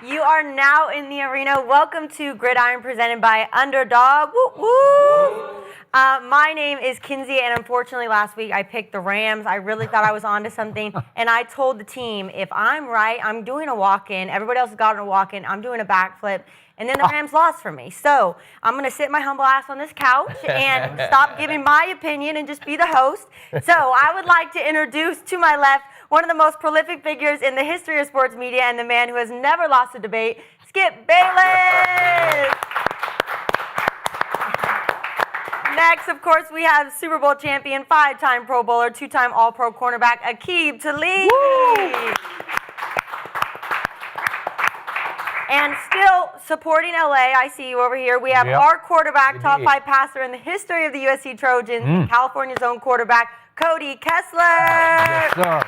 You are now in the arena. Welcome to Gridiron presented by Underdog. Woo woo! My name is Kinsey, and unfortunately last week I picked the Rams. I really thought I was onto something, and I told the team, if I'm right, I'm doing a walk-in. Everybody else has gotten a walk-in. I'm doing a backflip, and then the Rams lost for me. So I'm going to sit my humble ass on this couch and stop giving my opinion and just be the host. So I would like to introduce to my left one of the most prolific figures in the history of sports media and the man who has never lost a debate, Skip Bayless. Next, of course, we have Super Bowl champion, 5-time Pro Bowler, 2-time All-Pro cornerback, Aqib Talib. And still supporting LA, I see you over here. We have our quarterback, top 5 passer in the history of the USC Trojans, California's own quarterback, Cody Kessler. Yes, sir.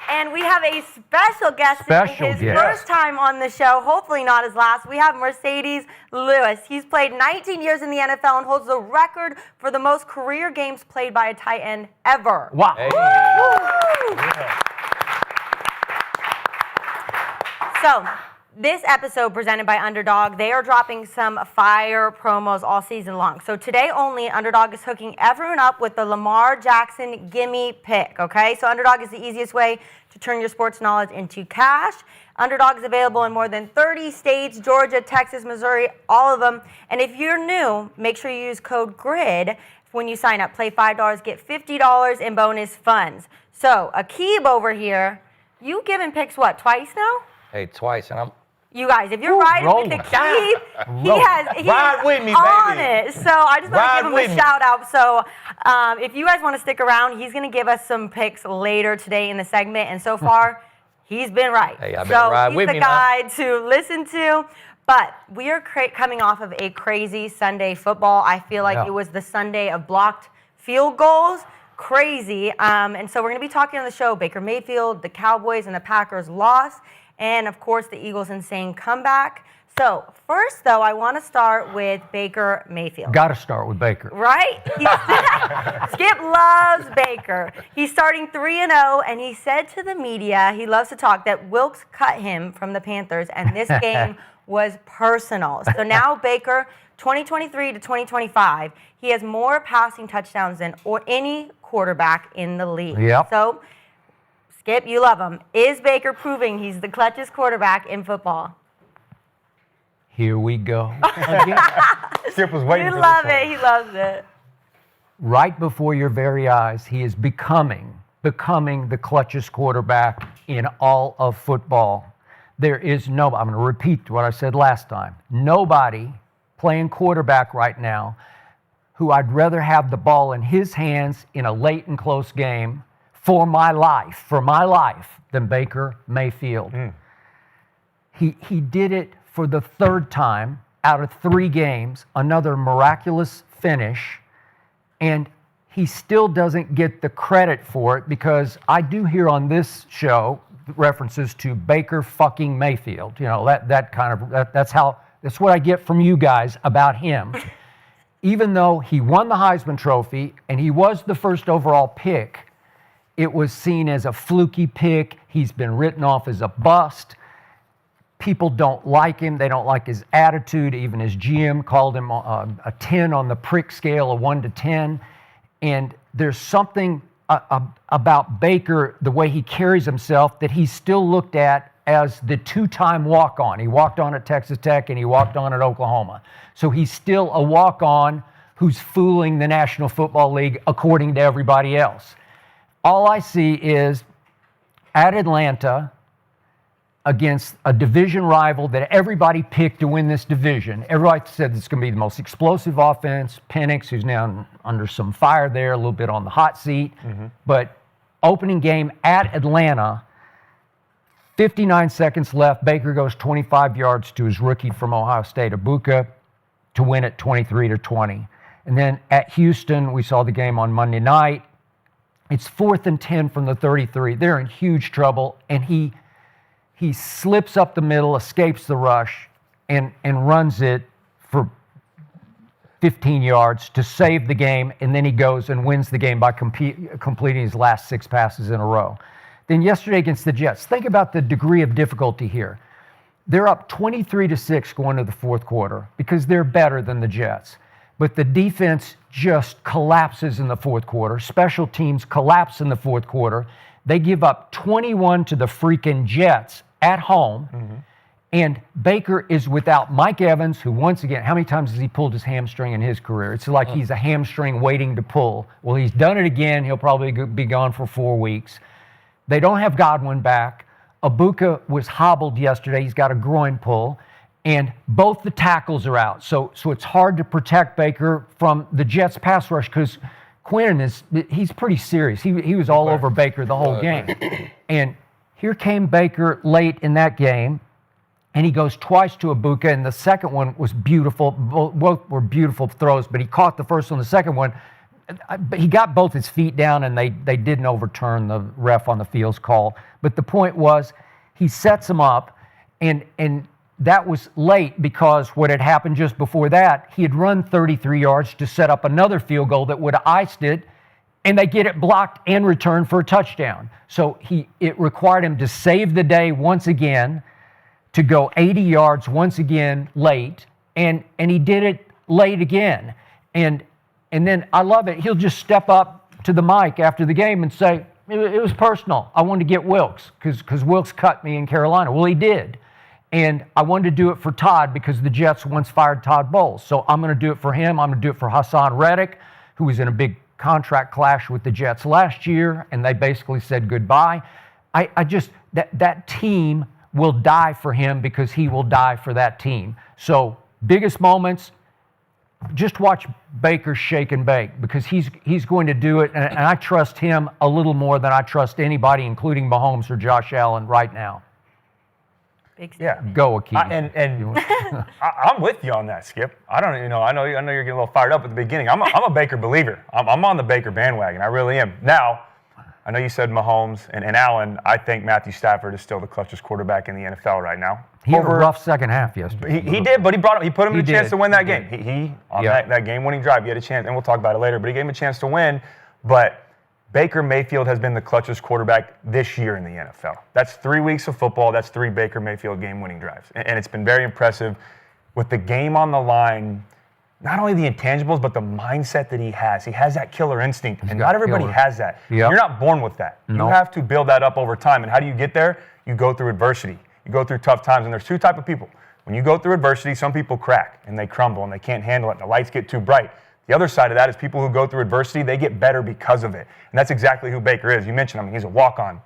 And we have a special guest. His first time on the show, hopefully not his last. We have Mercedes Lewis. He's played 19 years in the NFL and holds the record for the most career games played by a tight end ever. Wow. Hey. Yeah. So, this episode presented by Underdog, they are dropping some fire promos all season long. So today only, Underdog is hooking everyone up with the Lamar Jackson gimme pick, okay? So Underdog is the easiest way to turn your sports knowledge into cash. Underdog is available in more than 30 states, Georgia, Texas, Missouri, all of them. And if you're new, make sure you use code GRID when you sign up. Play $5, get $50 in bonus funds. So Aqib over here, you given picks what, twice now? Hey, twice, and I'm... You guys, if you're riding with Aqib, he's with me, on baby. it. So I just want to give him a shout out. So if you guys want to stick around, he's going to give us some picks later today in the segment. And so far, he's been right. Hey, I better ride with me he's the guy to listen to. But we are coming off of a crazy Sunday football. I feel like it was the Sunday of blocked field goals. Crazy. And so we're going to be talking on the show. Baker Mayfield, the Cowboys, and the Packers lost. And, of course, the Eagles' insane comeback. So, first, though, I want to start with Baker Mayfield. Got to start with Baker. Right? Skip loves Baker. He's starting 3-0, and he said to the media, he loves to talk, that Wilkes cut him from the Panthers, and this game was personal. So now Baker, 2023 to 2025, he has more passing touchdowns than any quarterback in the league. Yep. So, Skip, you love him. Is Baker proving he's the clutchest quarterback in football? Here we go. Skip was waiting for this. You love it. He loves it. Right before your very eyes, he is becoming the clutchest quarterback in all of football. There is no, I'm going to repeat what I said last time, nobody playing quarterback right now who I'd rather have the ball in his hands in a late and close game for my life, than Baker Mayfield. He did it for the third time out of 3 games, another miraculous finish, and he still doesn't get the credit for it because I do hear on this show references to Baker fucking Mayfield. You know, that's what I get from you guys about him. Even though he won the Heisman Trophy and he was the first overall pick, it was seen as a fluky pick. He's been written off as a bust. People don't like him. They don't like his attitude. Even his GM called him a 10 on the prick scale, a 1 to 10. And there's something about Baker, the way he carries himself, that he's still looked at as the 2-time walk-on. He walked on at Texas Tech and he walked on at Oklahoma. So he's still a walk-on who's fooling the National Football League according to everybody else. All I see is at Atlanta against a division rival that everybody picked to win this division. Everybody said it's going to be the most explosive offense. Penix, who's now under some fire there, a little bit on the hot seat. But opening game at Atlanta, 59 seconds left. Baker goes 25 yards to his rookie from Ohio State, Ibuka, to win it 23-20. And then at Houston, we saw the game on Monday night. It's 4th and 10 from the 33. They're in huge trouble, and he slips up the middle, escapes the rush, and runs it for 15 yards to save the game, and then he goes and wins the game by completing his last 6 passes in a row. Then yesterday against the Jets, think about the degree of difficulty here. They're up 23-6 going to the fourth quarter because they're better than the Jets. But the defense just collapses in the fourth quarter. Special teams collapse in the fourth quarter. They give up 21 to the freaking Jets at home. Mm-hmm. And Baker is without Mike Evans, who once again, how many times has he pulled his hamstring in his career? It's like he's a hamstring waiting to pull. Well, he's done it again. He'll probably be gone for 4 weeks. They don't have Godwin back. Ibuka was hobbled yesterday. He's got a groin pull. And both the tackles are out. So it's hard to protect Baker from the Jets pass rush because Quinn he's pretty serious. He was all over Baker the whole game. And here came Baker late in that game, and he goes twice to Ibuka, and the second one was beautiful. Both were beautiful throws, but he caught the first one. The second one, but he got both his feet down, and they didn't overturn the ref on the field's call. But the point was, he sets him up, and that was late because what had happened just before that, he had run 33 yards to set up another field goal that would have iced it, and they get it blocked and returned for a touchdown. So it required him to save the day once again, to go 80 yards once again late, and he did it late again. And then I love it. He'll just step up to the mic after the game and say, it was personal. I wanted to get Wilkes because Wilkes cut me in Carolina. Well, he did. And I wanted to do it for Todd because the Jets once fired Todd Bowles. So I'm going to do it for him. I'm going to do it for Hassan Reddick, who was in a big contract clash with the Jets last year, and they basically said goodbye. I just, that team will die for him because he will die for that team. So biggest moments, just watch Baker shake and bake because he's going to do it, and I trust him a little more than I trust anybody, including Mahomes or Josh Allen right now. Yeah, go Aqib. And I'm with you on that, Skip. I know you're getting a little fired up at the beginning. I'm a Baker believer. I'm on the Baker bandwagon. I really am. Now, I know you said Mahomes and Allen. I think Matthew Stafford is still the clutchest quarterback in the NFL right now. He had a rough second half yesterday. He did, but he put him in a chance to win that game. That game-winning drive, he had a chance, and we'll talk about it later, but he gave him a chance to win. But Baker Mayfield has been the clutchest quarterback this year in the NFL. That's 3 weeks of football. That's 3 Baker Mayfield game-winning drives. And it's been very impressive with the game on the line, not only the intangibles, but the mindset that he has. He has that killer instinct, and not everybody has that. Yep. You're not born with that. No. You have to build that up over time. And how do you get there? You go through adversity. You go through tough times, and there's two types of people. When you go through adversity, some people crack, and they crumble, and they can't handle it, and the lights get too bright. The other side of that is people who go through adversity, they get better because of it. And that's exactly who Baker is. You mentioned him. He's a walk-on,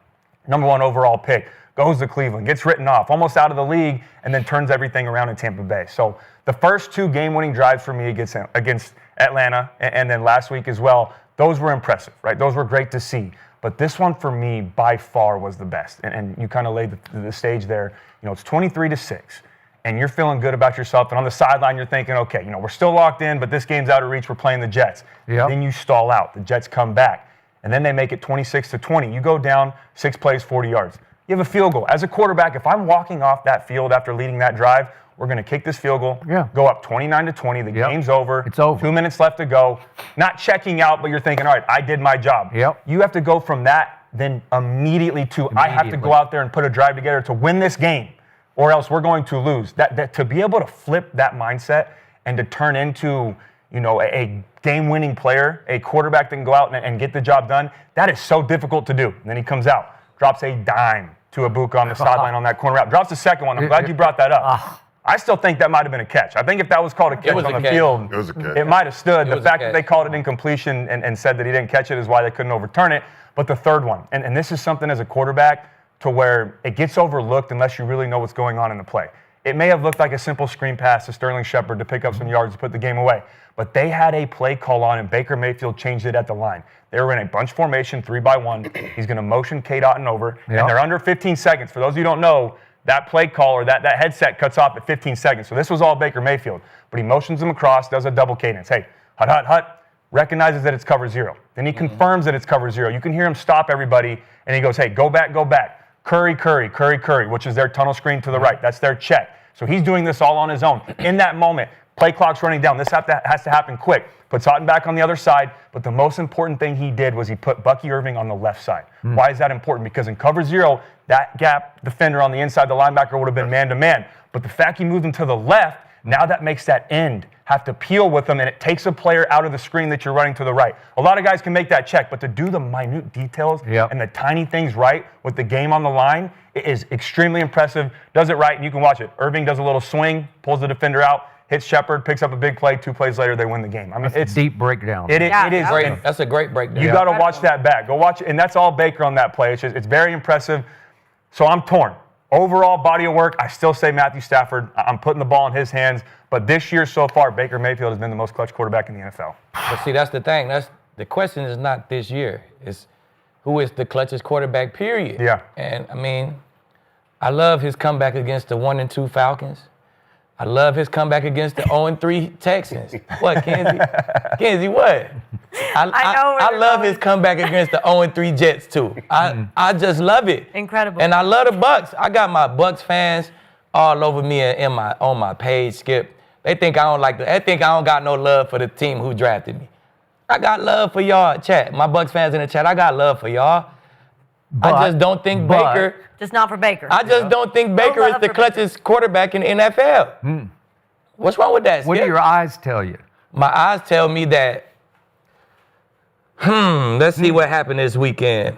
#1 overall pick, goes to Cleveland, gets written off, almost out of the league, and then turns everything around in Tampa Bay. So the first 2 game-winning drives for me against Atlanta and then last week as well, those were impressive, right? Those were great to see. But this one for me by far was the best. And you kind of laid the stage there. It's 23-6. And you're feeling good about yourself, and on the sideline you're thinking, okay, we're still locked in, but this game's out of reach. We're playing the Jets. Yep. Then you stall out. The Jets come back, and then they make it 26-20. You go down 6 plays, 40 yards. You have a field goal. As a quarterback, if I'm walking off that field after leading that drive, we're going to kick this field goal, go up 29-20. The game's over. It's over. 2 minutes left to go. Not checking out, but you're thinking, all right, I did my job. Yep. You have to go from that then immediately to I have to go out there and put a drive together to win this game, or else we're going to lose. That to be able to flip that mindset and to turn into, a game-winning player, a quarterback that can go out and get the job done, that is so difficult to do. And then he comes out, drops a dime to Ibuka on the sideline on that corner route. Drops the second one. I'm glad you brought that up. I still think that might have been a catch. I think if that was called a catch on the field, it might have stood. The fact that they called it incompletion and said that he didn't catch it is why they couldn't overturn it. But the third one, and this is something as a quarterback to where it gets overlooked unless you really know what's going on in the play. It may have looked like a simple screen pass to Sterling Shepard to pick up some yards to put the game away, but they had a play call on, and Baker Mayfield changed it at the line. They were in a bunch formation, 3-by-1. He's going to motion K-Dot over, and they're under 15 seconds. For those of you who don't know, that play call or that headset cuts off at 15 seconds. So this was all Baker Mayfield. But he motions him across, does a double cadence. Hey, hut, recognizes that it's cover 0. Then he confirms that it's cover 0. You can hear him stop everybody, and he goes, hey, go back. Curry, which is their tunnel screen to the right. That's their check. So he's doing this all on his own. In that moment, Play clock's running down. This has to happen quick. Puts Houghton back on the other side, but the most important thing he did was he put Bucky Irving on the left side. Why is that important? Because in cover 0, that gap defender on the inside, the linebacker would have been man-to-man. But the fact he moved him to the left, now that makes that end have to peel with them, and it takes a player out of the screen that you're running to the right. A lot of guys can make that check, but to do the minute details and the tiny things right with the game on the line, it is extremely impressive. Does it right, and you can watch it. Irving does a little swing, pulls the defender out, hits Shepard, picks up a big play. 2 plays later, they win the game. I mean, it's deep breakdown. It is great. That's a great breakdown. You got to watch that back. Go watch it, and that's all Baker on that play. It's very impressive. So I'm torn. Overall body of work, I still say Matthew Stafford. I'm putting the ball in his hands. But this year so far, Baker Mayfield has been the most clutch quarterback in the NFL. But see, that's the thing. The question is not this year. It's who is the clutchest quarterback, period. Yeah. And, I mean, I love his comeback against the 1-2 Falcons. I love his comeback against the 0-3 Texans. What, Kinsey? Kinsey, what? I love his comeback against the 0-3 Jets, too. I just love it. Incredible. And I love the Bucs. I got my Bucs fans all over me on my page, Skip. They think I don't got no love for the team who drafted me. I got love for y'all, chat. My Bucs fans in the chat, I got love for y'all. I just don't think Baker. Just not for Baker. I just don't think Baker is the clutchest quarterback in the NFL. What's wrong with that, Skip? What do your eyes tell you? My eyes tell me that, let's see what happened this weekend.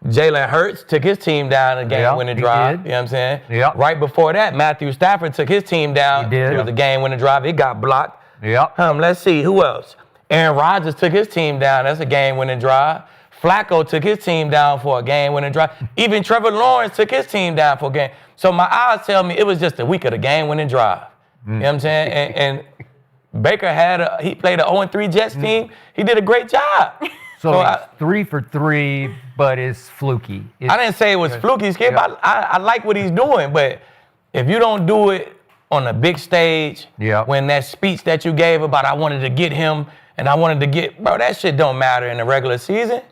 Jalen Hurts took his team down a game-winning drive. Did. You know what I'm saying? Yeah. Right before that, Matthew Stafford took his team down. He did. It was a game-winning drive. It got blocked. Yeah. Let's see. Who else? Aaron Rodgers took his team down. That's a game-winning drive. Flacco took his team down for a game-winning drive. Even Trevor Lawrence took his team down for a game. So my eyes tell me it was just a week of the game-winning drive. You know what I'm saying? And Baker he played an 0-3 Jets team. He did a great job. So he's 3 for 3, but it's fluky. I didn't say it was fluky, Skip. Yeah. I like what he's doing, but if you don't do it on a big stage, when that speech that you gave about I wanted to get him and I wanted to bro, that shit don't matter in the regular season.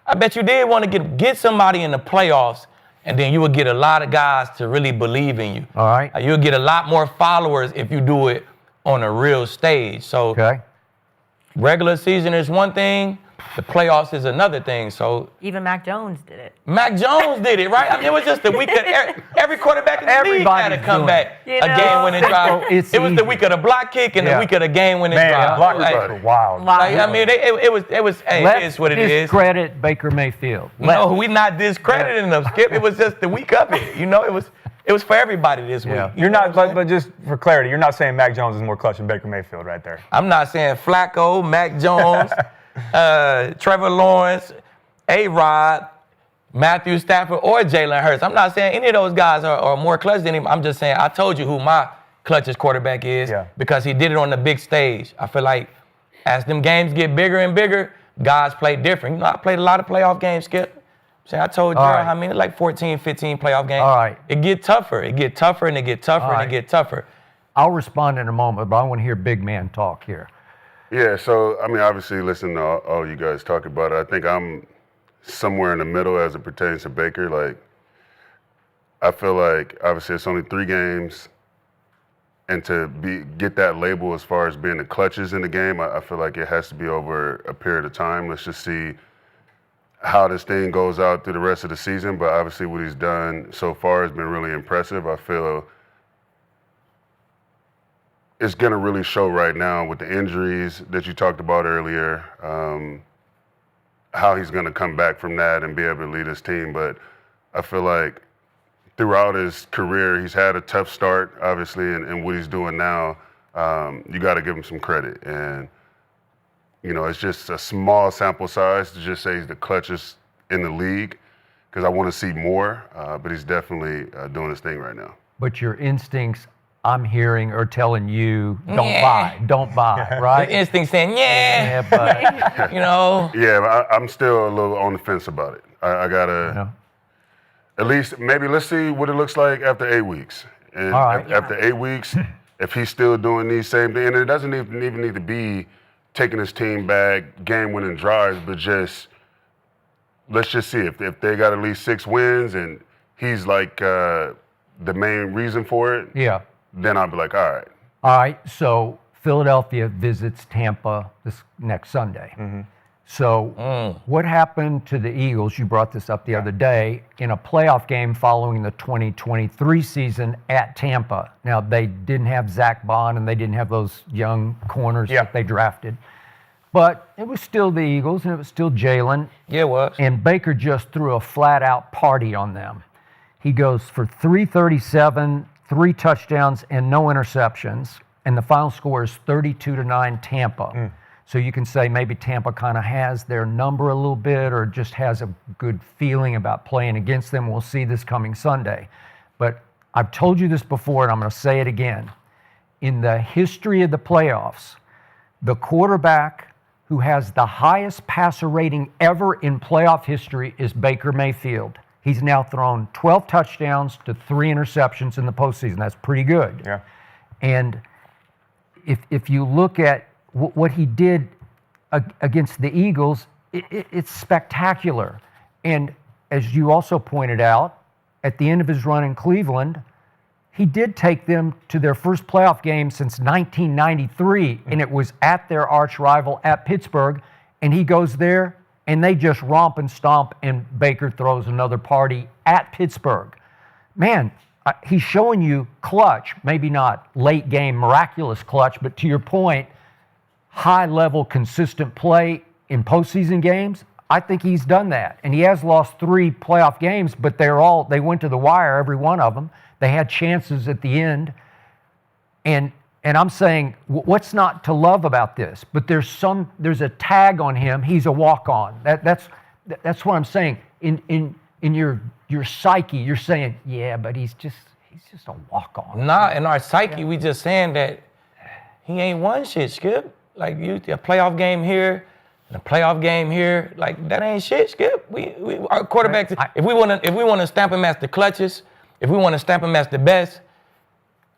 I bet you did want to get somebody in the playoffs, and then you would get a lot of guys to really believe in you. All right. You'll get a lot more followers if you do it on a real stage. So regular season is one thing. The playoffs is another thing, so... Even Mac Jones did it. Mac Jones did it, right? I mean, it was just the week that every quarterback in the league had to come back. A game-winning drive. It was the week of the block kick and the week of the game-winning drive. Block kicks were wild. I mean, it is what it is. Let's discredit Baker Mayfield. No, we not discrediting them, Skip. It was just the week of it. You know, it was for everybody this week. You're not, but just for clarity, you're not saying Mac Jones is more clutch than Baker Mayfield right there. I'm not saying Flacco, Mac Jones... Trevor Lawrence, A-Rod, Matthew Stafford, or Jalen Hurts. I'm not saying any of those guys are more clutch than him. I'm just saying I told you who my clutchest quarterback is because he did it on the big stage. I feel like as them games get bigger and bigger, guys play different. You know, I played a lot of playoff games, Skip. I told you how many, like 14, 15 playoff games. All right. It get tougher. It get tougher, and it get tougher, and it get tougher. I'll respond in a moment, but I want to hear big man talk here. Yeah, so, I mean, obviously, listening to all you guys talk about it, I think I'm somewhere in the middle as it pertains to Baker. Like, I feel like, obviously, it's only 3 games, and to get that label as far as being the clutches in the game, I feel like it has to be over a period of time. Let's just see how this thing goes out through the rest of the season, but obviously what he's done so far has been really impressive. I feel it's going to really show right now with the injuries that you talked about earlier, how he's going to come back from that and be able to lead his team. But I feel like throughout his career, he's had a tough start, obviously, and what he's doing now, you got to give him some credit. And, you know, it's just a small sample size to just say he's the clutchest in the league because I want to see more, but he's definitely doing his thing right now. But your instincts, I'm hearing, are telling you, don't buy, right? The instinct saying, but, you know. Yeah, I'm still a little on the fence about it. I got to, at least, maybe let's see what it looks like after 8 weeks. And after 8 weeks, if he's still doing these same things, and it doesn't even need to be taking his team back, game-winning drives, but just, let's just see. If they got at least 6 wins and he's like the main reason for it, then I'll be like, all right, All right, so Philadelphia visits Tampa this next Sunday. So what happened to the Eagles, you brought this up the other day, in a playoff game following the 2023 season at Tampa? Now, they didn't have Zach Bond and they didn't have those young corners that they drafted. But it was still the Eagles and it was still Jalen. Yeah, it was. And Baker just threw a flat-out party on them. He goes for 337, 3 touchdowns, and no interceptions. And the final score is 32-9 Tampa. So you can say maybe Tampa kind of has their number a little bit or just has a good feeling about playing against them. We'll see this coming Sunday. But I've told you this before, and I'm going to say it again. In the history of the playoffs, the quarterback who has the highest passer rating ever in playoff history is Baker Mayfield. He's now thrown 12 touchdowns to 3 interceptions in the postseason. That's pretty good. Yeah. And if you look at what he did against the Eagles, it's spectacular. And as you also pointed out, at the end of his run in Cleveland, he did take them to their first playoff game since 1993, and it was at their arch rival at Pittsburgh, and he goes there, and they just romp and stomp, and Baker throws another party at Pittsburgh. Man, he's showing you clutch, maybe not late game miraculous clutch, but to your point, high-level, consistent play in postseason games. I think he's done that. And he has lost 3 playoff games, but they went to the wire, every one of them. They had chances at the end. And I'm saying, what's not to love about this? But there's a tag on him. He's a walk-on. That's what I'm saying. In your psyche, you're saying, yeah, but he's just a walk-on. Nah, in our psyche, we just saying that he ain't won shit, Skip. Like, a playoff game here, and a playoff game here, like, that ain't shit, Skip. Our quarterbacks, if we want to stamp him as the clutchest, if we want to stamp him as the best,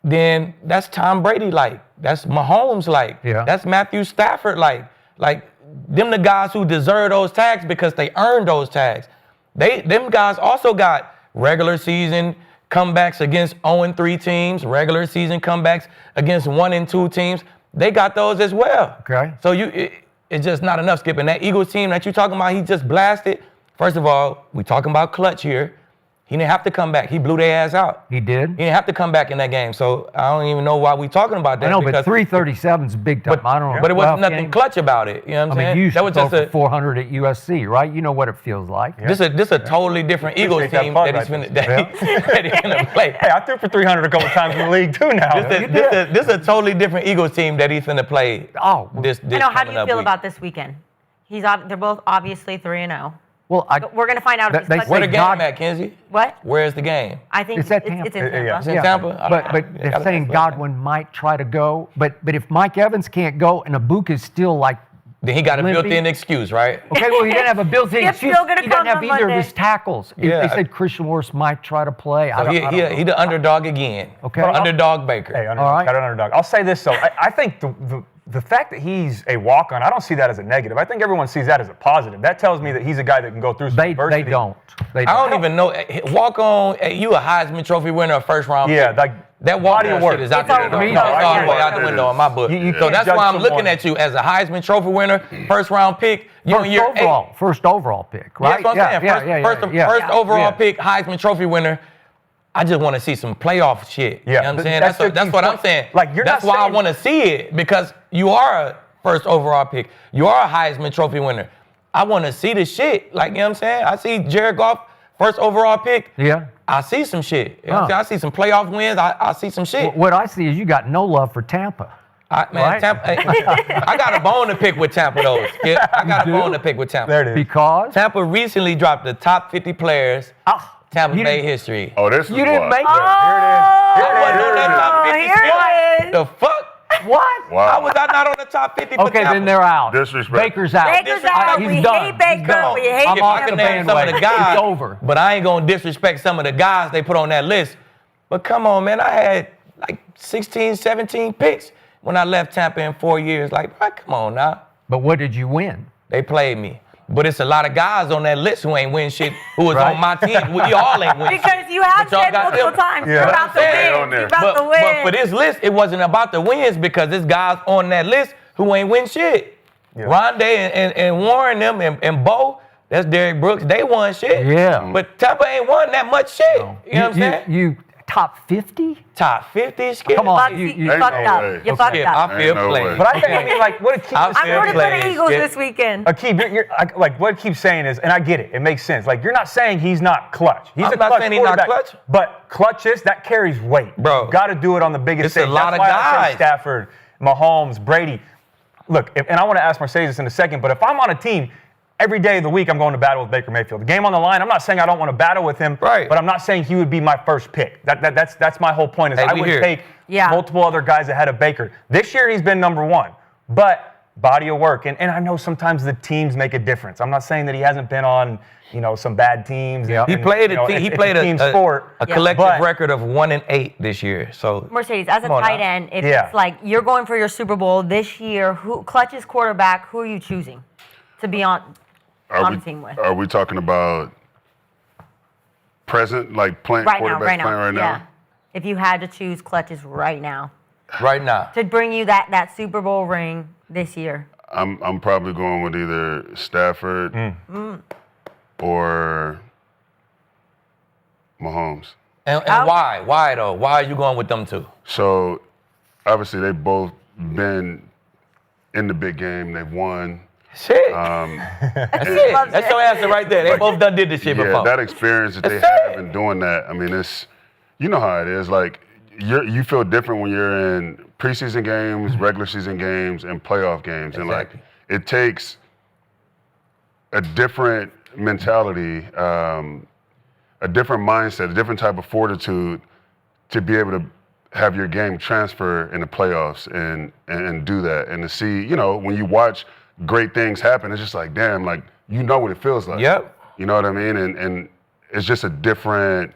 then that's Tom Brady like. That's Mahomes like. Yeah. That's Matthew Stafford like. Like, them the guys who deserve those tags because they earned those tags. Them guys also got regular season comebacks against 0-3 teams, regular season comebacks against 1-2 teams. They got those as well. Okay. So it's just not enough, Skip. And that Eagles team that you're talking about, he just blasted. First of all, we talking about clutch here. He didn't have to come back. He blew their ass out. He did? He didn't have to come back in that game. So I don't even know why we talking about that. I know, but 337 is big time. I don't know. But it wasn't nothing clutch about it. You know what I'm saying? I mean, you used that to was throw just for 400 at USC, right? You know what it feels like. This a totally different Eagles team that he's finna play. Hey, I threw for 300 a couple times in the league too now. This is a totally different Eagles team that he's finna play. This I know. How do you feel week. about this weekend? They're both obviously 3-0. Well, we're going to find out if he's Where the game at, Kinsey? What? Where's the game? I think it's at Tampa. It's in Tampa. Yeah. It's in Tampa? But they're saying Godwin might try to go. But if Mike Evans can't go and Ibuka's still like Then he got a limping. built-in excuse, right? Okay, well, he didn't have a built-in Skip's excuse. still gonna He doesn't come have on either Monday. of his tackles. Yeah. They said Christian Morris might try to play. He the underdog again. Okay. Underdog Baker. Hey, All right. underdog. I'll say this, though. I think the fact that he's a walk-on, I don't see that as a negative. I think everyone sees that as a positive. That tells me that he's a guy that can go through some adversity. They don't. I don't even know. Walk on. You a Heisman Trophy winner, a first round. Yeah, pick. like that body of work is out It's the over. window. No, It's all the way I out the window in my book. You So can't that's judge why I'm looking someone. at you as a Heisman Trophy winner, first round pick. You in year 8. First overall pick, right? That's what I'm saying. First overall pick, Heisman Trophy winner. I just want to see some playoff shit. Yeah, You know what I'm saying? That's what I'm saying. Like, that's why I want to see it, because you are a first overall pick. You are a Heisman Trophy winner. I want to see the shit. Like, you know what I'm saying? I see Jared Goff, first overall pick. Yeah. I see some shit. You know what I'm saying? I see some playoff wins. I see some shit. What I see is you got no love for Tampa. Right? Tampa, I got a bone to pick with Tampa, though. Yeah, I got a bone to pick with Tampa. There it is. Because? Tampa recently dropped the top 50 players Tampa Bay history. Oh, this is You didn't make it. I wasn't on that top 50 here it is. The fuck? What? Wow. How was I not on the top 50 for Okay, Tampa? then they're out. Disrespect. Baker's out. Baker's out. He's We done. hate Baker. He's done. We hate I'm If off I the can name some of the bandwagon. guys, It's over. but I ain't gonna disrespect some of the guys they put on that list. But come on, man, I had like 16, 17 picks when I left Tampa in 4 years. Like, bro, come on now. But what did you win? They played me. But it's a lot of guys on that list who ain't win shit, who was on my team. We all ain't win shit. Because you have said multiple times, you're about to win. You're about to win. But for this list, it wasn't about the wins because there's guys on that list who ain't win shit. Yeah. Rondé and Warren them and Bo, that's Derrick Brooks, they won shit. Yeah. But Tampa ain't won that much shit. No. You know what I'm saying? You top 50? Top 50, Skip. Come on. You fucked up. You fucked up. I feel played. But I mean, like, what Aqib I'm going to go to Eagles this weekend. Aqib, you're like what Aqib's saying is, and I get it, it makes sense. Like, you're not saying he's not clutch. He's I'm not saying he's not clutch. But clutches, that carries weight. Bro. You got to do it on the biggest stage. It's a lot of I guys. say Stafford, Mahomes, Brady. Look, and I want to ask Mercedes this in a second, but if I'm on a team, every day of the week I'm going to battle with Baker Mayfield. The game on the line, I'm not saying I don't want to battle with him, right. But I'm not saying he would be my first pick. That's my whole point is I would take multiple other guys ahead of Baker. This year he's been number one, but body of work. And I know sometimes the teams make a difference. I'm not saying that he hasn't been on, some bad teams. Yeah. He played a team sport, a collective record of 1-8 this year. So Mercedes, as a tight end, if it's like you're going for your Super Bowl this year, Clutch's quarterback, who are you choosing to be on the team with? Are we talking about present, like playing quarterback playing right now? Yeah. If you had to choose Clutch's right now. Right now. To bring you that Super Bowl ring this year. I'm probably going with either Stafford or Mahomes. And why? Why though? Why are you going with them two? So obviously they've both been in the big game. They've won. Shit. That's it. That's your answer right there. They both did this shit before. Yeah, that experience that they have in doing that. I mean, it's, you know how it is. Like, you feel different when you're in preseason games, regular season games, and playoff games. And like, it takes a different mentality, a different mindset, a different type of fortitude to be able to have your game transfer in the playoffs and do that. And to see, when you watch great things happen, it's just like, damn, like, you know what it feels like. Yep. You know what I mean? And it's just a different,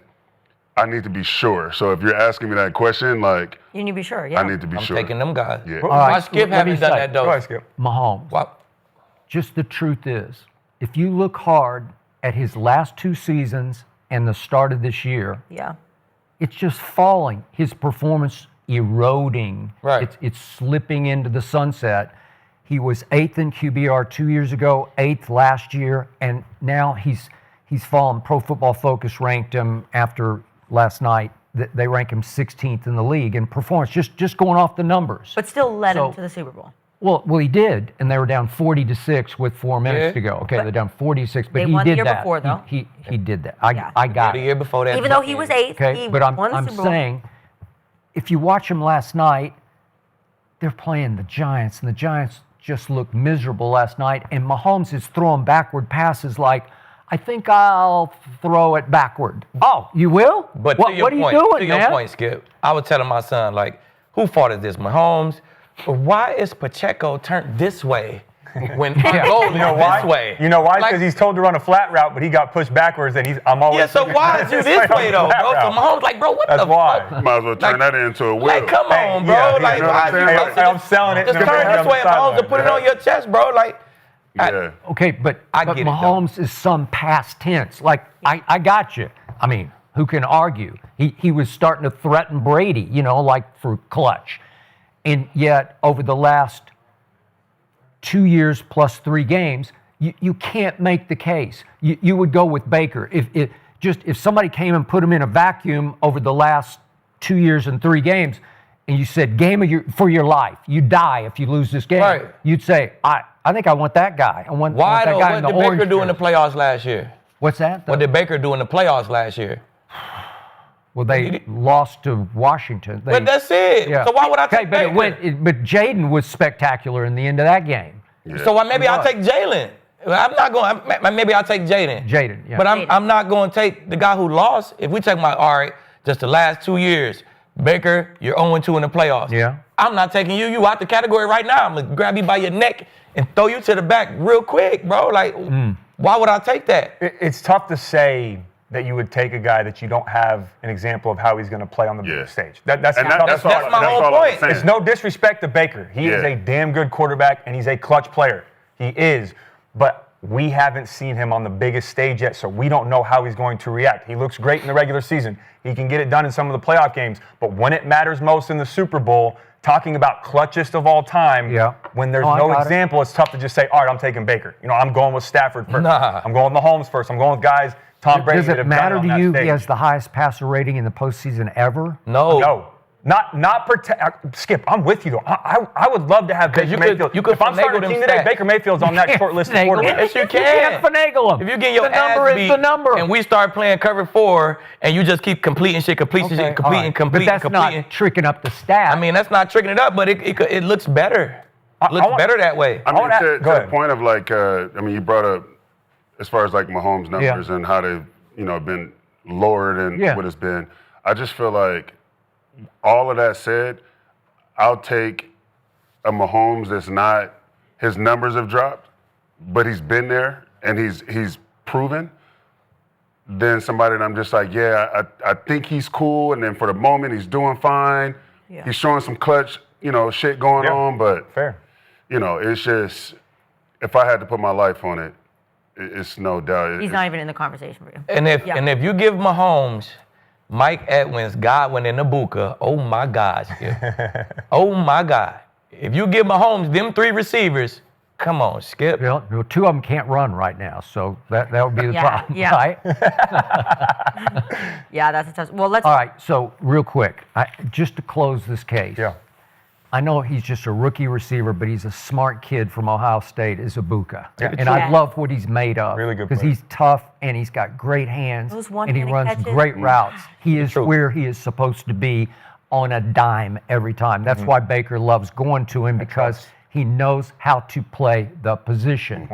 I need to be sure. So if you're asking me that question, like, you need to be sure, yeah. I need to be sure. I'm taking them guys. Yeah. Why Skip haven't done that, though? Go ahead, Skip. Mahomes. What? Just the truth is, if you look hard at his last 2 seasons and the start of this year, it's just falling. His performance eroding. Right. It's slipping into the sunset. He was 8th in QBR 2 years ago, 8th last year, and now he's fallen. Pro Football Focus ranked him after last night. They rank him 16th in the league in performance, just going off the numbers. But still led him to the Super Bowl. Well, he did, and they were down 40-6 with 4 minutes to go. Okay, they're down 46, but he did that. They won the year before, though. He did that. I got the it. year before that. Even though he was 8th, Okay, but I'm saying, if you watch him last night, they're playing the Giants, and the Giants just looked miserable last night, and Mahomes is throwing backward passes like, I think I'll throw it backward. Oh, you will? But what are you doing, to your point, Skip, I was telling my son, like, who fault is this, Mahomes? But why is Pacheco turned this way when he goes this way? You know why? Because he's told to run a flat route, but he got pushed backwards, and I'm always. Yeah, so why is you this way though, bro? So Mahomes like, bro, what That's the why. fuck? Might as well turn that into a wheel. Like, come on, bro. Like, you know what I'm saying? I'm selling it. Just turn this way, Mahomes, and put it on your chest, bro. Like, okay, but get it, Mahomes is some past tense. Like, I got you. I mean, who can argue? He was starting to threaten Brady, like for clutch. And yet, over the last 2 years plus 3 games, you can't make the case. You would go with Baker. If somebody came and put him in a vacuum over the last 2 years and 3 games, and you said, for your life, you die if you lose this game, right. You'd say, I think I want that guy. I want why that though? guy What in the did orange Baker do in the jersey. playoffs last year? What's that? What did Baker do in the playoffs last year? Well, they lost to Washington. But that's it. Yeah. So why would I take Baker? But Jaden was spectacular in the end of that game. Yeah. So maybe I'll take Jalen. I'm not going. Maybe I'll take Jaden. Jaden, yeah. But I'm not going to take the guy who lost. If we take just the last 2 years, Baker, you're 0-2 in the playoffs. Yeah. I'm not taking you. You out the category right now. I'm gonna grab you by your neck and throw you to the back real quick, bro. Like, why would I take that? It's tough to say that you would take a guy that you don't have an example of how he's going to play on the big stage. That's my whole point. It's no disrespect to Baker. He is a damn good quarterback, and he's a clutch player. He is. But we haven't seen him on the biggest stage yet, so we don't know how he's going to react. He looks great in the regular season. He can get it done in some of the playoff games, but when it matters most in the Super Bowl, talking about clutchest of all time, when there's no example, it's tough to just say, all right, I'm taking Baker. I'm going with Stafford first. I'm going with Mahomes first. I'm going with guys, Tom Brady. Does it matter to you he has the highest passer rating in the postseason ever? No. Skip, I'm with you though. I would love to have Baker Mayfield. If I'm starting a team today, Baker Mayfield's on that short list of quarterbacks. Yes, you can. You can't finagle him. If you get your number is the number, and we start playing cover 4, and you just keep completing shit, completing. But that's not tricking up the stat. I mean, that's not tricking it up, but it looks better. It looks better that way. I mean, to the point of like, you brought up as far as like Mahomes' numbers and how they've been lowered and what it's been. I just feel like, all of that said, I'll take a Mahomes that's not, his numbers have dropped, but he's been there and he's proven, than somebody that I'm just like, I think he's cool, and then for the moment he's doing fine. Yeah. He's showing some clutch, shit going on, but it's just, if I had to put my life on it, it's no doubt. He's not even in the conversation for you. And if you give Mahomes Mike Edwins, Godwin, and Ibuka, oh my gosh. Oh my God. If you give Mahomes them 3 receivers, come on, Skip. Well, 2 of them can't run right now, so that would be the problem, right? Yeah, that's a tough. Well, let's. All right, so real quick, just to close this case. Yeah. I know he's just a rookie receiver, but he's a smart kid from Ohio State, is Ibuka. Yeah. And I love what he's made of. Really good because he's tough and he's got great hands and he runs catches. Great routes. He is where he is supposed to be on a dime every time. That's why Baker loves going to him, because he knows how to play the position.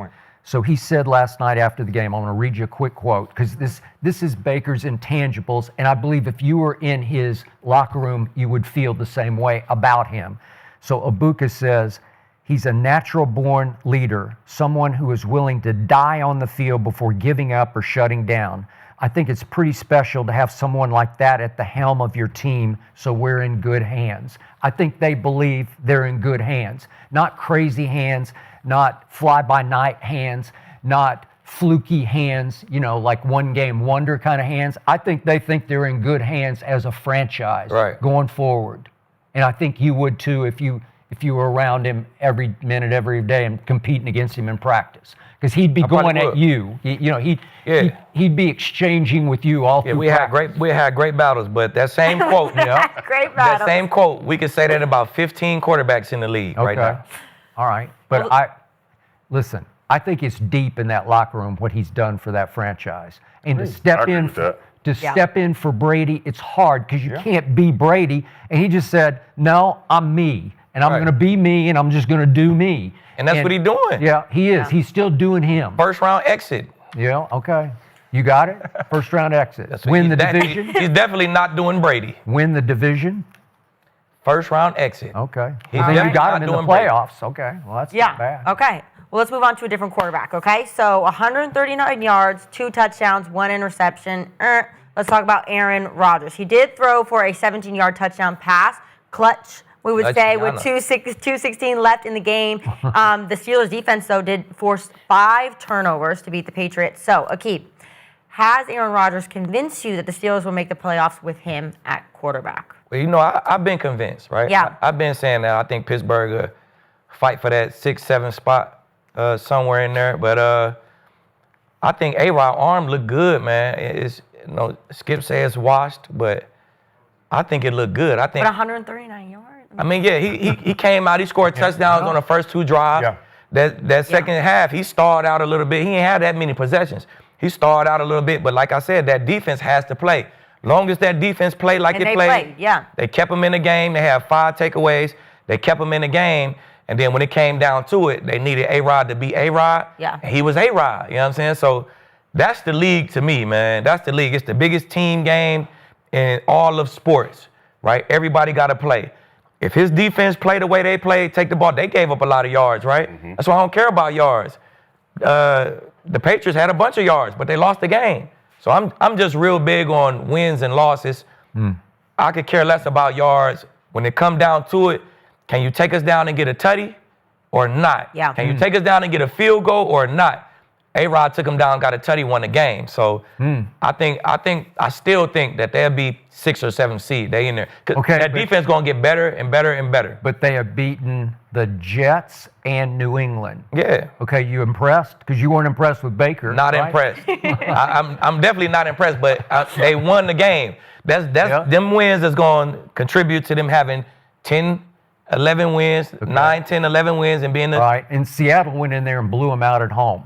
So he said last night after the game, I'm going to read you a quick quote, because this is Baker's intangibles, and I believe if you were in his locker room, you would feel the same way about him. So Ibuka says, he's a natural-born leader, someone who is willing to die on the field before giving up or shutting down. I think it's pretty special to have someone like that at the helm of your team, so we're in good hands. I think they believe they're in good hands, not crazy hands, not fly-by-night hands, not fluky hands, like one-game wonder kind of hands. I think they think they're in good hands as a franchise going forward. And I think you would too if you were around him every minute, every day, and competing against him in practice. Because he'd be going at you. He'd be exchanging with you all through practice. We had great battles, but that same quote, great battles. That same quote, we could say that about 15 quarterbacks in the league right now. All right. But listen, I think it's deep in that locker room what he's done for that franchise. And to step in for Brady, it's hard because you can't be Brady. And he just said, no, I'm me. And I'm going to be me, and I'm just going to do me. And that's what he's doing. Yeah, he is. Yeah. He's still doing him. First round exit. Yeah, okay. You got it? First round exit. Win the division. He's definitely not doing Brady. Win the division. First round exit. Okay. Then you got him in the playoffs. Okay. Well, that's not bad. Okay. Well, let's move on to a different quarterback, okay? So 139 yards, 2 touchdowns, 1 interception. Let's talk about Aaron Rodgers. He did throw for a 17-yard touchdown pass. Clutch, we would say, with 2:16 left in the game. The Steelers' defense, though, did force 5 turnovers to beat the Patriots. So, Aqib, has Aaron Rodgers convinced you that the Steelers will make the playoffs with him at quarterback? Well, I've been convinced, right? Yeah. I've been saying that I think Pittsburgh will fight for that 6-7 spot somewhere in there. But I think A-Rod arm looked good, man. It's, Skip says it's washed, but I think it looked good. I think. But 139 yards? I mean, yeah, he came out. He scored touchdowns on the first 2 drives. Yeah. That second half, he stalled out a little bit. He ain't had that many possessions. He stalled out a little bit, but like I said, that defense has to play. Long as that defense played like it played, they kept him in the game. They had 5 takeaways. They kept him in the game. And then when it came down to it, they needed A-Rod to be A-Rod. Yeah. And he was A-Rod, you know what I'm saying? So that's the league to me, man. That's the league. It's the biggest team game in all of sports, right? Everybody got to play. If his defense played the way they played, take the ball, they gave up a lot of yards, right? Mm-hmm. That's why I don't care about yards. The Patriots had a bunch of yards, but they lost the game. So I'm just real big on wins and losses. I could care less about yards. When it come down to it, can you take us down and get a tutty or not? Yeah. Can you take us down and get a field goal or not? A-Rod took him down, got a tutty, won the game. So I still think that they'll be 6 or 7 seed. They in there. Okay, that defense going to get better and better and better. But they have beaten the Jets and New England. Yeah. Okay, you impressed? Because you weren't impressed with Baker. Not right? impressed. I'm definitely not impressed, but they won the game. That's them wins that's going to contribute to them having 10, 11 wins, 9, 10, 11 wins, and being All right, and Seattle went in there and blew them out at home.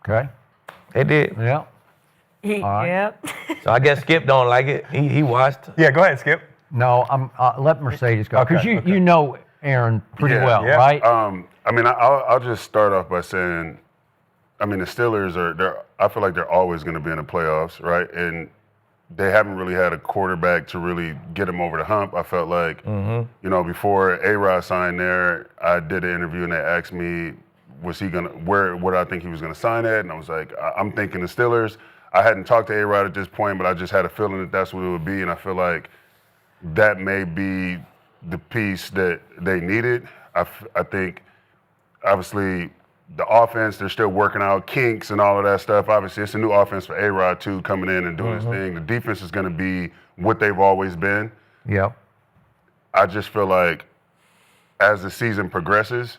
Okay? They did. Yeah. right. Yep. So I guess Skip don't like it. He watched. Yeah, go ahead, Skip. No, let Mercedes go. Because Okay, you know Aaron pretty well, yeah. right? I mean, I'll just start off by saying, I mean, the Steelers I feel like they're always going to be in the playoffs, right? And they haven't really had a quarterback to really get them over the hump. I felt like, before A-Rod signed there, I did an interview and they asked me, was he gonna where I think he was gonna sign at? And I was like, I'm thinking the Steelers. I hadn't talked to A-Rod at this point, but I just had a feeling that that's what it would be, and I feel like that may be the piece that they needed. I think, obviously, the offense, they're still working out kinks and all of that stuff. Obviously, it's a new offense for A-Rod, too, coming in and doing his thing. The defense is going to be what they've always been. Yep. I just feel like as the season progresses,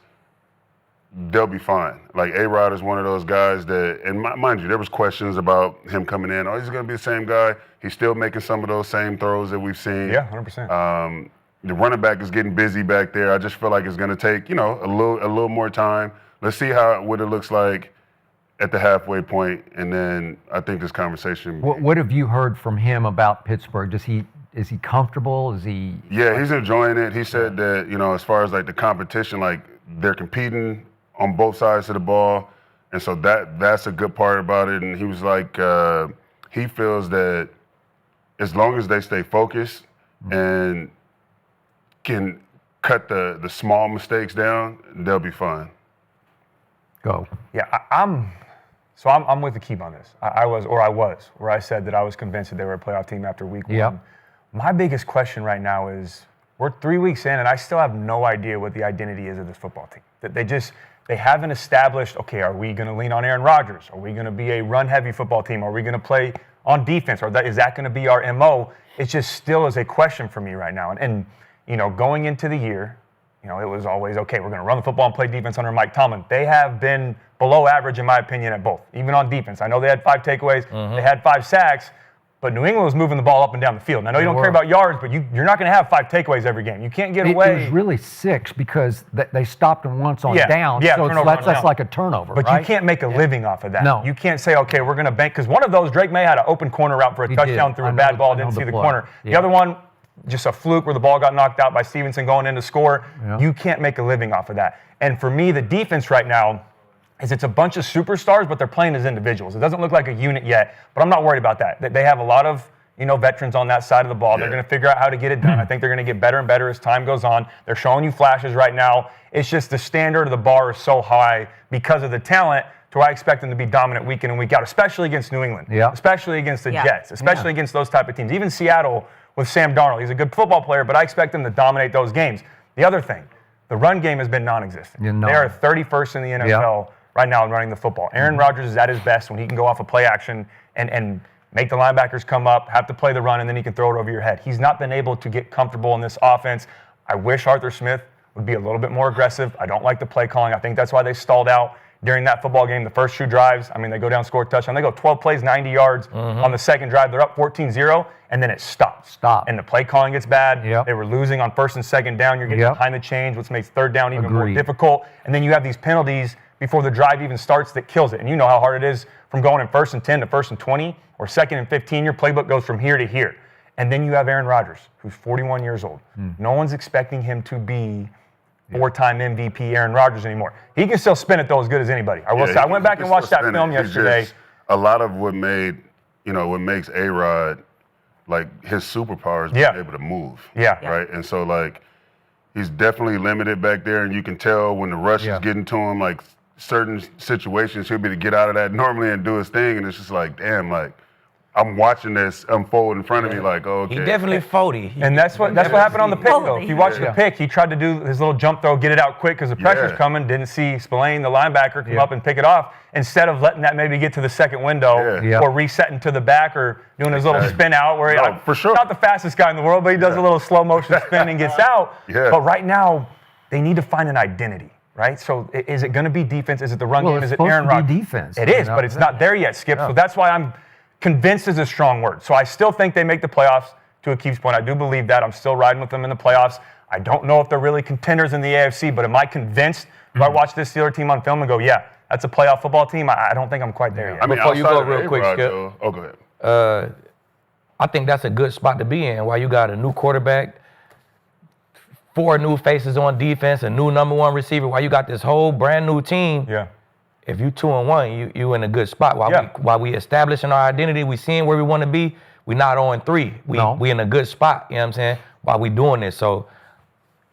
they'll be fine. Like, A-Rod is one of those guys that, and mind you, there was questions about him coming in. Oh, he's going to be the same guy. He's still making some of those same throws that we've seen. Yeah, 100%. The running back is getting busy back there. I just feel like it's going to take, a little more time. Let's see what it looks like at the halfway point, and then I think this conversation. What have you heard from him about Pittsburgh? Is he comfortable? Is he? Yeah, he's enjoying it. He said that as far as like the competition, like they're competing on both sides of the ball, and so that's a good part about it. And he was like, he feels that as long as they stay focused and can cut the small mistakes down, they'll be fine. Go. Yeah, I'm with Aqib on this. I was where I said that I was convinced that they were a playoff team after week 1. Yep. My biggest question right now is we're 3 weeks in and I still have no idea what the identity is of this football team. That they haven't established, okay, are we going to lean on Aaron Rodgers? Are we going to be a run-heavy football team? Are we going to play on defense? Or is that going to be our MO? It just still is a question for me right now. And going into the year, it was always, okay, we're going to run the football and play defense under Mike Tomlin. They have been below average, in my opinion, at both, even on defense. I know they had 5 takeaways, they had 5 sacks, but New England was moving the ball up and down the field. And I know you don't care about yards, but you're not going to have 5 takeaways every game. You can't get away. It was really 6 because they stopped him once on down. Yeah, so that's like a turnover, But right? you can't make a living off of that. No. You can't say, okay, we're going to bank. Because one of those, Drake May had an open corner route for a touchdown through a bad ball, didn't see the corner. Yeah. The other one, just a fluke where the ball got knocked out by Stevenson going in to score. Yeah. You can't make a living off of that. And for me, the defense right now is it's a bunch of superstars, but they're playing as individuals. It doesn't look like a unit yet, but I'm not worried about that. They have a lot of veterans on that side of the ball. They're going to figure out how to get it done. I think they're going to get better and better as time goes on. They're showing you flashes right now. It's just the standard of the bar is so high because of the talent to where I expect them to be dominant week in and week out, especially against New England, especially against the Jets, especially against those type of teams. Even Seattle with Sam Darnold. He's a good football player, but I expect them to dominate those games. The other thing, the run game has been non-existent. They are 31st in the NFL right now in running the football. Aaron Rodgers is at his best when he can go off a play action and make the linebackers come up, have to play the run, and then he can throw it over your head. He's not been able to get comfortable in this offense. I wish Arthur Smith would be a little bit more aggressive. I don't like the play calling. I think that's why they stalled out during that football game. The first 2 drives, they go down, score a touchdown. They go 12 plays, 90 yards on the second drive. They're up 14-0, and then it stops. And the play calling gets bad. They were losing on first and second down. You're getting behind the chains, which makes third down even more difficult. And then you have these penalties before the drive even starts that kills it. And you know how hard it is from going in 1st and 10 to 1st and 20 or 2nd and 15. Your playbook goes from here to here. And then you have Aaron Rodgers, who's 41 years old. No one's expecting him to be 4-time MVP Aaron Rodgers anymore. He can still spin it, though, as good as anybody. I will say, I went back and watched that film yesterday. A lot of what makes A-Rod, like, his superpower is being able to move. Right? And so, like, he's definitely limited back there, and you can tell when the rush is getting to him, like, certain situations he'll be to get out of that normally and do his thing, and it's just like, damn, like, I'm watching this unfold in front of me like, oh, okay. He definitely 40. And that's what happened on the pick, though. Holy. If you watch the pick, he tried to do his little jump throw, get it out quick because the pressure's coming. Didn't see Spillane, the linebacker, come up and pick it off. Instead of letting that maybe get to the second window or resetting to the back or doing his little spin out where for sure. Not the fastest guy in the world, but he does a little slow motion spin and gets out. But right now, they need to find an identity. Right, so is it going to be defense? Is it the run game? Is it Aaron Rodgers? Defense. It is, but it's not there yet, Skip. So that's why I'm convinced is a strong word. So I still think they make the playoffs. To Aqib's point, I do believe that. I'm still riding with them in the playoffs. I don't know if they're really contenders in the AFC, but am I convinced? If I watch this Steelers team on film and go, yeah, that's a playoff football team? I don't think I'm quite there yet. I mean, Before you go outside real of quick, A-Rod, Skip. though- go ahead. I think that's a good spot to be in. While you got a new quarterback, 4 new faces on defense, a new number 1 receiver, while you got this whole brand new team. Yeah. If you 2-1, you in a good spot. While we establishing our identity, we seeing where we want to be. We not on 3. We in a good spot. You know what I'm saying? While we doing this, so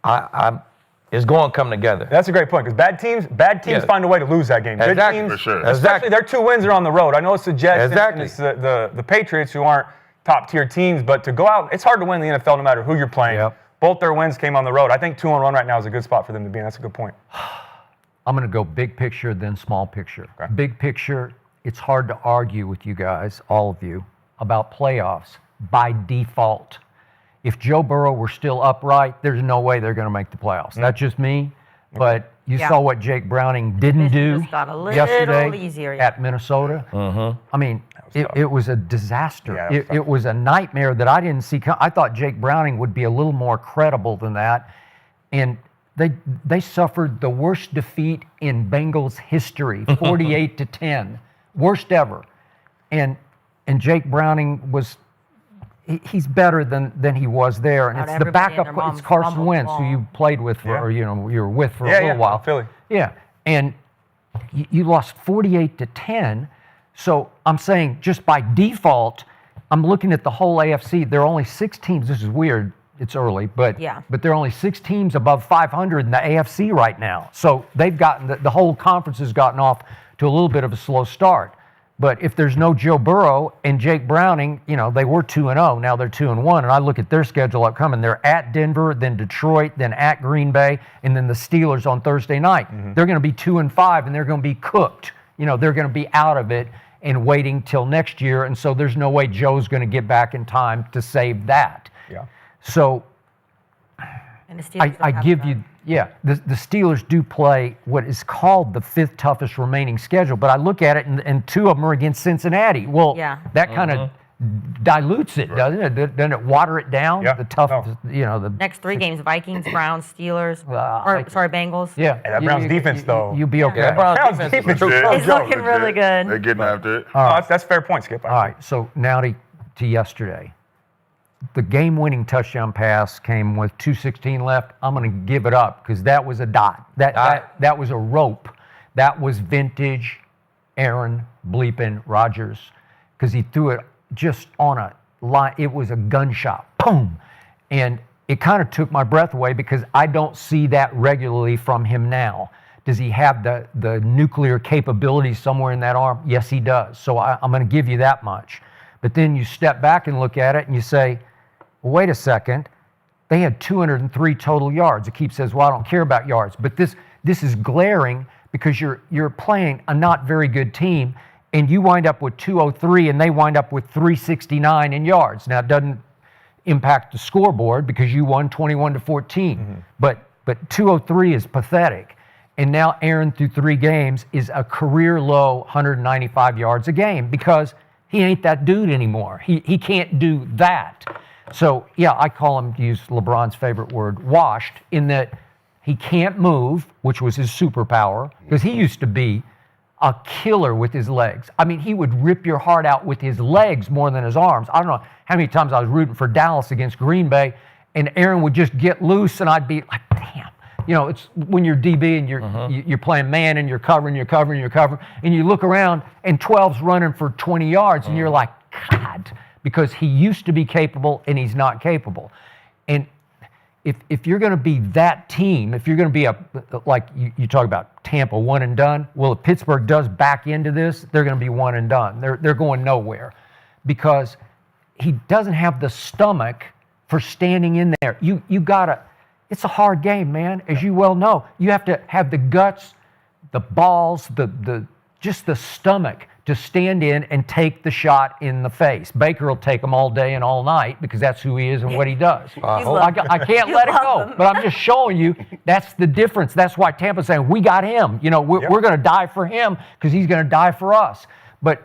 it's going to come together. That's a great point because bad teams find a way to lose that game. Good Exactly. teams, For sure. especially their 2 wins are on the road. I know it's the Jets and it's Exactly. the Patriots who aren't top tier teams, but to go out, it's hard to win the NFL no matter who you're playing. Yep. Both their wins came on the road. I think 2-1 right now is a good spot for them to be in. That's a good point. I'm going to go big picture, then small picture. Okay. Big picture, it's hard to argue with you guys, all of you, about playoffs by default. If Joe Burrow were still upright, there's no way they're going to make the playoffs. That's just me. But you saw what Jake Browning didn't do just got a little yesterday easier, at Minnesota. I mean, it was a disaster. Yeah, it was a nightmare that I didn't see. I thought Jake Browning would be a little more credible than that. And they suffered the worst defeat in Bengals history, 48-10, worst ever. And Jake Browning was he's better than he was there, and Not it's the everybody and backup. their mom's It's Carson fumbled Wentz, the who ball. you played with for, or you were with for a little while. Philly. Yeah, and you lost 48-10. So I'm saying just by default, I'm looking at the whole AFC. There are only 6 teams. This is weird. It's early, but there are only 6 teams above 500 in the AFC right now. So they've gotten the whole conference has gotten off to a little bit of a slow start. But if there's no Joe Burrow and Jake Browning, they were 2-0. Now they're 2-1. And I look at their schedule upcoming. They're at Denver, then Detroit, then at Green Bay, and then the Steelers on Thursday night. They're going to be 2-5, and they're going to be cooked. They're going to be out of it and waiting till next year. And so there's no way Joe's going to get back in time to save that. Yeah. So And the Steelers I don't give have you, the Steelers do play what is called the 5th toughest remaining schedule, but I look at it and 2 of them are against Cincinnati. Well, that kind of dilutes it, doesn't it? Doesn't it water it down? Yeah. The tough, No. the next 3 games: Vikings, Browns, Steelers, Bengals. yeah. Hey, that Browns defense, though. You'll be okay. Yeah, Browns Browns defense is defense true. is It's looking really good. They're getting after it. No, that's fair point, Skip. All right, so now to yesterday. The game-winning touchdown pass came with 2:16 left. I'm going to give it up because that was a dot. That was a rope. That was vintage Aaron bleeping Rodgers because he threw it just on a line. It was a gunshot. Boom. And it kind of took my breath away because I don't see that regularly from him now. Does he have the nuclear capability somewhere in that arm? Yes, he does. So I'm going to give you that much. But then you step back and look at it and you say, well, wait a second. They had 203 total yards. Aqib says, well, I don't care about yards. But this is glaring because you're playing a not very good team and you wind up with 203 and they wind up with 369 in yards. Now, it doesn't impact the scoreboard because you won 21-14. But 203 is pathetic. And now Aaron, through 3 games, is a career low 195 yards a game because he ain't that dude anymore. He can't do that. So, I call him, to use LeBron's favorite word, washed, in that he can't move, which was his superpower, because he used to be a killer with his legs. I mean, he would rip your heart out with his legs more than his arms. I don't know how many times I was rooting for Dallas against Green Bay, and Aaron would just get loose, and I'd be like, damn. It's when you're DB and you're playing man and you're covering, and you look around and 12's running for 20 yards, and you're like, God, because he used to be capable and he's not capable. And if you're going to be that team, if you're going to be like you talk about Tampa, one and done, well, if Pittsburgh does back into this, they're going to be one and done. They're going nowhere. because he doesn't have the stomach for standing in there. You gotta, it's a hard game, man, as you well know. You have to have the guts, the balls, just the stomach to stand in and take the shot in the face. Baker will take them all day and all night because that's who he is and what he does. I can't let it go, but I'm just showing you that's the difference. That's why Tampa's saying, we got him. You know, we're going to die for him because he's going to die for us. But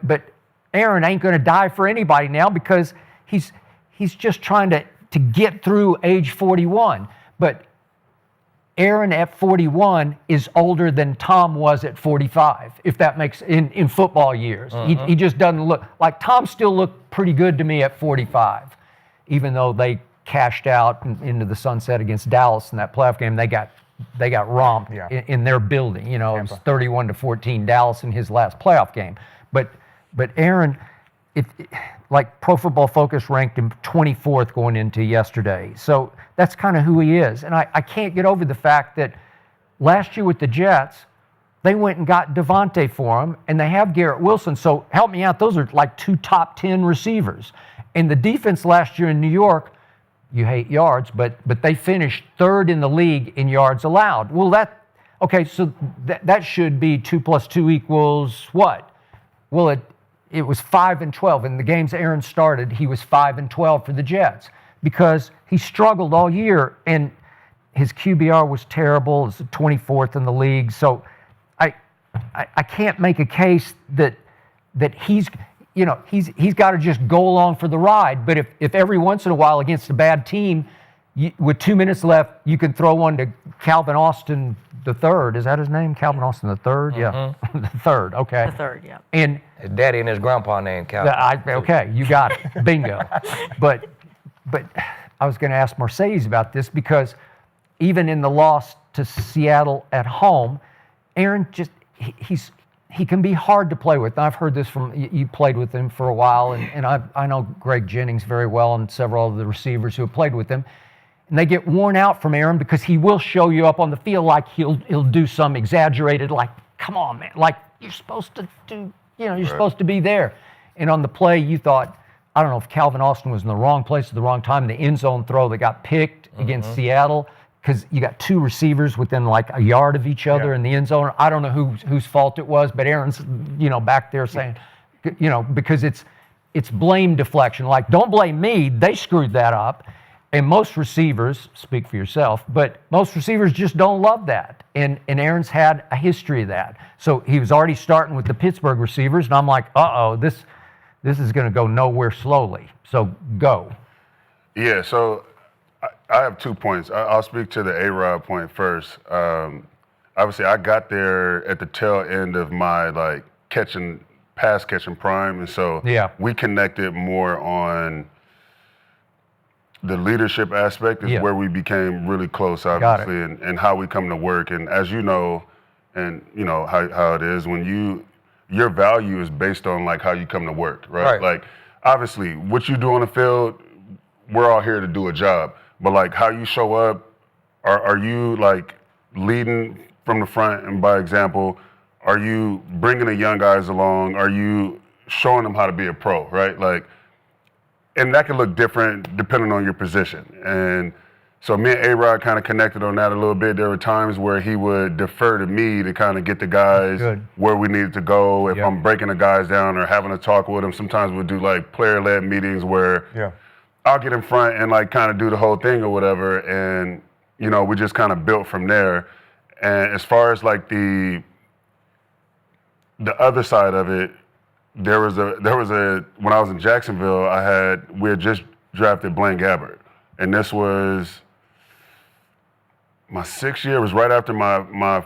Aaron ain't going to die for anybody now because he's just trying to get through age 41. But Aaron at 41 is older than Tom was at 45, if that makes in football years. He just doesn't look like Tom. Still looked pretty good to me at 45, even though they cashed out into the sunset against Dallas in that playoff game. They got romped in their building. You know, it was 31-14 Dallas in his last playoff game. But Aaron, like Pro Football Focus ranked him 24th going into yesterday. So that's kind of who he is. And I can't get over the fact that last year with the Jets, they went and got Devontae for him, and they have Garrett Wilson. So help me out. Those are like 2 top 10 receivers. And the defense last year in New York, you hate yards, but they finished 3rd in the league in yards allowed. Well, so that should be 2 + 2 = what? Well, it was 5-12. In the games Aaron started, he was 5-12 for the Jets because he struggled all year, and his QBR was terrible. It's 24th in the league. So I can't make a case that he's got to just go along for the ride. But if every once in a while against a bad team, with 2 minutes left, you can throw one to Calvin Austin the third. Is that his name? Calvin Austin the third? Yeah, the third. Okay. The third, yeah. And his daddy and his grandpa named Calvin. Okay, you got it. Bingo. But I was going to ask Mercedes about this because even in the loss to Seattle at home, Aaron he can be hard to play with. And I've heard this from you played with him for a while, and I know Greg Jennings very well and several of the receivers who have played with him. And they get worn out from Aaron because he will show you up on the field like he'll do some exaggerated, like, come on, man, like you're supposed to do, you're supposed to be there. And on the play, you thought, I don't know if Calvin Austin was in the wrong place at the wrong time, the end zone throw that got picked against Seattle, because you got 2 receivers within like a yard of each other in the end zone. I don't know whose fault it was, but Aaron's, back there saying, because it's blame deflection. Like, don't blame me, they screwed that up. And most receivers, speak for yourself, but most receivers just don't love that. And Aaron's had a history of that. So he was already starting with the Pittsburgh receivers, and I'm like, this is going to go nowhere slowly. So go. Yeah, so I have 2 points. I'll speak to the A-Rod point first. Obviously, I got there at the tail end of my pass catching prime, and so we connected more on the leadership aspect is where we became really close, obviously, and how we come to work. And as you know, and you know how it is when your value is based on like how you come to work, right? Like, obviously, what you do on the field, we're all here to do a job. But like how you show up, are you like leading from the front and by example? Are you bringing the young guys along? Are you showing them how to be a pro, right? Like, and that can look different depending on your position. And so me and A-Rod kind of connected on that a little bit. There were times where he would defer to me to kind of get the guys where we needed to go. If I'm breaking the guys down or having a talk with them, sometimes we'll do like player-led meetings where I'll get in front and like kind of do the whole thing or whatever. And, we just kind of built from there. And as far as like the other side of it, there was a when I was in Jacksonville, we had just drafted Blaine Gabbert, and this was my 6th year. It was right after my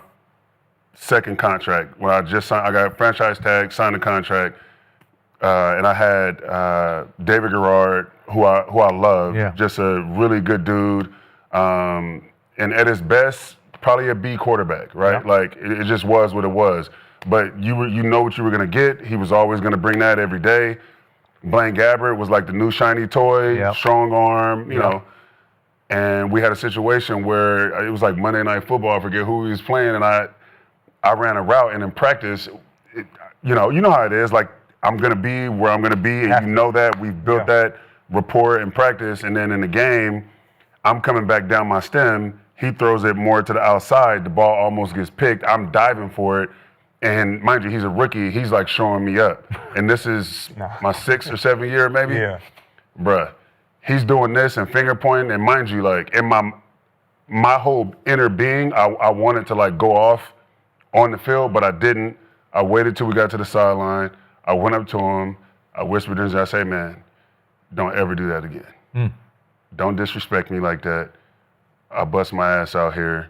second contract when I just signed. I got franchise tag, signed a contract, and I had David Garrard, who I love, just a really good dude, and at his best, probably a B quarterback, right? Like it just was what it was. But you know what you were going to get. He was always going to bring that every day. Blaine Gabbert was like the new shiny toy, strong arm, you know. And we had a situation where it was like Monday Night Football. I forget who he was playing, and I ran a route, and in practice, you know how it is. Like I'm going to be where I'm going to be, and you know that. We've built that rapport in practice, and then in the game, I'm coming back down my stem. He throws it more to the outside. The ball almost gets picked. I'm diving for it. And mind you, he's a rookie. He's like showing me up. And this is my 6th or 7th year maybe. Yeah. Bruh, he's doing this and finger pointing. And mind you, like in my whole inner being, I wanted to like go off on the field, but I didn't. I waited till we got to the sideline. I went up to him. I whispered in his ear, I say, man, don't ever do that again. Don't disrespect me like that. I bust my ass out here.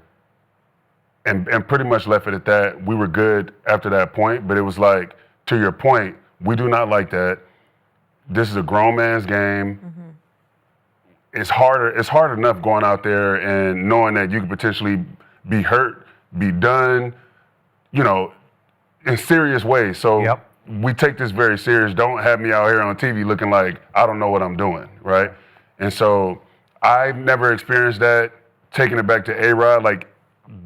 And pretty much left it at that. We were good after that point, but it was like, to your point, we do not like that. This is a grown man's game. It's hard enough going out there and knowing that you could potentially be hurt, be done, you know, in serious ways. So we take this very serious. Don't have me out here on TV looking like I don't know what I'm doing, right? And so I've never experienced that, taking it back to A-Rod, like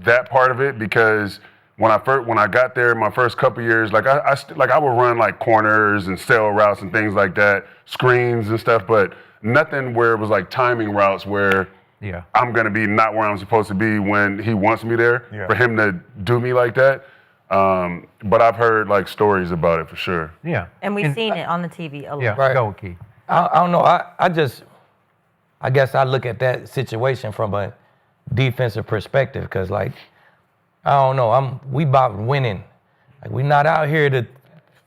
that part of it, because when I got there my first couple years, like I would run like corners and sail routes and things like that, screens and stuff, but nothing where it was like timing routes where I'm gonna be not where I'm supposed to be when he wants me there. For him to do me like that. But I've heard like stories about it for sure. Yeah. And we've seen it on the TV a lot. Yeah, Right. go, Aqib. I don't know. I guess I look at that situation from a defensive perspective, because like, I don't know, we about winning. Like, we not out here to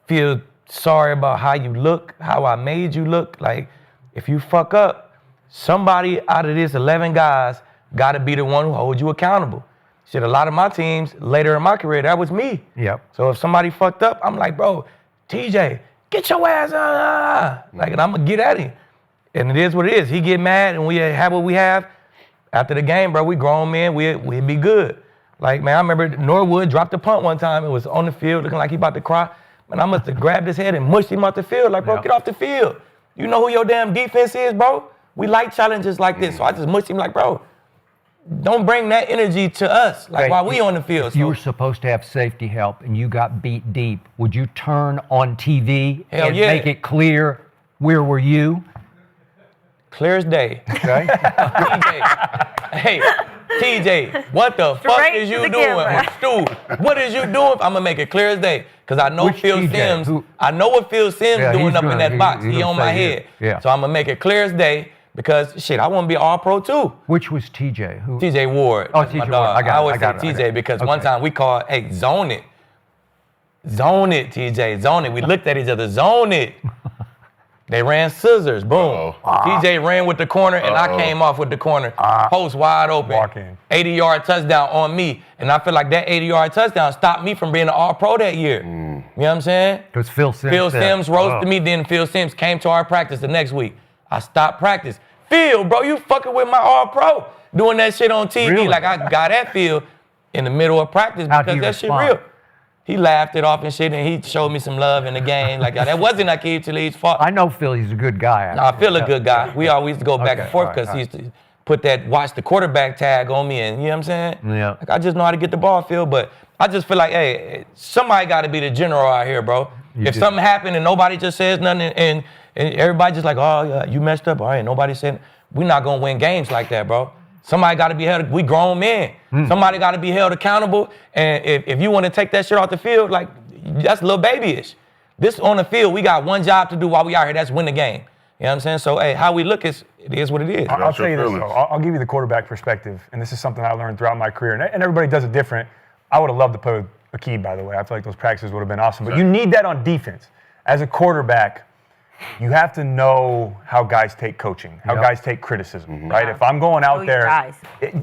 feel sorry about how you look, how I made you look. Like, if you fuck up, somebody out of this 11 guys got to be the one who holds you accountable. Shit, a lot of my teams later in my career, that was me. So if somebody fucked up, I'm like, bro, TJ, get your ass like, and I'm gonna get at him. And it is what it is. He get mad and we have what we have. After the game, bro, we grown men, we'd be good. Like, man, I remember Norwood dropped a punt one time. It was on the field looking like he about to cry. Man, I must have grabbed his head and mushed him off the field. Like, bro, get off the field. You know who your damn defense is, bro? We like challenges like this. So I just mushed him like, bro, don't bring that energy to us, like while we on the field. If you were supposed to have safety help and you got beat deep, would you turn on TV and make it clear where were you? Clear as day. Okay. TJ, hey, TJ, what the fuck is you doing? Stu, what is you doing? I'm gonna make it clear as day, because I know Phil Simms. I know what Phil Simms doing up in that box. He on my head. So I'm gonna make it clear as day, because shit, I want to be All-Pro too. Which was TJ? Who? TJ Ward. Oh, TJ Ward. I always say TJ because one time we called, hey, zone it. Zone it, TJ, zone it. We looked at each other, zone it. They ran scissors, boom. TJ ran with the corner, and I came off with the corner. Post wide open. 80-yard touchdown on me. And I feel like that 80-yard touchdown stopped me from being an All-Pro that year. You know what I'm saying? Because Phil Simms roasted me, then Phil Simms came to our practice the next week. I stopped practice. Phil, bro, you fucking with my All-Pro. Doing that shit on TV. Really? Like, I got at Phil in the middle of practice because that shit real. He laughed it off and shit, and he showed me some love in the game. Like, that wasn't Aqib Talib's fault. I know Phil, he's a good guy. Nah, Phil a good guy. We always used to go back and forth because he used to put that watch the quarterback tag on me, and you know what I'm saying? Yeah. Like, I just know how to get the ball, Phil, but I just feel like, hey, somebody got to be the general out here, bro. If something happened and nobody just says nothing and everybody just like, oh, yeah, you messed up, all right, nobody said, we're not going to win games like that, bro. Somebody got to be held, we grown men. Somebody got to be held accountable, and if you want to take that shit off the field, like, that's little babyish. This on the field, we got one job to do while we out here, that's win the game. You know what I'm saying? So, hey, how we look it is what it is. I'll tell you this, though. I'll give you the quarterback perspective, and this is something I learned throughout my career, and everybody does it different. I would have loved to play with Aqib, by the way. I feel like those practices would have been awesome. But you need that on defense. As a quarterback, you have to know how guys take coaching, how guys take criticism, right? If I'm going out there,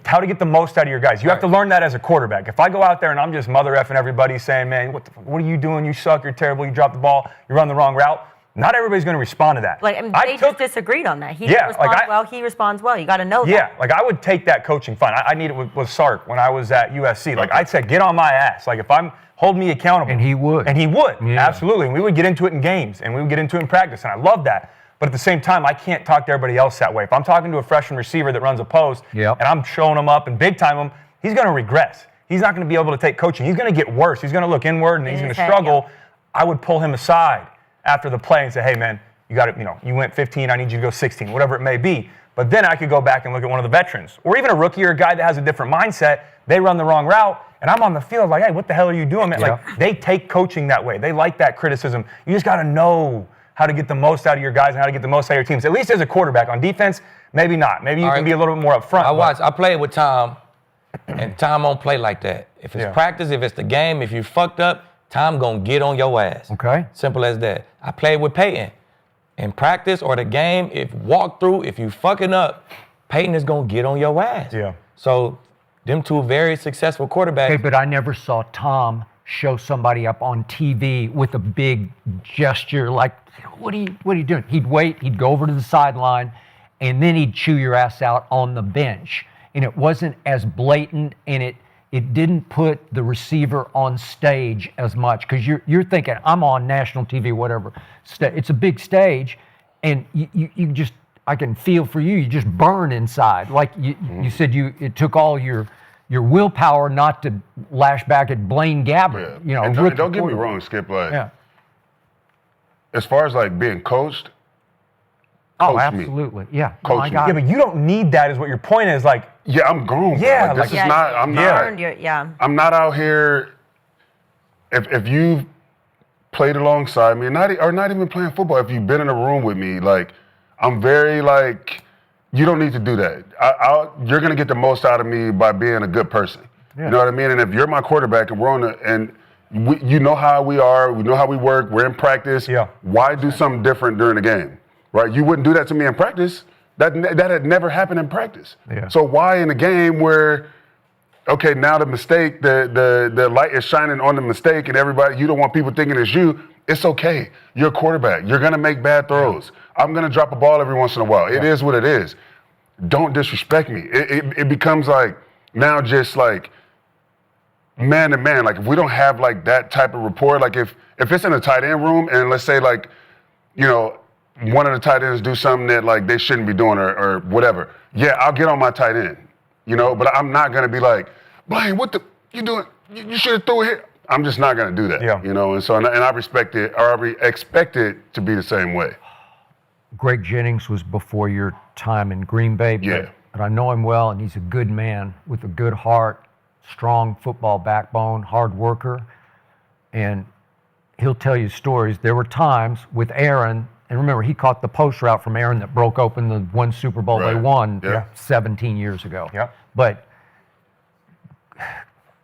how to get the most out of your guys. You have to learn that as a quarterback. If I go out there and I'm just mother effing everybody saying, man, what are you doing? You suck, you're terrible, you dropped the ball, you run the wrong route. Not everybody's going to respond to that. Like, I mean, they just disagreed on that. He responds well, he responds well. You got to know that. Yeah, like I would take that coaching fine. I need it with Sark when I was at USC. Like I'd say, get on my ass. Like if I'm, hold me accountable. And he would. Absolutely. And we would get into it in games and we would get into it in practice. And I love that. But at the same time, I can't talk to everybody else that way. If I'm talking to a freshman receiver that runs a post and I'm showing him up and big time him, he's going to regress. He's not going to be able to take coaching. He's going to get worse. He's going to look inward and he's going to struggle. I would pull him aside. after the play and say, hey, man, you got to, you went 15, I need you to go 16, whatever it may be. But then I could go back and look at one of the veterans or even a rookie or a guy that has a different mindset. They run the wrong route, and I'm on the field like, hey, what the hell are you doing, man? Like, they take coaching that way. They like that criticism. You just got to know how to get the most out of your guys and how to get the most out of your teams. At least as a quarterback. On defense, maybe not. Maybe you can be a little bit more upfront. I played with Tom, and Tom don't play like that. If it's practice, if it's the game, if you fucked up, Tom gonna get on your ass. Okay. Simple as that. I played with Peyton. In practice or the game, if you fucking up, Peyton is gonna get on your ass. Yeah. So them two very successful quarterbacks. Okay, but I never saw Tom show somebody up on TV with a big gesture like, what are you doing? He'd wait, he'd go over to the sideline, and then he'd chew your ass out on the bench. And it wasn't as blatant, and it didn't put the receiver on stage as much, because you're thinking, I'm on national TV, whatever. It's a big stage, and you just, I can feel for you, you just burn inside. Like you said, it took all your willpower not to lash back at Blaine Gabbert. Yeah. And don't get me wrong, Skip, like, as far as like being coached, oh, absolutely. Yeah. Coach me. Yeah, but you don't need that, is what your point is. Like, yeah, I'm grown. Yeah, bro. Like, this is not. I'm not out here. If you've played alongside me, or not even playing football, if you've been in a room with me, like, I'm very like, you don't need to do that. You're gonna get the most out of me by being a good person. Yeah. You know what I mean? And if you're my quarterback and we're on you know how we are, we know how we work, we're in practice. Yeah. Why do something different during the game? Right? You wouldn't do that to me in practice. That had never happened in practice. Yeah. So why in a game where, okay, now the mistake, the light is shining on the mistake, and everybody, you don't want people thinking it's you. It's okay. You're a quarterback. You're gonna make bad throws. I'm gonna drop a ball every once in a while. It is what it is. Don't disrespect me. It becomes like now just like man to man. Like if we don't have like that type of rapport, like if it's in a tight end room and let's say like, one of the tight ends do something that like they shouldn't be doing or whatever. Yeah, I'll get on my tight end, but I'm not gonna be like, Blaine, what the you doing? You should have threw it here. I'm just not gonna do that. Yeah. And so and I respect it, or I expect it to be the same way. Greg Jennings was before your time in Green Bay, but I know him well, and he's a good man with a good heart, strong football backbone, hard worker, and he'll tell you stories. There were times with Aaron. And remember, he caught the post route from Aaron that broke open the one Super Bowl they won 17 years ago. Yeah. But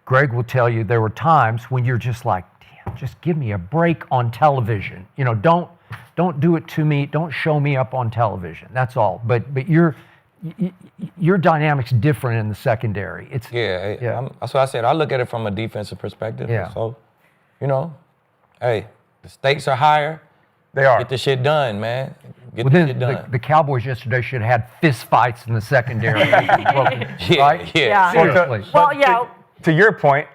Greg will tell you there were times when you're just like, damn, just give me a break on television. Don't do it to me. Don't show me up on television. That's all. But your dynamic's different in the secondary. It's that's what I said. I look at it from a defensive perspective. Yeah. So, hey, the stakes are higher. They are. Get the shit done, man. Get the shit done. The Cowboys yesterday should have had fist fights in the secondary. Right? Yeah. Seriously. Well, to your point,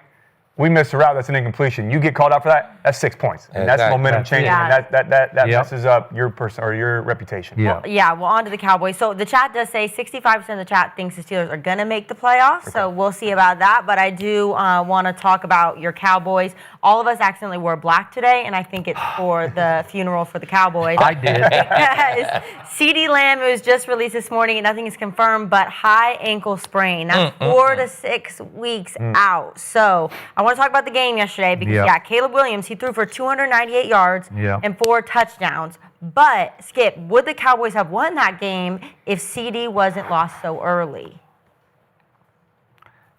we missed a route that's an incompletion. You get called out for that, that's 6 points. And that's momentum changing. And that messes up your person or your reputation. Yeah. Well, on to the Cowboys. So the chat does say 65% of the chat thinks the Steelers are going to make the playoffs. Okay. So we'll see about that. But I do want to talk about your Cowboys. All of us accidentally wore black today, and I think it's for the funeral for the Cowboys. I did. Because CeeDee Lamb was just released this morning, and nothing is confirmed, but high ankle sprain. That's 4 to 6 weeks out. So I want to talk about the game yesterday because, Caleb Williams, he threw for 298 yards and 4 touchdowns. But, Skip, would the Cowboys have won that game if CeeDee wasn't lost so early?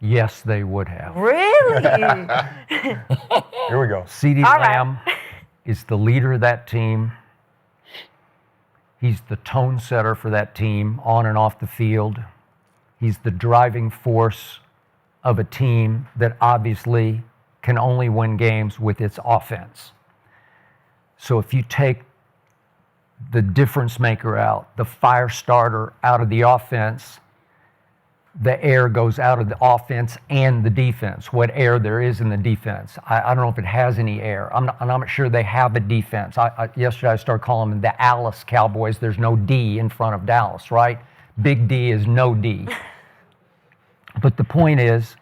Yes, they would have. Really? Here we go. CeeDee Lamb is the leader of that team. He's the tone setter for that team on and off the field. He's the driving force of a team that obviously can only win games with its offense. So if you take the difference maker out, the fire starter out of the offense, the air goes out of the offense and the defense, what air there is in the defense. I don't know if it has any air. I'm not sure they have a defense. Yesterday I started calling them the Alice Cowboys. There's no D in front of Dallas, right? Big D is no D. But the point is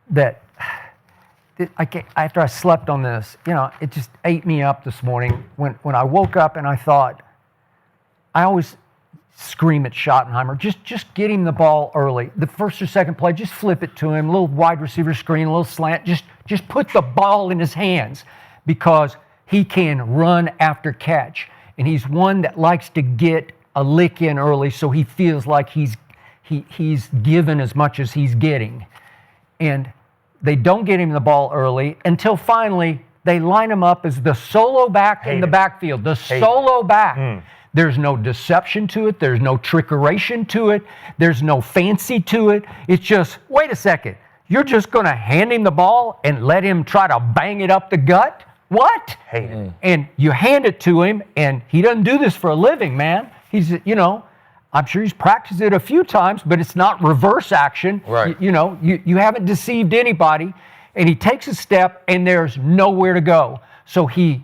that after I slept on this, it just ate me up this morning when I woke up and I thought, I always scream at Schottenheimer, just get him the ball early. The first or second play, just flip it to him, a little wide receiver screen, a little slant, just put the ball in his hands because he can run after catch. And he's one that likes to get a lick in early so he feels like he's given as much as he's getting. And they don't get him the ball early until finally they line him up as the solo back in the backfield, the solo back. There's no deception to it. There's no trickeration to it. There's no fancy to it. It's just, wait a second, you're just going to hand him the ball and let him try to bang it up the gut? What? And you hand it to him, and he doesn't do this for a living, man. He's, I'm sure he's practiced it a few times, but it's not reverse action. Right. You haven't deceived anybody, and he takes a step, and there's nowhere to go. So he,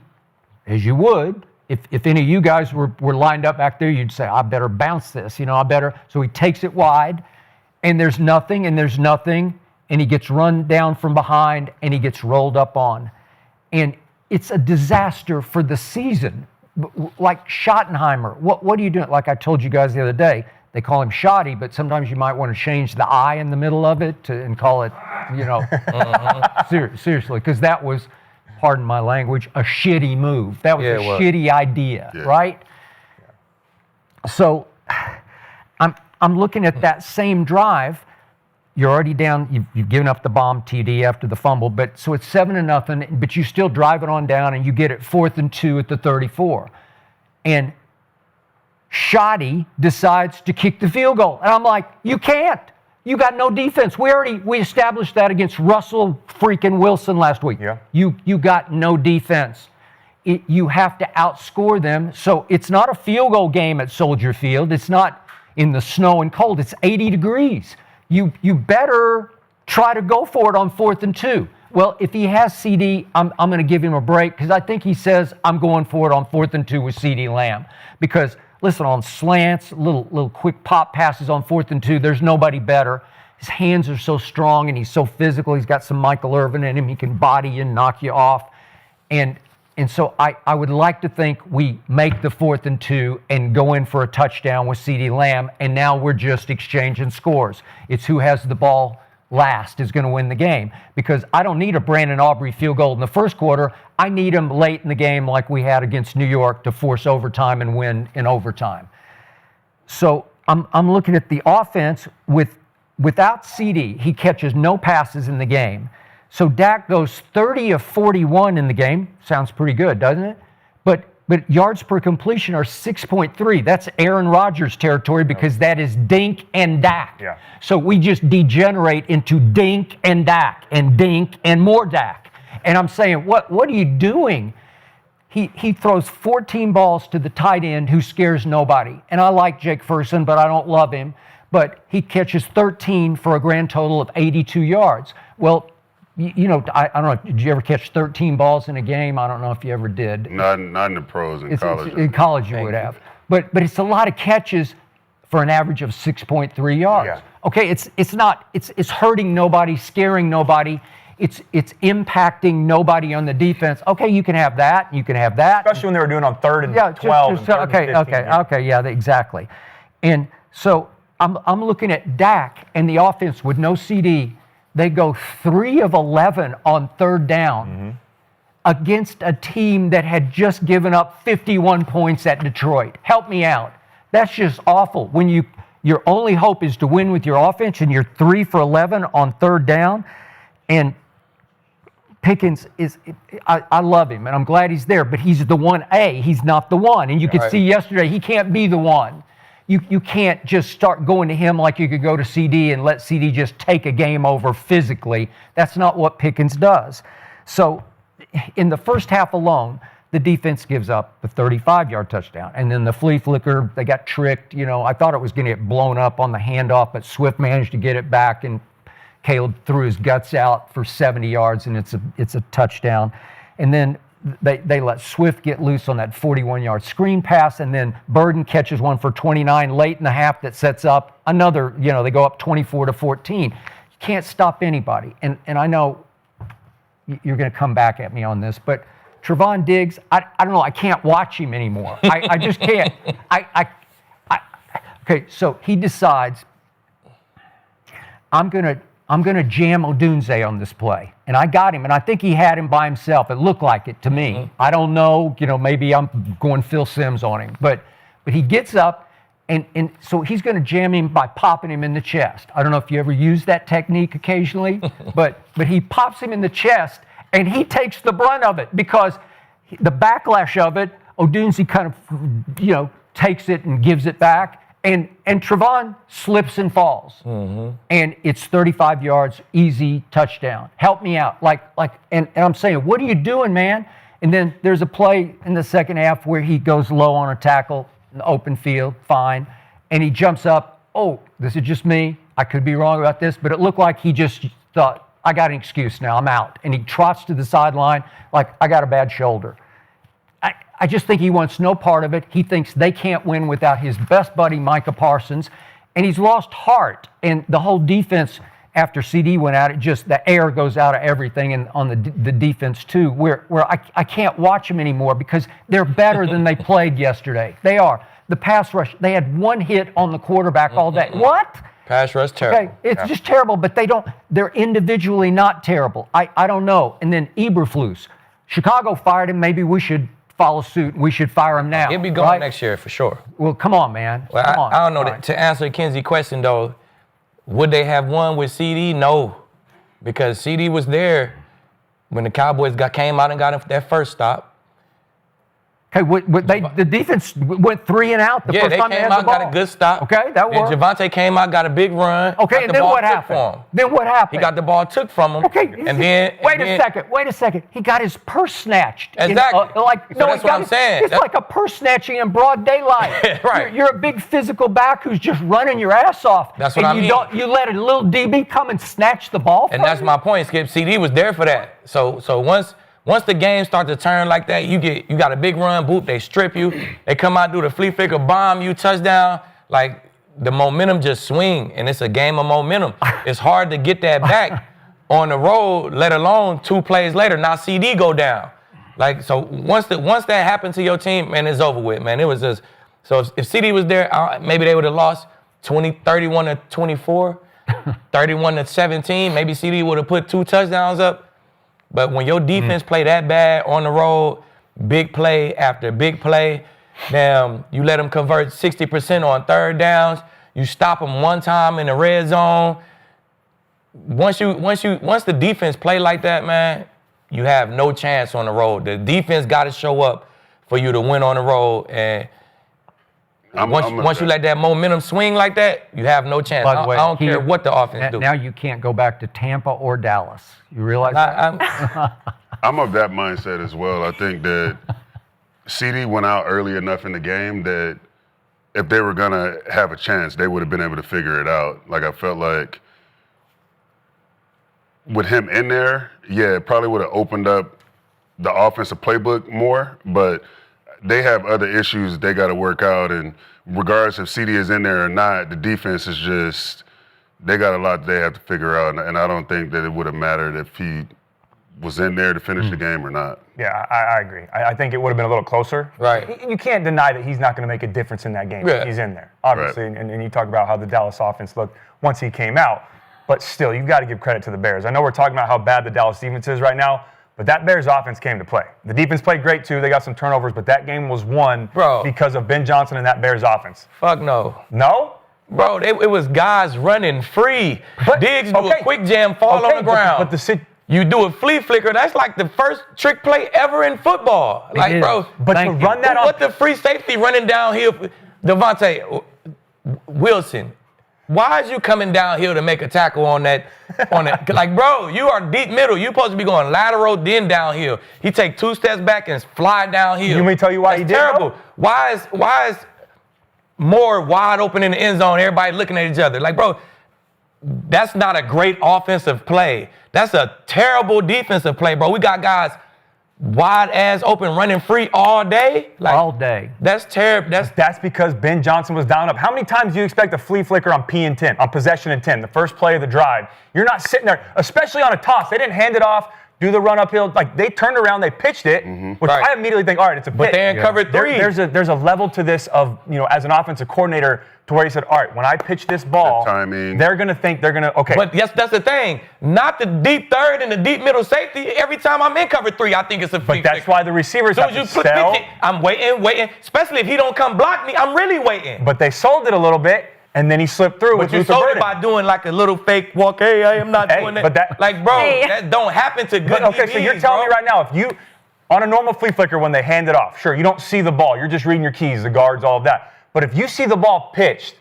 as you would, if any of you guys were lined up back there, you'd say, I better bounce this, I better. So he takes it wide, and there's nothing, and he gets run down from behind, and he gets rolled up on. And it's a disaster for the season. Like Schottenheimer, what are you doing? Like I told you guys the other day, they call him Shotty, but sometimes you might want to change the I in the middle of it and call it, seriously, because that was, pardon my language, a shitty move. That was a shitty idea, right? So I'm looking at that same drive. You're already down, you've given up the bomb TD after the fumble, but so it's 7-0, but you still drive it on down and you get it 4th and 2 at the 34. And Shotty decides to kick the field goal. And I'm like, you can't. You got no defense. We established that against Russell freaking Wilson last week. Yeah. You got no defense. You have to outscore them. So it's not a field goal game at Soldier Field. It's not in the snow and cold. It's 80 degrees. You better try to go for it on 4th and 2. Well, if he has CD, I'm going to give him a break because I think he says I'm going for it on 4th and 2 with CD Lamb. Because listen, on slants, little quick pop passes on 4th and 2, there's nobody better. His hands are so strong and he's so physical. He's got some Michael Irvin in him. He can body you and knock you off. And so I would like to think we make the 4th and 2 and go in for a touchdown with CD Lamb, and now we're just exchanging scores. It's who has the ball last is going to win the game, because I don't need a Brandon Aubrey field goal in the first quarter. I need him late in the game like we had against New York to force overtime and win in overtime. So I'm looking at the offense without CD. He catches no passes in the game. So Dak goes 30 of 41 in the game. Sounds pretty good, doesn't it? But yards per completion are 6.3. That's Aaron Rodgers territory because that is Dink and Dak. Yeah. So we just degenerate into Dink and Dak and Dink and more Dak. And I'm saying, what are you doing? He throws 14 balls to the tight end who scares nobody. And I like Jake Ferguson, but I don't love him. But he catches 13 for a grand total of 82 yards. Well, I don't know, did you ever catch 13 balls in a game? I don't know if you ever did. Not in the pros, in college. In college you would have. But it's a lot of catches for an average of 6.3 yards. Yeah. Okay, it's hurting nobody, scaring nobody. It's impacting nobody on the defense. Okay, you can have that, you can have that. Especially when they were doing on 3rd and 12. Exactly. And so I'm looking at Dak and the offense with no CD. They go 3 of 11 on 3rd down against a team that had just given up 51 points at Detroit. Help me out. That's just awful. When your only hope is to win with your offense and you're 3 for 11 on 3rd down. And Pickens I love him and I'm glad he's there, but he's the 1A. He's not the one. And you could see yesterday he can't be the one. You can't just start going to him like you could go to CD and let CD just take a game over physically. That's not what Pickens does. So in the first half alone, the defense gives up the 35-yard touchdown. And then the flea flicker, they got tricked. I thought it was going to get blown up on the handoff, but Swift managed to get it back, and Caleb threw his guts out for 70 yards, and it's a touchdown. And then they let Swift get loose on that 41-yard screen pass, and then Burden catches one for 29 late in the half that sets up another, they go up 24-14. You can't stop anybody. And I know you're going to come back at me on this, but Trevon Diggs, I don't know. I can't watch him anymore. I just can't. Okay, so he decides I'm gonna jam Odunze on this play, and I got him, and I think he had him by himself. It looked like it to me. Mm-hmm. I don't know. Maybe I'm going Phil Simms on him, but he gets up. And so he's going to jam him by popping him in the chest. I don't know if you ever use that technique occasionally, but he pops him in the chest, and he takes the brunt of it because the backlash of it, Odunze kind of, takes it and gives it back, and Trevon slips and falls, and it's 35 yards, easy touchdown. Help me out, and I'm saying, what are you doing, man? And then there's a play in the second half where he goes low on a tackle. In the open field, fine. And he jumps up. Oh, this is just me. I could be wrong about this, but it looked like he just thought, I got an excuse now. I'm out. And he trots to the sideline like, I got a bad shoulder. I just think he wants no part of it. He thinks they can't win without his best buddy, Micah Parsons. And he's lost heart. And the whole defense, after CD went out, the air goes out of everything, and on the defense too, where I can't watch them anymore because they're better than they played yesterday. They are. The pass rush, they had one hit on the quarterback all day. What? Pass rush terrible. Okay, it's just terrible, but they're individually not terrible. I don't know. And then Eberflus. Chicago fired him. Maybe we should follow suit. We should fire him now. He'll be gone next year for sure. Well, come on, man. Well, come on. I don't know. To answer Kinsey's question, though, would they have won with CD? No, because CD was there when the Cowboys came out and got their first stop. Okay, the defense went 3 and out the first time they had the ball. Yeah, they came out, got a good stop. Okay, that worked. And Javonte came out, got a big run. Okay, and then what happened? Then what happened? He got the ball took from him. Okay, wait a second. He got his purse snatched. Exactly. That's what I'm saying. It's like a purse snatching in broad daylight. Right. You're a big physical back who's just running your ass off. That's what I mean. You let a little DB come and snatch the ball from you? And that's my point, Skip. CD was there for that. So once the game starts to turn like that, you got a big run, boop, they strip you, they come out, do the flea flicker, bomb you, touchdown. Like, the momentum just swing, and it's a game of momentum. It's hard to get that back on the road, let alone 2 plays later. Now CD go down. Like, so once that happened to your team, man, it's over with, man. It was just, so if CD was there, maybe they would have lost 31-24, 31-17. Maybe CD would have put 2 touchdowns up. But when your defense play that bad on the road, big play after big play, damn, you let them convert 60% on third downs. You stop them one time in the red zone. Once the defense play like that, man, you have no chance on the road. The defense got to show up for you to win on the road. And once you let that momentum swing like that, you have no chance. By the way, I don't care what the offense do. Now you can't go back to Tampa or Dallas. You realize that? I'm of that mindset as well. I think that CD went out early enough in the game that if they were going to have a chance, they would have been able to figure it out. Like, I felt like with him in there, yeah, it probably would have opened up the offensive playbook more, but they have other issues they got to work out, and regardless if CD is in there or not, the defense is just, they got a lot they have to figure out, and I don't think that it would have mattered if he was in there to finish the game or not. Yeah, I agree. I think it would have been a little closer. Right. You can't deny that he's not going to make a difference in that game. Yeah. He's in there, obviously, Right. and you talk about how the Dallas offense looked once he came out, but still, you've got to give credit to the Bears. I know we're talking about how bad the Dallas defense is right now, but that Bears offense came to play. The defense played great too. They got some turnovers, but that game was won because of Ben Johnson and that Bears offense. Fuck no. No? Bro, it was guys running free. Diggs do a quick jam, fall on the ground. But you do a flea flicker. That's like the first trick play ever in football. Like, bro, but to run that what the free safety running downhill, Devontae Wilson. Why is you coming downhill to make a tackle on that? Like, bro, you are deep middle. You supposed to be going lateral, then downhill. He take 2 steps back and fly downhill. You want me to tell you why That's he did terrible. Bro? Why is more wide open in the end zone? Everybody looking at each other. Like, bro, that's not a great offensive play. That's a terrible defensive play, bro. We got guys wide ass open running free all day. Like, all day. That's terrible. That's because Ben Johnson was down up. How many times do you expect a flea flicker on P and 10, on possession and 10, the first play of the drive? You're not sitting there, especially on a toss. They didn't hand it off do the run uphill. Like, they turned around, they pitched it, which I immediately think, all right, it's a pitch. But they're in cover 3. There's a level to this of, as an offensive coordinator, to where he said, all right, when I pitch this ball, they're going to think okay. But yes, that's the thing. Not the deep third and the deep middle safety. Every time I'm in cover 3, I think it's a flea flicker. But that's why the receivers have to sell. I'm waiting. Especially if he don't come block me, I'm really waiting. But they sold it a little bit, and then he slipped through. But you sold it by doing like a little fake walk. Hey, I am not doing that. But that, that don't happen to good DBs, so you're telling me right now, if you, on a normal flea flicker when they hand it off, sure, you don't see the ball. You're just reading your keys, the guards, all of that. But if you see the ball pitched,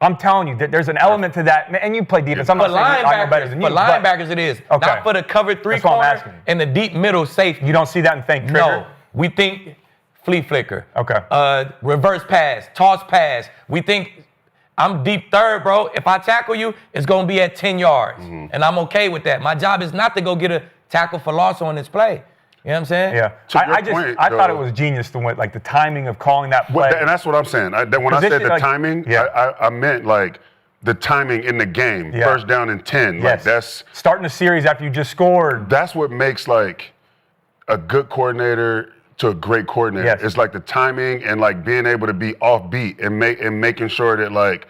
I'm telling you, there's an element to that, and you play defense. I'm not saying I know better than you. For linebackers, it is. Okay. Not for the cover 3 corner and the deep middle safety. You don't see that and think trigger? No, we think flea flicker. Okay. Reverse pass, toss pass. We think I'm deep third, bro. If I tackle you, it's going to be at 10 yards, and I'm okay with that. My job is not to go get a tackle for loss on this play. You know what I'm saying? Yeah. I thought it was genius the way, like the timing of calling that play. And that's what I'm saying. When I said the timing, I meant like the timing in the game. Yeah. First down and 10. Yes. Like that's starting a series after you just scored. That's what makes like a good coordinator to a great coordinator. Yes. It's like the timing and like being able to be offbeat and making sure that like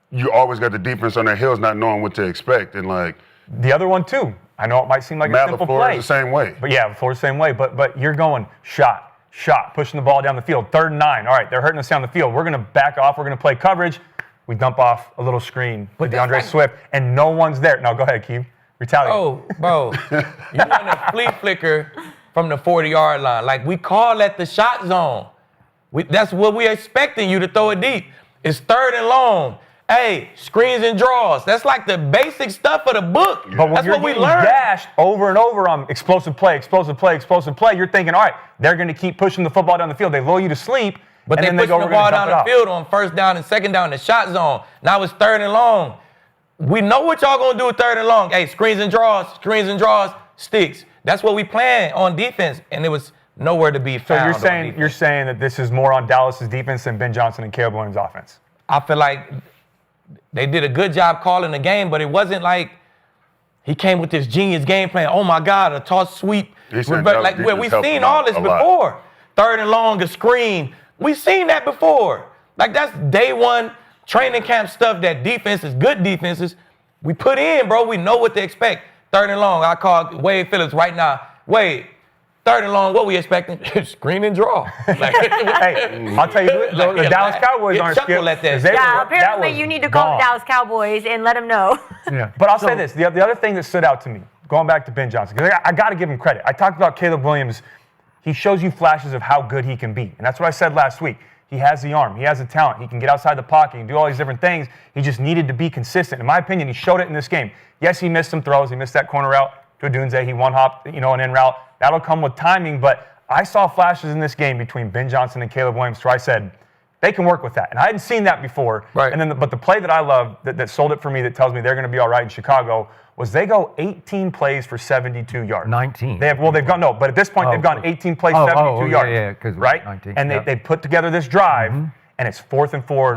you always got the defense on their heels, not knowing what to expect. And like the other one too. I know it might seem like Matt a simple LaFleur play. is the same way. But yeah, LaFleur's the same way. But you're going shot, pushing the ball down the field. 3rd and 9. All right, they're hurting us down the field. We're going to back off. We're going to play coverage. We dump off a little screen with DeAndre Swift, and no one's there. No, go ahead, Aqib. Retaliate. Oh, bro. You run a flea flicker from the 40-yard line. Like, we call that the shot zone. That's what we're expecting you to throw it deep. It's 3rd and long. Hey, screens and draws. That's like the basic stuff of the book. But when that's you're what we learned. Dashed over and over on explosive play, you're thinking, all right, they're going to keep pushing the football down the field. They lull you to sleep. But and they then pushing go, the ball down the field on 1st down and 2nd down in the shot zone. Now it's 3rd and long. We know what y'all going to do with 3rd and long. Hey, screens and draws, sticks. That's what we plan on defense, and it was nowhere to be found. So you're saying that this is more on Dallas's defense than Ben Johnson and Caleb Williams' offense? I feel like they did a good job calling the game, but it wasn't like he came with this genius game plan. Oh my God, a toss sweep. We've seen all this before. 3rd and long, a screen. We've seen that before. Like, that's day one training camp stuff that defenses, good defenses, we put in, bro. We know what to expect. 3rd and long, I call Wade Phillips right now. Wade, 3rd and long, what we expecting? Screen and draw. Like, hey, I'll tell you, the Dallas Cowboys aren't scared. Apparently you need to call the Dallas Cowboys and let them know. Yeah. But I'll say this, the other thing that stood out to me, going back to Ben Johnson, because I got to give him credit. I talked about Caleb Williams. He shows you flashes of how good he can be. And that's what I said last week. He has the arm. He has the talent. He can get outside the pocket. He can do all these different things. He just needed to be consistent. In my opinion, he showed it in this game. Yes, he missed some throws. He missed that corner route to Odunze. He one-hopped, an in route. That'll come with timing. But I saw flashes in this game between Ben Johnson and Caleb Williams where I said, they can work with that. And I hadn't seen that before. Right. And then, but the play that I love that sold it for me that tells me they're going to be all right in Chicago was they go 18 plays for 72 yards. 19. But at this point they've gone 18 plays, 72 yards. Yeah, right? 19, and they put together this drive, and it's 4th and 4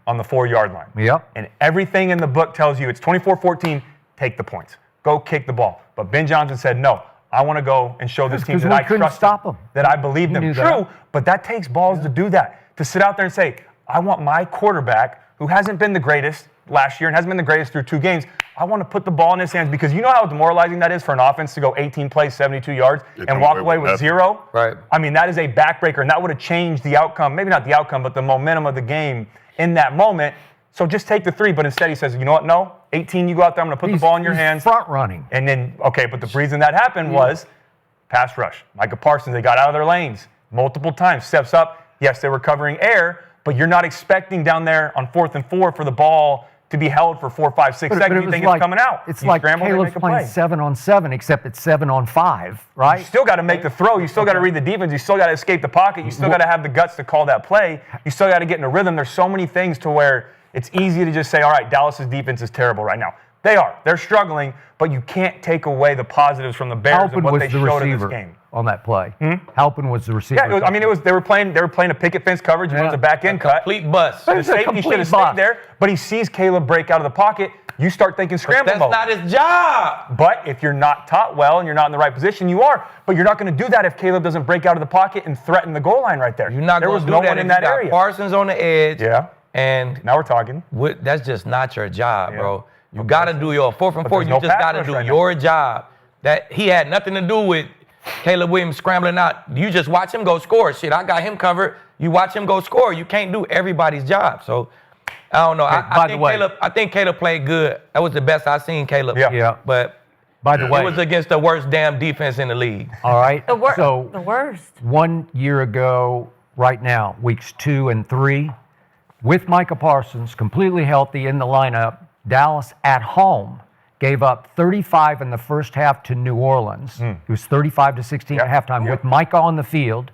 on the 4-yard line. Yep. And everything in the book tells you it's 24-14, take the points. Go kick the ball. But Ben Johnson said, no, I want to go and show this team that I trust them, that I believe them. True, but that takes balls to do that. To sit out there and say, I want my quarterback, who hasn't been the greatest last year and hasn't been the greatest through 2 games, I want to put the ball in his hands because you know how demoralizing that is for an offense to go 18 plays, 72 yards, and walk away with 0? Right. I mean, that is a backbreaker, and that would have changed the outcome. Maybe not the outcome, but the momentum of the game in that moment. So just take the 3, but instead he says, you know what, no, 18, you go out there, I'm going to put the ball in your hands. Front running. And then, okay, but the reason that happened was pass rush. Micah Parsons, they got out of their lanes multiple times, steps up. Yes, they were covering air, but you're not expecting down there on 4th and 4 for the ball to be held for 4, 5, 6 seconds. You think it's coming out. It's like Caleb's playing 7-on-7, except it's 7-on-5, right? You still got to make the throw. You still got to read the defense. You still got to escape the pocket. You still got to have the guts to call that play. You still got to get in a rhythm. There's so many things to where it's easy to just say, all right, Dallas's defense is terrible right now. They are. They're struggling, but you can't take away the positives from the Bears Halpin and what was they the showed in this receiver game. on that play. Halpin was the receiver. Yeah, they were playing a picket fence coverage. It was a back end cut. Complete bust. The It's a safety complete should have bust. stayed there, but he sees Caleb break out of the pocket. You start thinking scramble That's mode. not his job. But if you're not taught well and you're not in the right position, you are. But you're not going to do that if Caleb doesn't break out of the pocket and threaten the goal line right there. You're not there going was to do no that one if in you that got area. Parsons on the edge. Yeah. And Now we're talking. that's just not your job, Yeah. bro. You got to do your 4th and 4. there's You no just pass got to rush do right now. your job. That he had nothing to do with Caleb Williams scrambling out. You just watch him go score. Shit, I got him covered. You watch him go score. You can't do everybody's job. So I don't know. I think Caleb played good. That was the best I've seen Caleb. Yeah. But By the way, it was against the worst damn defense in the league. all right. The So worst. 1 year ago, right now, weeks 2 and 3, with Micah Parsons completely healthy in the lineup, Dallas at home gave up 35 in the first half to New Orleans. It was 35-16 at halftime with Micah on the field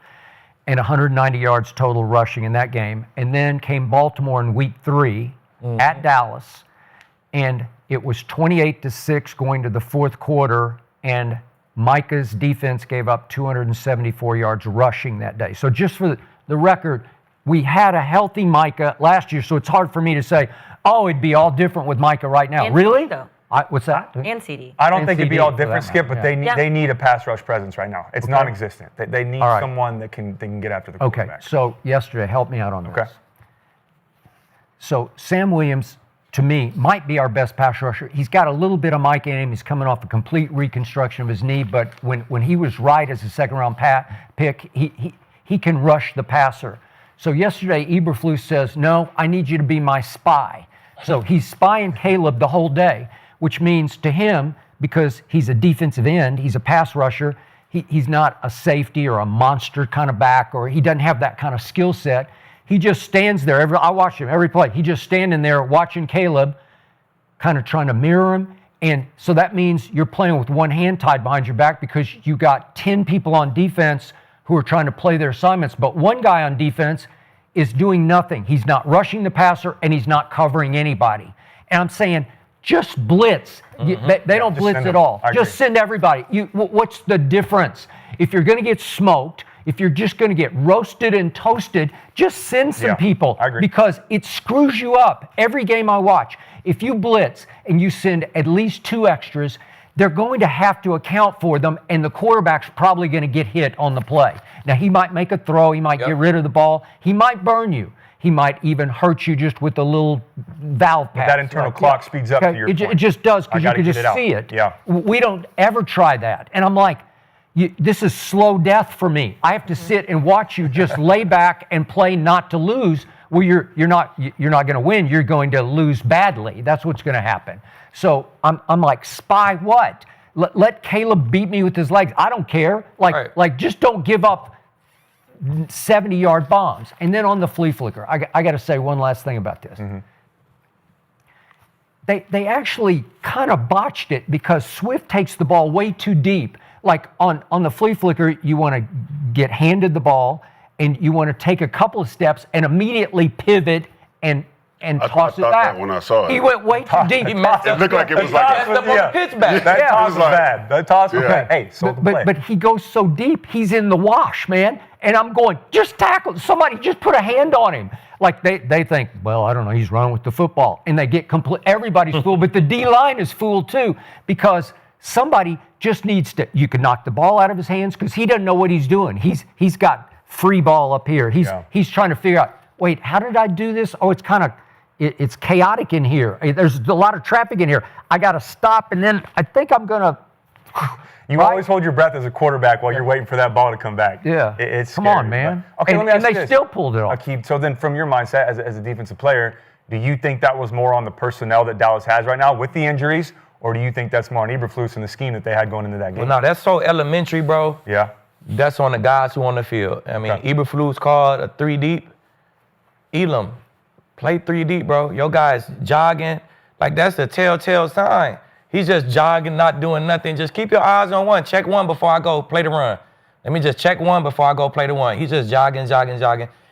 and 190 yards total rushing in that game. And then came Baltimore in week 3 at Dallas, and it was 28-6 going to the fourth quarter, and Micah's defense gave up 274 yards rushing that day. So just for the record, we had a healthy Micah last year, so it's hard for me to say, oh, it'd be all different with Micah right now. And really? CD, though. What's that? And CD. I don't And think it'd be CD all for different, that Skip, matter, but yeah. they need a pass rush presence right now. It's non-existent. They need All right. someone that can get after the Okay, quarterback. so yesterday, help me out on this. Okay. So Sam Williams, to me, might be our best pass rusher. He's got a little bit of Micah in him. He's coming off a complete reconstruction of his knee, but when he was right as a second-round pick, he can rush the passer. So yesterday, Eberflus says, no, I need you to be my spy. So he's spying Caleb the whole day, which means to him, because he's a defensive end, he's a pass rusher, he's not a safety or a monster kind of back, or he doesn't have that kind of skill set. He just stands there. I watch him every play. He just standing there watching Caleb, kind of trying to mirror him. And so that means you're playing with one hand tied behind your back because you got 10 people on defense who are trying to play their assignments. But one guy on defense is doing nothing. He's not rushing the passer, and he's not covering anybody. And I'm saying, just blitz. They don't blitz at all. Just send everybody. What's the difference? If you're going to get smoked, if you're just going to get roasted and toasted, just send some people. I agree. Because it screws you up. Every game I watch, if you blitz and you send at least 2 extras, they're going to have to account for them, and the quarterback's probably going to get hit on the play. Now, he might make a throw. He might get rid of the ball. He might burn you. He might even hurt you just with a little valve pass. That internal clock speeds up to your point. It just does, because you can just see it. Yeah. We don't ever try that. And I'm like, this is slow death for me. I have to sit and watch you just lay back and play not to lose. Well, you're not going to win. You're going to lose badly. That's what's going to happen. So I'm like, spy what? Let Caleb beat me with his legs. I don't care. Like just don't give up 70-yard bombs. And then on the flea flicker, I got to say one last thing about this. They actually kind of botched it because Swift takes the ball way too deep. Like on the flea flicker, you want to get handed the ball, and you want to take a couple of steps and immediately pivot and toss it back. That when I saw it. He went way too deep. He messed It up. looked like it was like Messed up on the pitch back. That toss was like- bad. That toss was Yeah. bad. Hey, so the play. But he goes so deep, he's in the wash, man. And I'm going, just tackle. Somebody just put a hand on him. Like they think, well, I don't know, he's running with the football. And they get everybody's fooled, but the D-line is fooled too, because somebody just needs to, you can knock the ball out of his hands because he doesn't know what he's doing. He's got free ball up here. He's trying to figure out, wait, how did I do this? Oh, it's chaotic in here. There's a lot of traffic in here. I got to stop, and then I think I'm going to. You always hold your breath as a quarterback while you're waiting for that ball to come back. Yeah. It's Come scary, on, man. but- Okay, let me ask and you they this. still pulled it off. Aqib, so then from your mindset as a defensive player, do you think that was more on the personnel that Dallas has right now with the injuries, or do you think that's more on Eberflus and the scheme that they had going into that game? Well, no, that's so elementary, bro. Yeah. That's on the guys who on the field. I mean, Okay. Eberflus called a 3 deep. Elam, play 3 deep, bro. Your guys jogging. Like, that's a telltale sign. He's just jogging, not doing nothing. Just keep your eyes on one. Check one before I go play the run. Let me just check one before I go play the one. He's just jogging.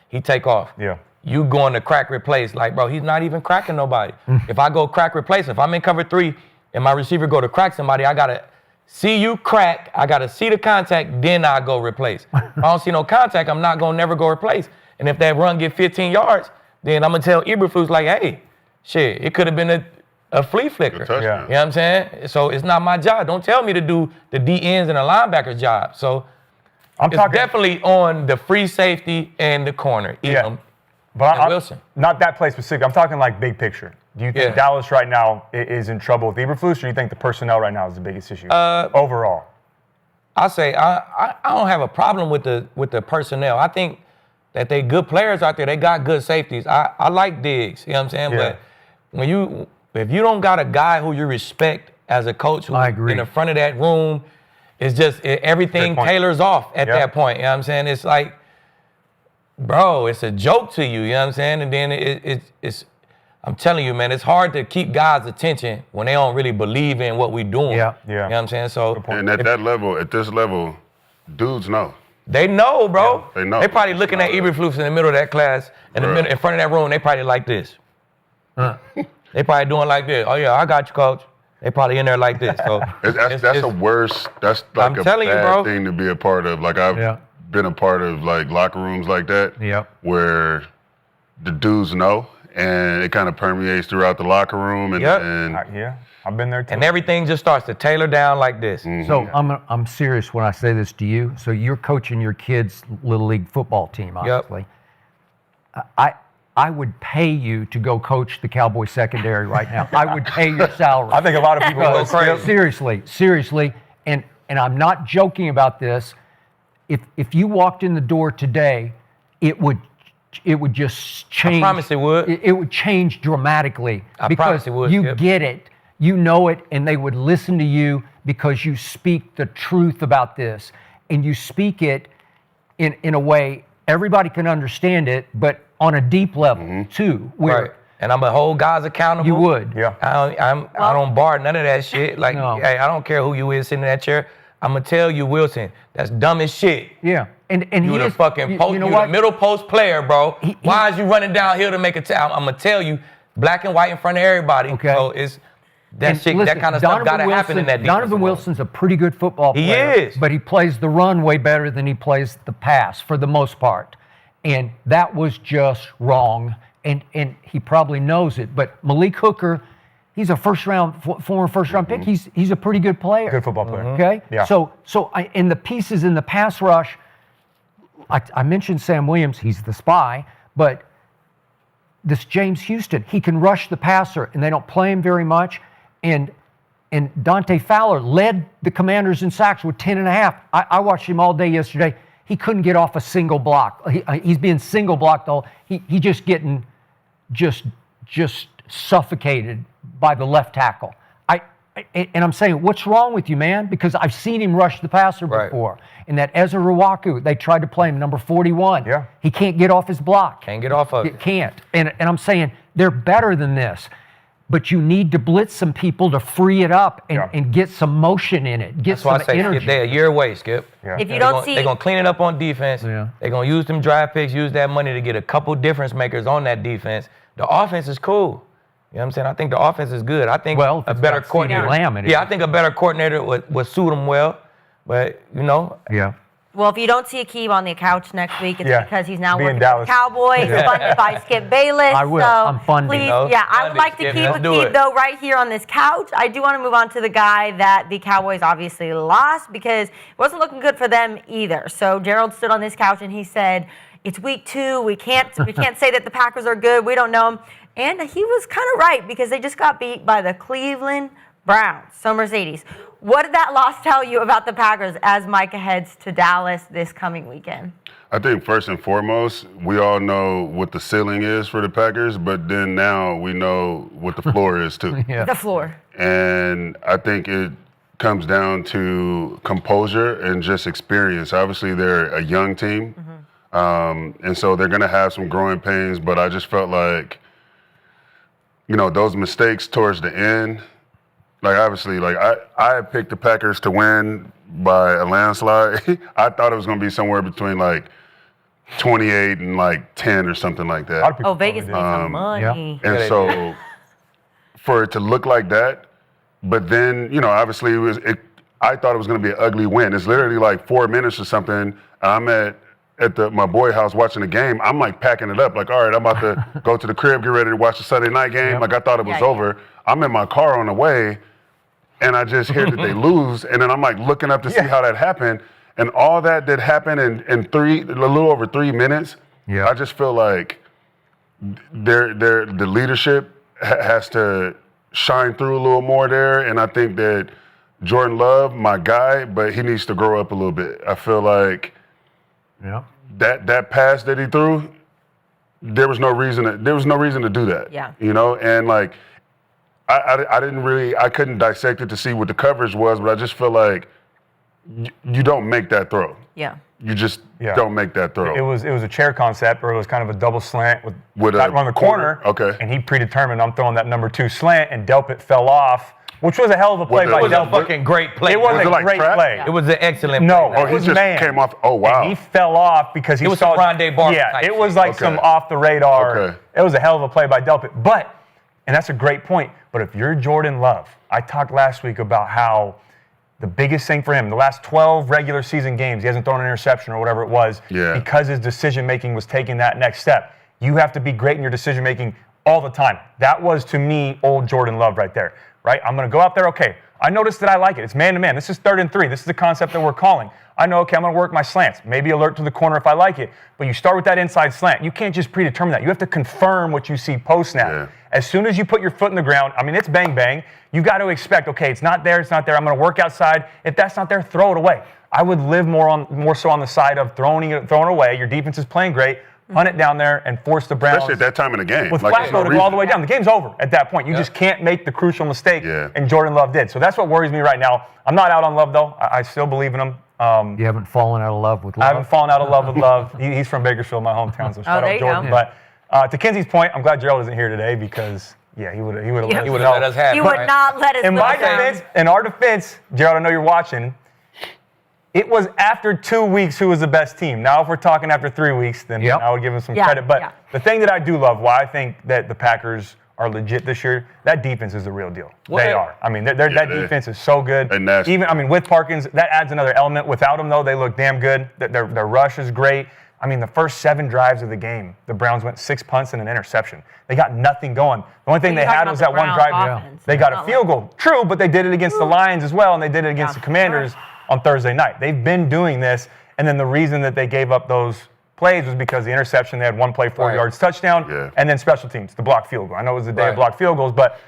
He take off. Yeah. you going to crack replace. Like, bro, he's not even cracking nobody. If I go crack replace, if I'm in cover 3 and my receiver go to crack somebody, I got to see you crack. I got to see the contact, then I go replace. If I don't see no contact, I'm not going to never go replace. And if that run get 15 yards, then I'm going to tell Eberflus, like, hey, shit, it could have been a flea flicker. Yeah. You know what I'm saying? So it's not my job. Don't tell me to do the D ends and the linebacker's job. So it's definitely on the free safety and the corner. But Wilson. Not that play specific. I'm talking like big picture. Do you think Dallas right now is in trouble with Eberflus, or do you think the personnel right now is the biggest issue overall? I say I don't have a problem with the personnel. I think that they good players out there. They got good safeties. I like Diggs. You know what I'm saying? Yeah. But if you don't got a guy who you respect as a coach who's in the front of that room, it's just everything tailors off at that point. You know what I'm saying? It's like, bro, it's a joke to you. You know what I'm saying? And then it's I'm telling you, man, it's hard to keep guys' attention when they don't really believe in what we're doing. Yeah. You know what I'm saying? So And at this level, dudes know. they know, bro. Yeah, they know. They probably looking at Eberflus in the middle of that class, in front of that room, they probably like this. They probably doing like this. Oh, yeah, I got you, coach. They probably in there like this. So That's a worse. That's like I'm a telling you, bad bro. thing to be a part of. Like I've been a part of like locker rooms like that, where the dudes know, and it kind of permeates throughout the locker room. And I've been there too. And everything just starts to tailor down like this. So I'm serious when I say this to you. So you're coaching your kids' little league football team, obviously. I would pay you to go coach the Cowboy secondary right now. I would pay your salary. I think a lot of people go crazy. Seriously, and I'm not joking about this. If you walked in the door today, it would just change. I promise it would. It would change dramatically. I promise it would. You get it. You know it, and they would listen to you because you speak the truth about this. And you speak it in a way everybody can understand it, but on a deep level, too. Where And I'm going to hold guys accountable. You would. Yeah. I don't bar none of that shit. Like, hey, I don't care who you is sitting in that chair. I'm going to tell you, Wilson, that's dumb as shit. Yeah. And you the fucking post, you the middle post player, bro. Why is you running downhill to make a tackle? I'm going to tell you, black and white in front of everybody. Okay. So it's that shit, that kind of stuff got to happen in that defense. Donovan Wilson's a pretty good football player. He is. But he plays the run way better than he plays the pass for the most part. And that was just wrong. And he probably knows it. But Malik Hooker, he's a former first round pick. He's a pretty good player. Good football player. Okay? Yeah. So in the pieces in the pass rush, I mentioned Sam Williams, he's the spy, but this James Houston, he can rush the passer, and they don't play him very much. And Dante Fowler led the Commanders in sacks with 10.5. I watched him all day yesterday. He couldn't get off a single block. He's being single blocked all. He just getting just suffocated by the left tackle. And I'm saying, what's wrong with you, man? Because I've seen him rush the passer before. And that Ezra Rawaku, they tried to play him, number 41. Yeah. He can't get off his block. Can't get off of it. Can't. And I'm saying, they're better than this. But you need to blitz some people to free it up and get some motion in it. Get That's why I say, energy. Skip, they're a year away, Skip. Yeah. If you don't see, they're going to clean it up on defense. Yeah. They're going to use them draft picks, use that money to get a couple difference makers on that defense. The offense is cool. You know what I'm saying? I think the offense is good. I think a better coordinator. I think a better coordinator would suit them well. But, Yeah. well, if you don't see Aqib on the couch next week, it's because he's now working for the Dallas. Cowboys, funded by Skip Bayless. I will. So I'm funding. please, No, I would like to Skip, keep let's do Aqib, it. though, right here on this couch. I do want to move on to the guy that the Cowboys obviously lost because it wasn't looking good for them either. So Gerald stood on this couch and he said, it's week 2. We can't say that the Packers are good. We don't know them. And he was kind of right because they just got beat by the Cleveland Browns. So Mercedes, what did that loss tell you about the Packers as Micah heads to Dallas this coming weekend? I think first and foremost, we all know what the ceiling is for the Packers, but then now we know what the floor is too. The floor. And I think it comes down to composure and just experience. Obviously, they're a young team, and so they're going to have some growing pains, but I just felt like, those mistakes towards the end, like obviously, like I picked the Packers to win by a landslide. I thought it was going to be somewhere between like 28 and like 10 or something like A lot of that. people Oh, Vegas made some money. yeah. And so for it to look like that, but then, obviously I thought it was going to be an ugly win. It's literally like 4 minutes or something. I'm at my boy house watching the game. I'm like packing it up. Like, all right, I'm about to go to the crib, get ready to watch the Sunday night game. Yep. Like I thought it was Yeah, over. I'm in my car on the way, and I just hear that they lose. And then I'm like looking up to see how that happened. And all that happened in a little over 3 minutes. Yeah. I just feel like the leadership has to shine through a little more there. And I think that Jordan Love, my guy, but he needs to grow up a little bit. I feel like Yeah. that pass that he threw, there was no reason to do that. Yeah. And like I couldn't dissect it to see what the coverage was, but I just feel like you don't make that throw. Yeah. You just don't make that throw. It was a chair concept, or it was kind of a double slant with a that on the corner. Okay. And he predetermined I'm throwing that number 2 slant, and Delpit fell off, which was a hell of a play by It was a Delpit. fucking great play. It was Was a it like great trap? play. It was an excellent No, play. Oh, it he was just man. came off. Oh, wow. And he fell off because he It was saw some Rondé Barber Yeah, type it was shit. like Okay. some off the radar. Okay. It was a hell of a play by Delpit. And that's a great point. But if you're Jordan Love, I talked last week about how the biggest thing for him, the last 12 regular season games, he hasn't thrown an interception or whatever it was, because his decision making was taking that next step. You have to be great in your decision making all the time. That was, to me, old Jordan Love right there. Right? I'm going to go out there, okay. I noticed that I like it. It's man-to-man. This is 3rd and 3. This is the concept that we're calling. I know, okay, I'm going to work my slants. Maybe alert to the corner if I like it. But you start with that inside slant. You can't just predetermine that. You have to confirm what you see post-snap. Yeah. As soon as you put your foot in the ground, I mean, it's bang-bang. You got to expect, okay, it's not there, it's not there. I'm going to work outside. If that's not there, throw it away. I would live more so on the side of throwing it away. Your defense is playing great. Punt it down there and force the Browns. Especially at that time in the game. With Like, there's no Flacco to go all the way reason. down. The game's over at that point. You just can't make the crucial mistake, Yeah. and Jordan Love did. So that's what worries me right now. I'm not out on Love, though. I still believe in him. You haven't fallen out of love with I Love? haven't fallen out of love with Love. He's from Bakersfield, my hometown, so shout there out you Jordan. go. But to Kinsey's point, I'm glad Gerald isn't here today because, he would have He would have know. let us have He it, would right? not let us In live my down. defense, in our defense, Gerald, I know you're watching. It was after 2 weeks who was the best team. Now, if we're talking after 3 weeks, then Yep. I would give him some Yeah, credit. But yeah. the thing that I do love, why I think that the Packers are legit this year, that defense is the real deal. Well, They are. I mean, that defense is so good. And that's- Even, I mean, with Parkins, that adds another element. Without them, though, they look damn good. Their rush is great. I mean, the first 7 drives of the game, the Browns went 6 punts and an interception. They got nothing going. The only thing You're they talking had about was the that one Browns drive. offense. They got Not a field goal. True, but they did it against the Lions as well, and they did it against Yeah. the Commanders on Thursday night. They've been doing this, and then the reason that they gave up those plays was because the interception, they had one play, 4 Right. yards touchdown, Yeah. and then special teams, the blocked field goal. I know it was the day of Right. blocked field goals, but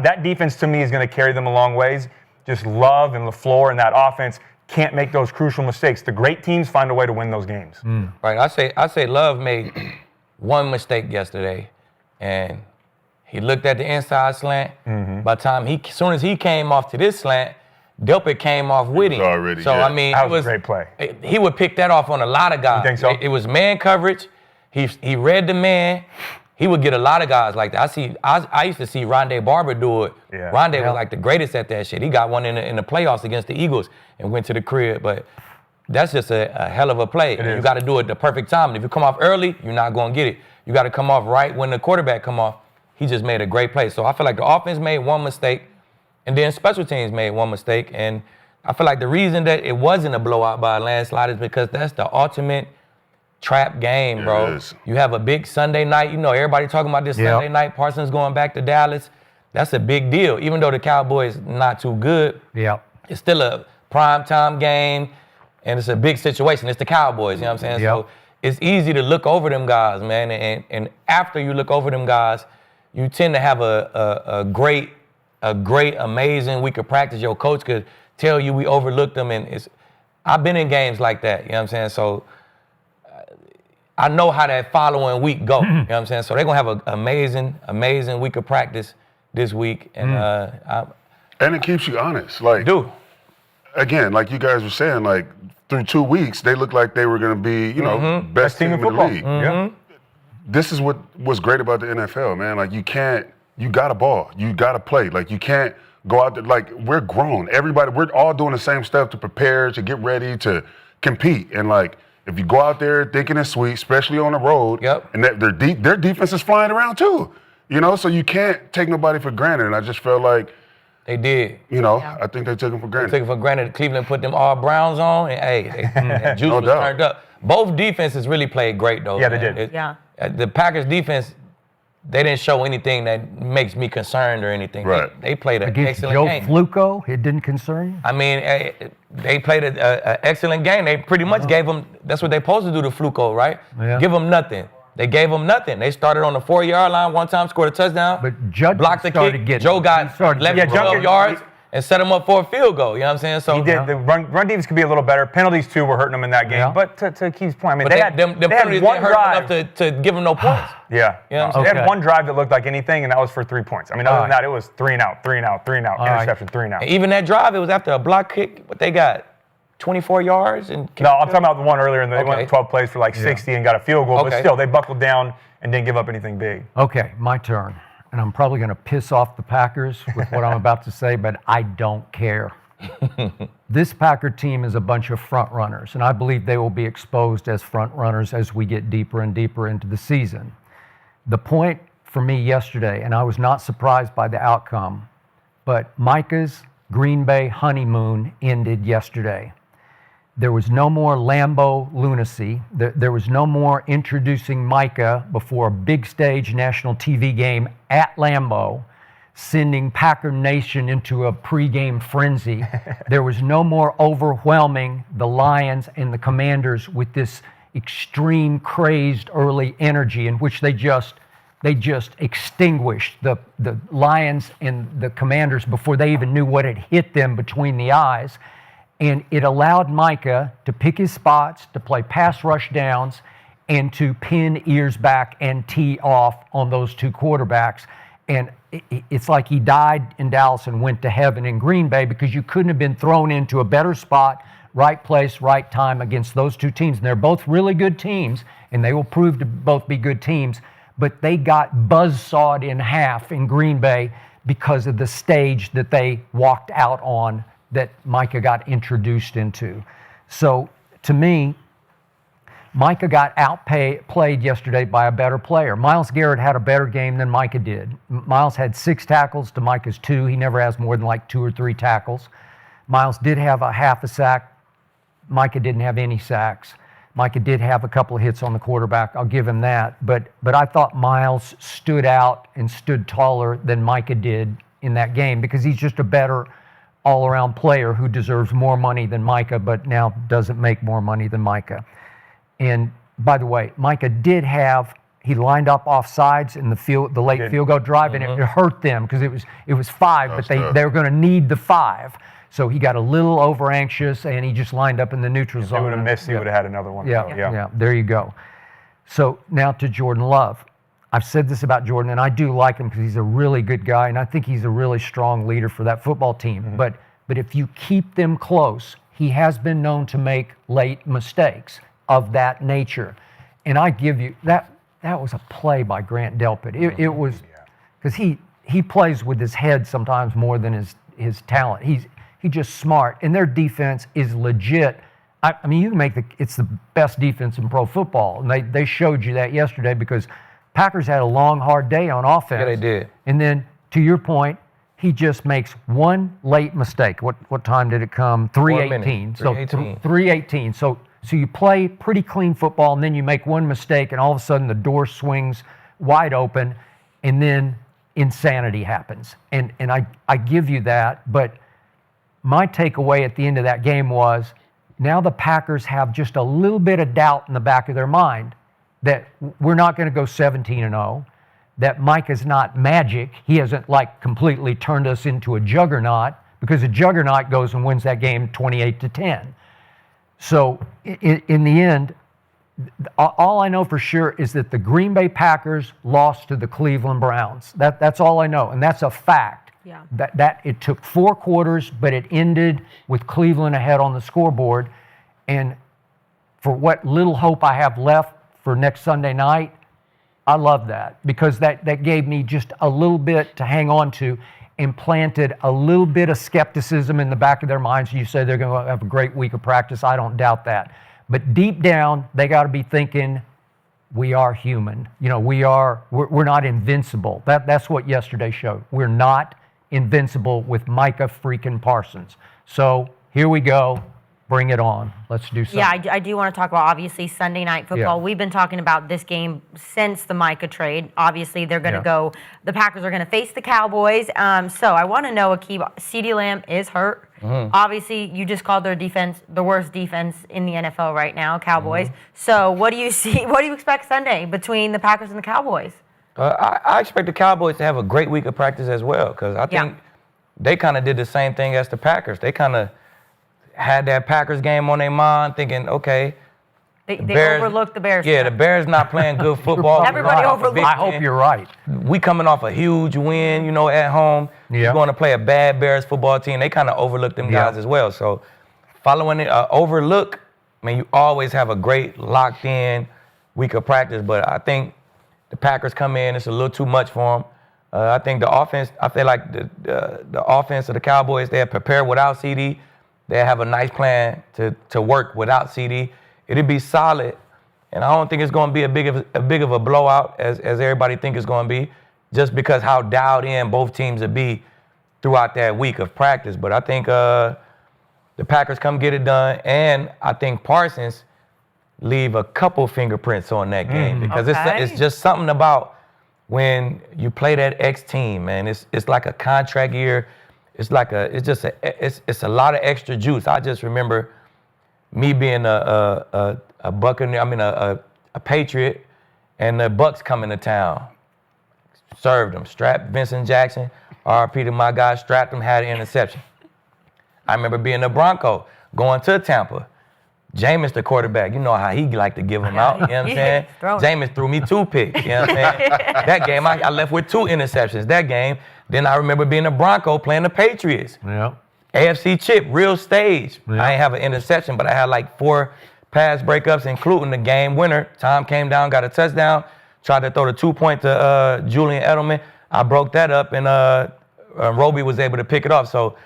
that defense to me is going to carry them a long ways. Just Love and LaFleur and that offense can't make those crucial mistakes. The great teams find a way to win those games. Right. I say Love made one mistake yesterday, and he looked at the inside slant. By the time as soon as he came off to this slant, Delpit came off with him. already, so yeah. I mean, That it was a great play. He would pick that off on a lot of guys. You think so? It was man coverage. He read the man. He would get a lot of guys like that. I used to see Rondé Barber do it. Yeah. Rondé was like the greatest at that shit. He got one in the playoffs against the Eagles and went to the crib. But that's just a hell of a play. And you got to do it the perfect time. And if you come off early, you're not going to get it. You got to come off right when the quarterback come off. He just made a great play. So I feel like the offense made one mistake, and then special teams made one mistake. And I feel like the reason that it wasn't a blowout by a landslide is because that's the ultimate trap game, bro. It is. You have a big Sunday night. You know, everybody talking about this Yep. Sunday night. Parsons going back to Dallas. That's a big deal. Even though the Cowboys not too good, Yeah. it's still a primetime game, and it's a big situation. It's the Cowboys, you know what I'm saying? Yep. So it's easy to look over them guys, man. And after you look over them guys, you tend to have a great, amazing week of practice. Your coach could tell you we overlooked them, and I've been in games like that, you know what I'm saying? So I know how that following week go, you know what I'm saying? So they're going to have an amazing week of practice this week, and And it keeps you honest. Like, do. again, like you guys were saying, like through 2 weeks, they looked like they were going to be, best team in the football. league. Yeah. This is what's great about the NFL, man. Like you got a ball, you got to play. Like you can't go out there. Like we're grown. Everybody, we're all doing the same stuff to prepare, to get ready, to compete. And like if you go out there thinking it's sweet, especially on the road, and that their defense is flying around too. You know, so you can't take nobody for granted. And I just felt like they did. You know, I think they took them for granted. They took it for granted. Cleveland put them all Browns on, and that juice was turned up. Both defenses really played great, though. Yeah, they did. The Packers defense, they didn't show anything that makes me concerned or anything. Right. They played an Against excellent Joe game. Flacco, it didn't concern you? I mean, they played an excellent game. They pretty much gave them, that's what they're supposed to do to Flacco, right? Yeah. Give them nothing. They gave him nothing. They started on the 4-yard line one time, scored a touchdown. But Judge blocked the kick. Joe got 11, 12 yards and set him up for a field goal. You know what I'm saying? So he did. The run defense could be a little better. Penalties too were hurting them in that game. But to Aqib's point, I mean, they had penalties one hurt drive enough to give them no points. Yeah. You know what I'm saying? They had one drive that looked like anything, and that was for 3 points. I mean, other than that, it was 3 and out, 3 and out, 3 and out, interception, 3 and out. And even that drive, it was after a block kick. What they got? 24 yards? And no, I'm talking about the one earlier, and they went 12 plays for like 60 and got a field goal. But still, they buckled down and didn't give up anything big. Okay, my turn. And I'm probably going to piss off the Packers with what I'm about to say, but I don't care. This Packer team is a bunch of front runners, and I believe they will be exposed as front runners as we get deeper and deeper into the season. The point for me yesterday, and I was not surprised by the outcome, but Micah's Green Bay honeymoon ended yesterday. There was no more Lambeau lunacy. There was no more introducing Micah before a big stage national TV game at Lambeau, sending Packer Nation into a pregame frenzy. There was no more overwhelming the Lions and the Commanders with this extreme crazed early energy in which they just extinguished the Lions and the Commanders before they even knew what had hit them between the eyes. And it allowed Micah to pick his spots, to play pass rush downs, and to pin ears back and tee off on those two quarterbacks. And it's like he died in Dallas and went to heaven in Green Bay because you couldn't have been thrown into a better spot, right place, right time against those two teams. And they're both really good teams, and they will prove to both be good teams. But they got buzzsawed in half in Green Bay because of the stage that they walked out on that Micah got introduced into. So, to me, Micah got outplayed yesterday by a better player. Myles Garrett had a better game than Micah did. Myles had 6 tackles to Micah's 2. He never has more than like 2 or 3 tackles. Myles did have a half a sack. Micah didn't have any sacks. Micah did have a couple of hits on the quarterback. I'll give him that. But I thought Myles stood out and stood taller than Micah did in that game because he's just a better all-around player who deserves more money than Micah, but now doesn't make more money than Micah. And by the way, Micah did have, he lined up off sides in the late field goal drive, and it hurt them because it was 5, but they were going to need the 5. So he got a little over anxious, and he just lined up in the neutral zone. If he would have missed, he would have had another one. Yeah, there you go. So now to Jordan Love. I've said this about Jordan, and I do like him because he's a really good guy, and I think he's a really strong leader for that football team. Mm-hmm. But if you keep them close, he has been known to make late mistakes of that nature. And I give you, that was a play by Grant Delpit. It was, because he plays with his head sometimes more than his talent. He's just smart, and their defense is legit. I mean, you can make it's the best defense in pro football, and they showed you that yesterday because Packers had a long, hard day on offense. Yeah, they did. And then, to your point, he just makes one late mistake. What time did it come? 3:18. So 3:18. So you play pretty clean football, and then you make one mistake, and all of a sudden the door swings wide open, and then insanity happens. And I give you that, but my takeaway at the end of that game was now the Packers have just a little bit of doubt in the back of their mind that we're not going to go 17-0, that Micah's not magic. He hasn't completely turned us into a juggernaut because a juggernaut goes and wins that game 28-10. So in the end, all I know for sure is that the Green Bay Packers lost to the Cleveland Browns. That's all I know, and that's a fact. Yeah. That it took 4 quarters, but it ended with Cleveland ahead on the scoreboard. And for what little hope I have left for next Sunday night, I love that because that gave me just a little bit to hang on to and planted a little bit of skepticism in the back of their minds. You say they're going to have a great week of practice. I don't doubt that. But deep down, they got to be thinking, we are human. You know, we're not invincible. That's what yesterday showed. We're not invincible with Micah freaking Parsons. So here we go. Bring it on. Let's do something. Yeah, I do want to talk about, obviously, Sunday Night Football. Yeah. We've been talking about this game since the Micah trade. Obviously, they're going to go, the Packers are going to face the Cowboys. So I want to know, Aqib, CeeDee Lamb is hurt. Obviously, you just called their defense the worst defense in the NFL right now, Cowboys. So what do you see? What do you expect Sunday between the Packers and the Cowboys? I expect the Cowboys to have a great week of practice as well, because I think they kind of did the same thing as the Packers. They kind of had that Packers game on their mind, thinking, okay, They Bears, overlooked the Bears. Yeah, the Bears not playing good football. Everybody overlooked. I hope you're right. We coming off a huge win, you know, at home. Yeah. You're going to play a bad Bears football team. They kind of overlooked them guys as well. So following it, overlook, I mean, you always have a great locked-in week of practice, but I think the Packers come in, it's a little too much for them. I think the offense, I feel like the offense of the Cowboys, they have prepared without CD. They have a nice plan to work without CD. It'll be solid, and I don't think it's going to be a big of a blowout as everybody think it's going to be, just because how dialed in both teams will be throughout that week of practice. But I think the Packers come get it done, and I think Parsons leave a couple fingerprints on that game, because it's just something about when you play that X team, man. It's like a contract year. It's a lot of extra juice. I just remember me being a Buccaneer, a Patriot, and the Bucks coming to town. Served them, strapped Vincent Jackson, RP to my guy, strapped him, had an interception. I remember being a Bronco, going to Tampa. Jameis, the quarterback, you know how he like to give them out, you know what I'm saying? Jameis threw me 2 picks, you know what I'm saying? That game, I left with 2 interceptions that game. Then I remember being a Bronco playing the Patriots. Yeah. AFC chip, real stage. Yeah. I ain't have an interception, but I had like 4 pass breakups, including the game winner. Tom came down, got a touchdown, tried to throw the 2-point to Julian Edelman. I broke that up, and Roby was able to pick it off. So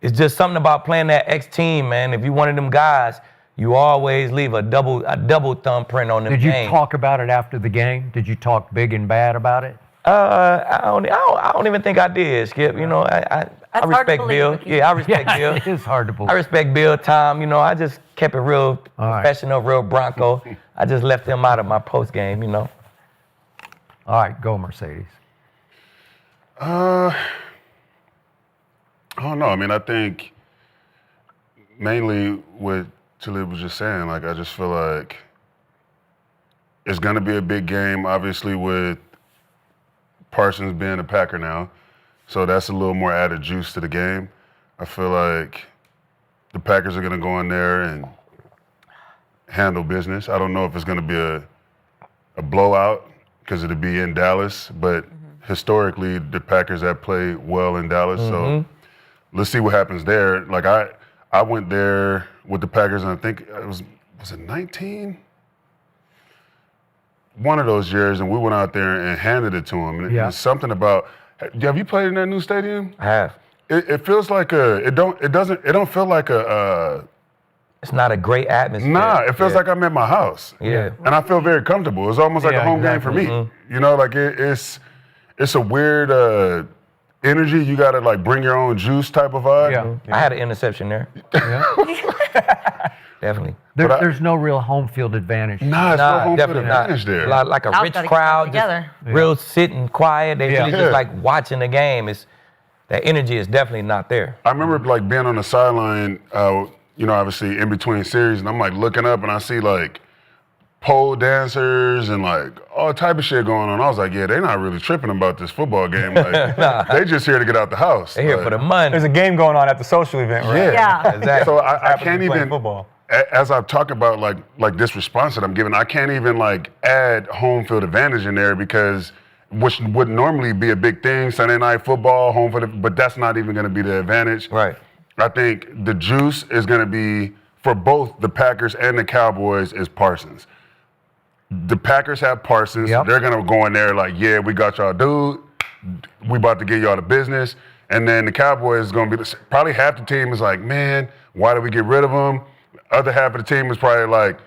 it's just something about playing that X team, man. If you one of them guys, you always leave a double thumbprint on them games. Did you talk about it after the game? Did you talk big and bad about it? I don't even think I did, Skip. You know, I respect Bill. Yeah, I respect Bill. It is hard to believe. I respect Bill, Tom. You know, I just kept it real professional, real Bronco. I just left them out of my post game, you know. All right, go Mercedes. I don't know. I mean, I think mainly what Talib was just saying, like, I just feel like it's going to be a big game, obviously, with Parsons being a Packer now. So that's a little more added juice to the game. I feel like the Packers are going to go in there and handle business. I don't know if it's going to be a blowout because it'll be in Dallas, but historically the Packers have played well in Dallas. So let's see what happens there. Like I went there with the Packers, and I think it was it 19? One of those years, and we went out there and handed it to them. And it's something about. Have you played in that new stadium? I have. It feels like it don't feel like It's not a great atmosphere. Nah, it feels like I'm at my house. Yeah. And I feel very comfortable. It's almost like a home game for me. You know, like it's a weird energy. You got to like bring your own juice type of vibe. Yeah. I had an interception there. Definitely. There's no real home field advantage. Nah, it's no home field definitely advantage there. Like a rich crowd, just real sitting quiet. They really just like watching the game. That energy is definitely not there. I remember like being on the sideline, you know, obviously in between series, and I'm like looking up and I see like pole dancers and like all type of shit going on. I was like, yeah, they're not really tripping about this football game. Like, they just here to get out the house. They're here for the money. There's a game going on at the social event, right? Yeah. Exactly. So I can't even, football. as I've talked about like this response that I'm giving, I can't even like add home field advantage in there because which would normally be a big thing, Sunday night football, home field, but that's not even going to be the advantage. Right. I think the juice is going to be, for both the Packers and the Cowboys, is Parsons. The Packers have Parsons. They're going to go in there like, yeah, we got y'all dude. We about to get y'all the business. And then the Cowboys is going to be, probably half the team is like, man, why did we get rid of him? Other half of the team was probably like,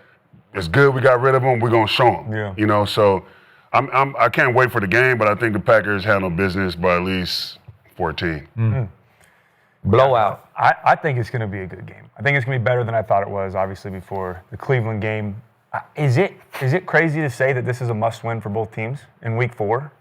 it's good we got rid of them, we're going to show them. Yeah. You know, so I can't wait for the game, but I think the Packers handle business by at least 14. Blowout. I think it's going to be a good game. I think it's going to be better than I thought it was, obviously, before the Cleveland game. Is it crazy to say that this is a must-win for both teams in Week 4?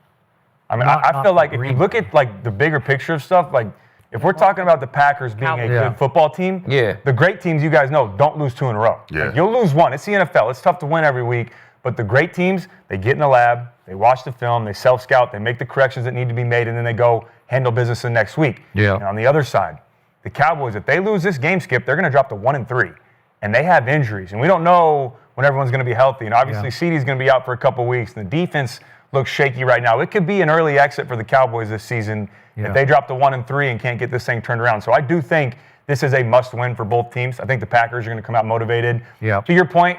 I mean, I feel like if you look at like the bigger picture of stuff, like if we're talking about the Packers being a good football team, the great teams, you guys know, don't lose 2 in a row. Yeah. Like, you'll lose 1. It's the NFL. It's tough to win every week. But the great teams, they get in the lab, they watch the film, they self-scout, they make the corrections that need to be made, and then they go handle business the next week. Yeah. And on the other side, the Cowboys, if they lose this game, Skip, they're going to drop to 1-3. And they have injuries. And we don't know when everyone's going to be healthy. And obviously, CeeDee's going to be out for a couple weeks. And the defense looks shaky right now. It could be an early exit for the Cowboys this season if they drop to 1-3 and can't get this thing turned around. So I do think this is a must-win for both teams. I think the Packers are going to come out motivated. Yeah. To your point,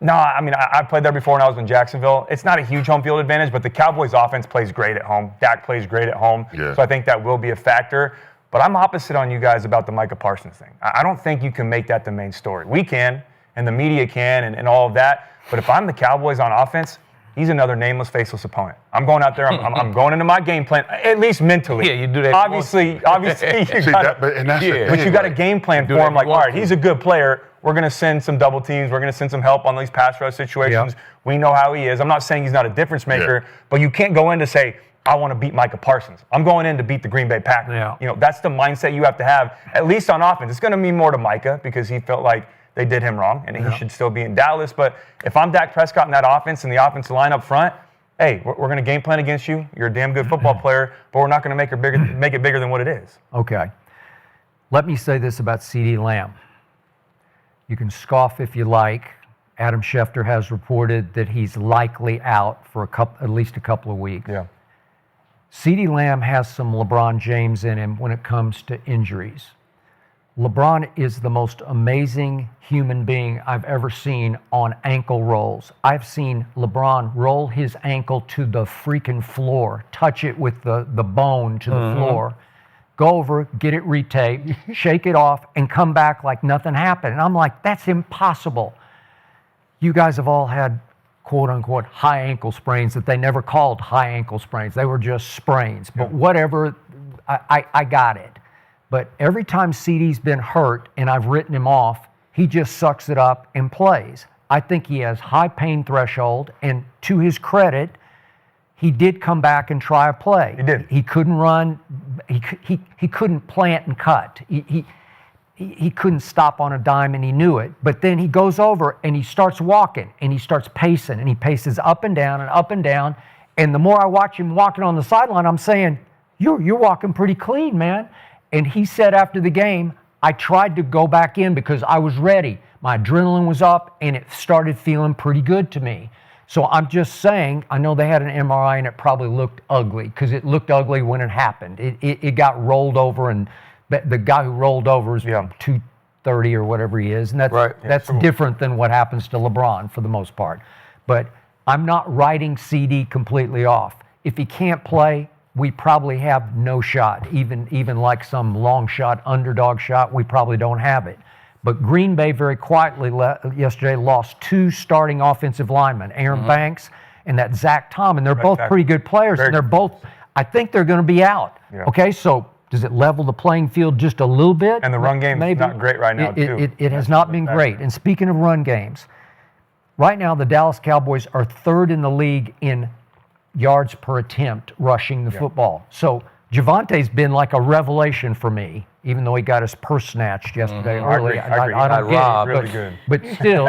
no, I mean, I played there before when I was in Jacksonville. It's not a huge home field advantage, but the Cowboys' offense plays great at home. Dak plays great at home. Yeah. So I think that will be a factor. But I'm opposite on you guys about the Micah Parsons thing. I don't think you can make that the main story. We can, and the media can, and all of that. But if I'm the Cowboys on offense, he's another nameless, faceless opponent. I'm going out there. I'm going into my game plan, at least mentally. Yeah, you do that. Obviously, you got but you got a game plan for him. Like, all right, he's a good player. We're going to send some double teams. We're going to send some help on these pass rush situations. Yeah. We know how he is. I'm not saying he's not a difference maker, but you can't go in to say, I want to beat Micah Parsons. I'm going in to beat the Green Bay Packers. Yeah. You know, that's the mindset you have to have, at least on offense. It's going to mean more to Micah because he felt like they did him wrong and he should still be in Dallas. But if I'm Dak Prescott in that offense and the offensive line up front, hey, we're going to game plan against you. You're a damn good football player, but we're not going to make it bigger than what it is. Okay. Let me say this about CeeDee Lamb. You can scoff if you like. Adam Schefter has reported that he's likely out for at least a couple of weeks. Yeah. CeeDee Lamb has some LeBron James in him when it comes to injuries. LeBron is the most amazing human being I've ever seen on ankle rolls. I've seen LeBron roll his ankle to the freaking floor, touch it with the bone to the floor, go over, get it retaped, shake it off, and come back like nothing happened. And I'm like, that's impossible. You guys have all had quote-unquote high ankle sprains that they never called high ankle sprains. They were just sprains. But whatever, I got it. But every time CeeDee's been hurt and I've written him off, he just sucks it up and plays. I think he has high pain threshold, and to his credit, he did come back and try a play. He did. He couldn't run. He couldn't plant and cut. He couldn't stop on a dime, and he knew it. But then he goes over and he starts walking and he starts pacing, and he paces up and down and up and down. And the more I watch him walking on the sideline, I'm saying, you're walking pretty clean, man. And he said after the game, I tried to go back in because I was ready. My adrenaline was up and it started feeling pretty good to me. So I'm just saying, I know they had an MRI and it probably looked ugly because it looked ugly when it happened. It got rolled over, and the guy who rolled over is 230 or whatever he is. And that's different than what happens to LeBron for the most part. But I'm not writing CeeDee completely off. If he can't play, we probably have no shot. Even like some long shot, underdog shot, we probably don't have it. But Green Bay very quietly yesterday lost 2 starting offensive linemen, Aaron Banks and that Zach Tom, and they're both pretty good players, and they're both, I think they're going to be out. Yeah. Okay, so does it level the playing field just a little bit? And the run game is not great right now, too. It has not been great. And speaking of run games, right now the Dallas Cowboys are 3rd in the league in yards per attempt rushing the football. So Javante's been like a revelation for me, even though he got his purse snatched yesterday early. I agree. I don't get it, really good. But still,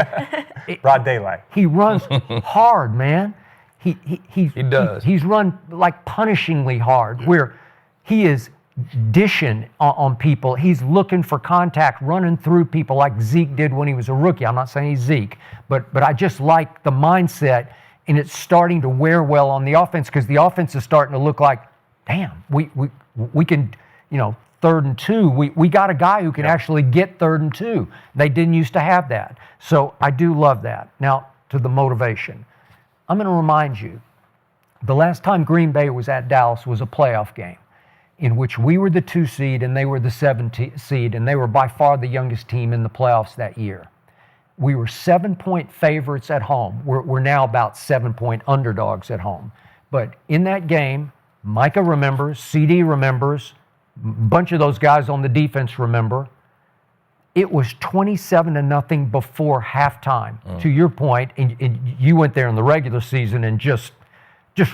broad daylight. He runs hard, man. He does. He's run like punishingly hard, where he is dishing on people. He's looking for contact, running through people like Zeke did when he was a rookie. I'm not saying he's Zeke, but I just like the mindset. And it's starting to wear well on the offense because the offense is starting to look like, damn, we can, 3rd and 2. We got a guy who can actually get 3rd and 2. They didn't used to have that. So I do love that. Now, to the motivation. I'm going to remind you, the last time Green Bay was at Dallas was a playoff game. in which we were the 2 seed and they were the 7 seed, and they were by far the youngest team in the playoffs that year. We were 7-point favorites at home. We're now about 7-point underdogs at home. But in that game, Micah remembers, CD remembers, a bunch of those guys on the defense remember. It was 27-0 before halftime. To your point, and you went there in the regular season and just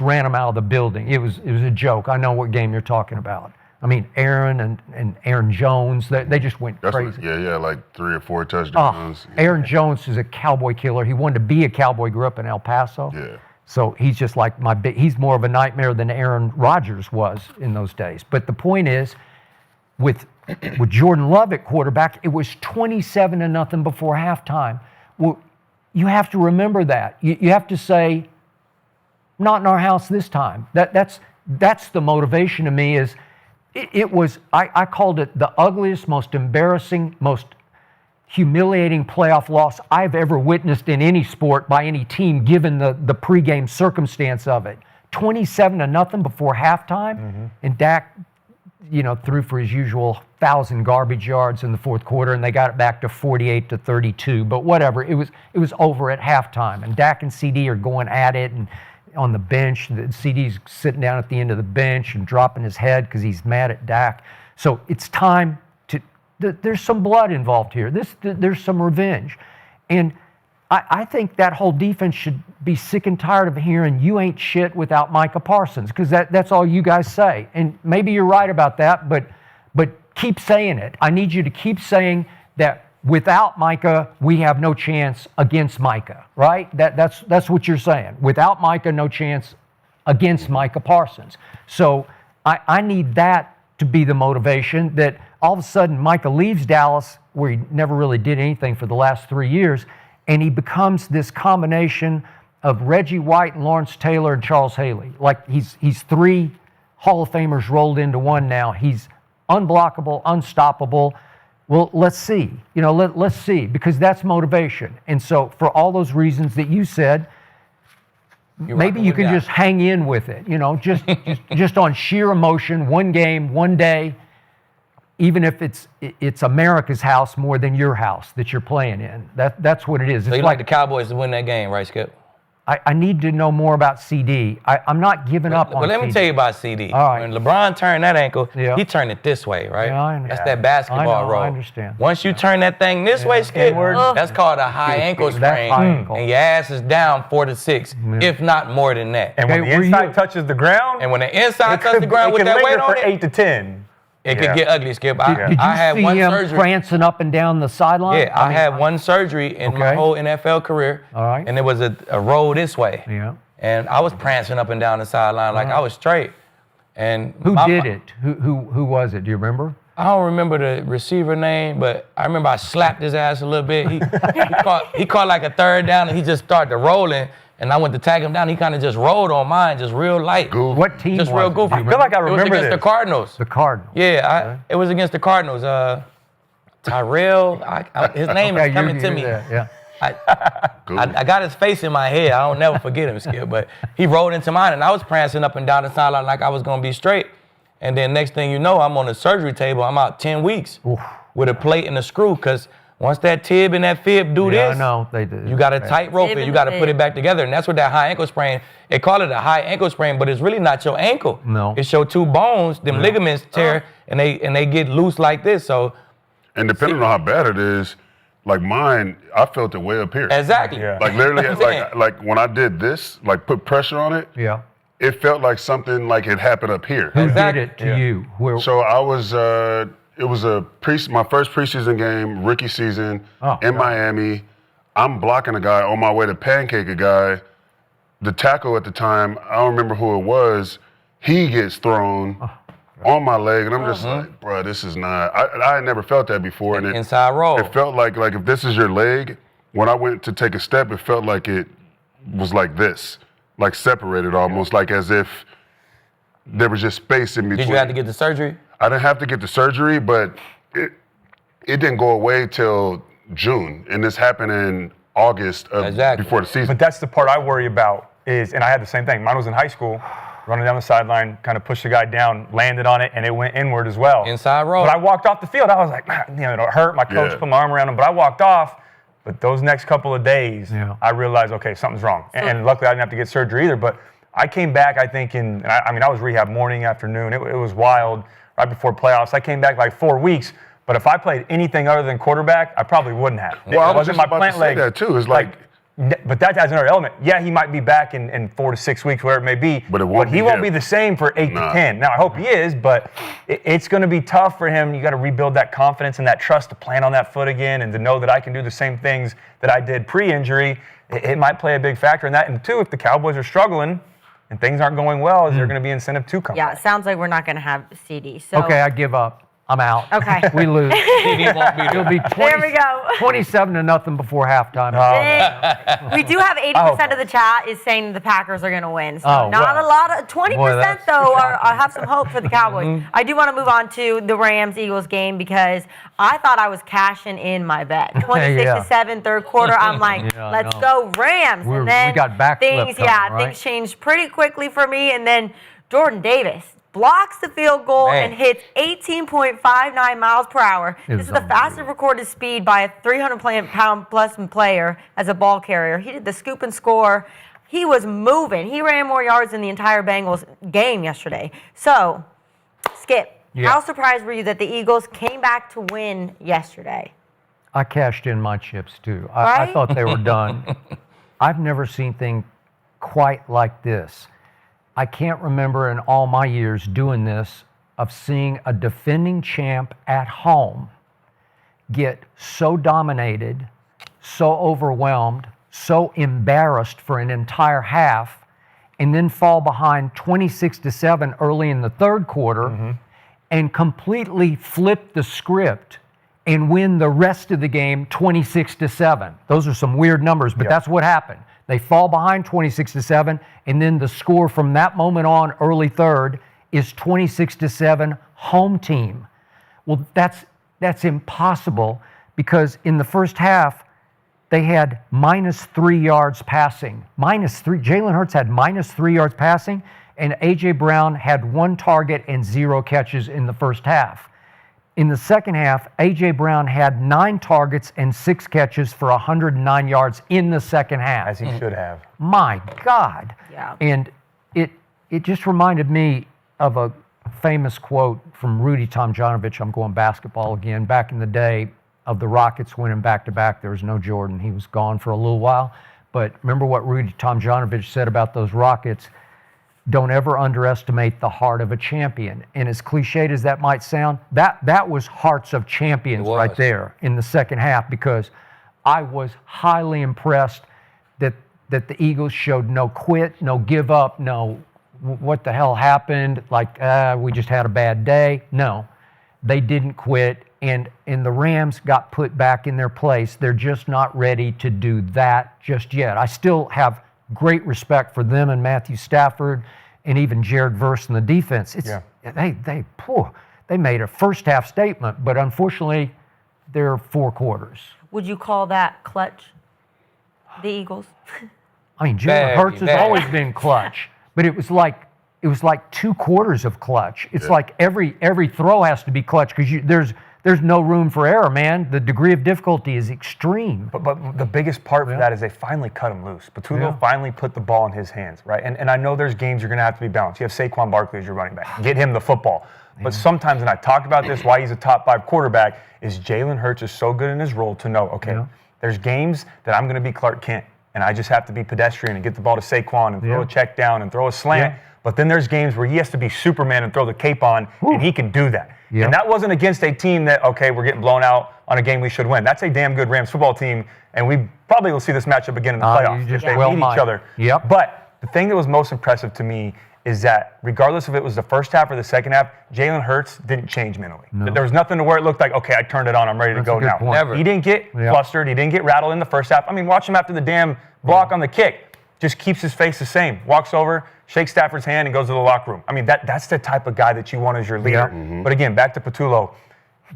ran them out of the building. It was a joke. I know what game you're talking about. I mean, Aaron and Aaron Jones, they just went crazy. Like 3 or 4 touchdowns. Aaron Jones is a Cowboy killer. He wanted to be a Cowboy, grew up in El Paso. Yeah. So he's just like he's more of a nightmare than Aaron Rodgers was in those days. But the point is, with Jordan Love at quarterback, it was 27-0 before halftime. Well, you have to remember that. You have to say, not in our house this time. That's the motivation to me. Is it was I called it the ugliest, most embarrassing, most humiliating playoff loss I've ever witnessed in any sport by any team, given the pregame circumstance of it. 27-0 before halftime, and Dak, threw for his usual 1,000 garbage yards in the fourth quarter, and they got it back to 48-32. But whatever, it was over at halftime, and Dak and CD are going at it, and on the bench, the CD's sitting down at the end of the bench and dropping his head because he's mad at Dak. So it's time to. There's some blood involved here. There's some revenge, and I think that whole defense should be sick and tired of hearing you ain't shit without Micah Parsons, because that's all you guys say. And maybe you're right about that, but keep saying it. I need you to keep saying that without Micah, we have no chance against Micah, right? That's what you're saying. Without Micah, no chance against Micah Parsons. So I need that to be the motivation, that all of a sudden Micah leaves Dallas, where he never really did anything for the last 3 years, and he becomes this combination of Reggie White and Lawrence Taylor and Charles Haley. Like he's 3 Hall of Famers rolled into one now. He's unblockable, unstoppable. Well, let's see. Let's see, because that's motivation. And so for all those reasons that you said, maybe you can just hang in with it. Just on sheer emotion, one game, one day. Even if it's America's house more than your house that you're playing in. That's what it is. So you like the Cowboys to win that game, right, Skip? I need to know more about CD. I'm not giving up on CD. But let me tell you about CD. All right. When LeBron turned that ankle, he turned it this way, right? Yeah, I understand. That's that basketball roll. I understand. Once you turn that thing this way, Skip, that's called a high ankle sprain. And your ass is down 4 to 6, if not more than that. And when the inside touches the ground, with that weight on for it, 8 to 10. It could get ugly, Skip. Did you see him prancing up and down the sideline? Yeah, I had one surgery in my whole NFL career. All right. And it was a roll this way. Yeah. And I was prancing up and down the sideline like I was straight. And who did it? Who was it? Do you remember? I don't remember the receiver name, but I remember I slapped his ass a little bit. He caught like a third down, and he just started rolling. And I went to tag him down. He kind of just rolled on mine, just real light. What team just was real it? goofy. I feel like I remember It was against the Cardinals. The Cardinals. Yeah, it was against the Cardinals. Tyrell, his name is coming to me. Yeah. I got his face in my head. I don't never forget him, Skip. But he rolled into mine, and I was prancing up and down the sideline like I was going to be straight. And then next thing you know, I'm on the surgery table. I'm out 10 weeks with a plate and a screw, because once that tib and that fib do this, I know they do. You got to tight rope it. You got to put it back together, and that's what that high ankle sprain. They call it a high ankle sprain, but it's really not your ankle. No, it's your 2 bones. Them ligaments tear, and they get loose like this. So, and depending on how bad it is, like mine, I felt it way up here. Exactly. Yeah. Like literally, like when I did this, like put pressure on it. Yeah. It felt like something like it happened up here. Who did it to you? So I was. It was my first preseason game, rookie season in Miami. I'm blocking a guy on my way to pancake a guy. The tackle at the time, I don't remember who it was. He gets thrown on my leg, and I'm just like, bro, this is not. I had never felt that before. And inside roll. It felt like if this is your leg. When I went to take a step, it felt like it was like this, like separated almost, like as if there was just space in between. Did you have to get the surgery? I didn't have to get the surgery, but it didn't go away till June, and this happened in August before the season. But that's the part I worry about and I had the same thing. Mine was in high school. running down the sideline, kind of pushed the guy down, landed on it, and it went inward as well. Inside roll. But I walked off the field. I was like, man, it hurt. My coach put my arm around him, but I walked off. But those next couple of days, I realized, okay, something's wrong. And luckily, I didn't have to get surgery either. But I came back, I think, I was rehab morning, afternoon. It was wild right before playoffs. I came back like 4 weeks. But if I played anything other than quarterback, I probably wouldn't have. Well, I was just about to say that too. It's like but that has another element. Yeah, he might be back in 4 to 6 weeks, whatever it may be. But he won't be the same for 8 to 10. Now, I hope he is, but it's going to be tough for him. You got to rebuild that confidence and that trust to plant on that foot again and to know that I can do the same things that I did pre-injury. It might play a big factor in that. And two, if the Cowboys are struggling and things aren't going well, is there going to be incentive to come back? Yeah, it sounds like we're not going to have CD. So. Okay, I give up. I'm out. Okay. We lose. It'll be 20, there we go. 27-0 before halftime. We do have 80% of the chat is saying the Packers are going to win. So not well. a lot of 20% Boy, though. I have some hope for the Cowboys. I do want to move on to the Rams-Eagles game because I thought I was cashing in my bet. 26-7 third quarter. I'm like, let's go Rams. And then we got backflip things changed pretty quickly for me. And then Jordan Davis blocks the field goal and hits 18.59 miles per hour. This is the fastest recorded speed by a 300-pound-plus player as a ball carrier. He did the scoop and score. He was moving. He ran more yards than the entire Bengals game yesterday. So, Skip, how surprised were you that the Eagles came back to win yesterday? I cashed in my chips, too. Right? I thought they were done. I've never seen things quite like this. I can't remember in all my years doing this of seeing a defending champ at home get so dominated, so overwhelmed, so embarrassed for an entire half, and then fall behind 26-7 early in the third quarter and completely flip the script and win the rest of the game 26-7. Those are some weird numbers, but that's what happened. They fall behind 26-7, and then the score from that moment on, early third, is 26-7 home team. Well, that's impossible because in the first half, they had -3 yards passing. -3. Jalen Hurts had -3 yards passing, and A.J. Brown had 1 target and 0 catches in the first half. In the second half, A.J. Brown had 9 targets and 6 catches for 109 yards in the second half. As he should have. My God. Yeah. And it just reminded me of a famous quote from Rudy Tomjanovich. I'm going basketball again. Back in the day of the Rockets winning back-to-back, there was no Jordan. He was gone for a little while. But remember what Rudy Tomjanovich said about those Rockets? Don't ever underestimate the heart of a champion. And as cliched as that might sound, that was hearts of champions right there in the second half, because I was highly impressed that the Eagles showed no quit, no give up, no what the hell happened, like we just had a bad day. No, they didn't quit, and the Rams got put back in their place. They're just not ready to do that just yet. I still have great respect for them and Matthew Stafford and even Jared Verse in the defense. They made a first half statement, but unfortunately, they're 4 quarters. Would you call that clutch, the Eagles? I mean, Jalen Hurts has always been clutch, but it was like 2 quarters of clutch. It's like every throw has to be clutch because there's no room for error, man. The degree of difficulty is extreme. But the biggest part for that is they finally cut him loose. Patulo finally put the ball in his hands, right? And I know there's games you're going to have to be balanced. You have Saquon Barkley as your running back. Get him the football. But sometimes, and I talked about this, why he's a top 5 quarterback, is Jalen Hurts is so good in his role to know, okay, there's games that I'm going to be Clark Kent, and I just have to be pedestrian and get the ball to Saquon and throw a check down and throw a slant. But then there's games where he has to be Superman and throw the cape on, and he can do that. And that wasn't against a team that, okay, we're getting blown out on a game we should win. That's a damn good Rams football team, and we probably will see this matchup again in the playoffs if they meet each other. But the thing that was most impressive to me is that regardless if it was the first half or the second half, Jalen Hurts didn't change mentally. There was nothing to where it looked like, okay, I turned it on, I'm ready to go now. Never. He didn't get flustered. He didn't get rattled in the first half. I mean, watch him after the damn block on the kick. Just keeps his face the same. Walks over, shakes Stafford's hand, and goes to the locker room. I mean, that's the type of guy that you want as your leader. But again, back to Patulo,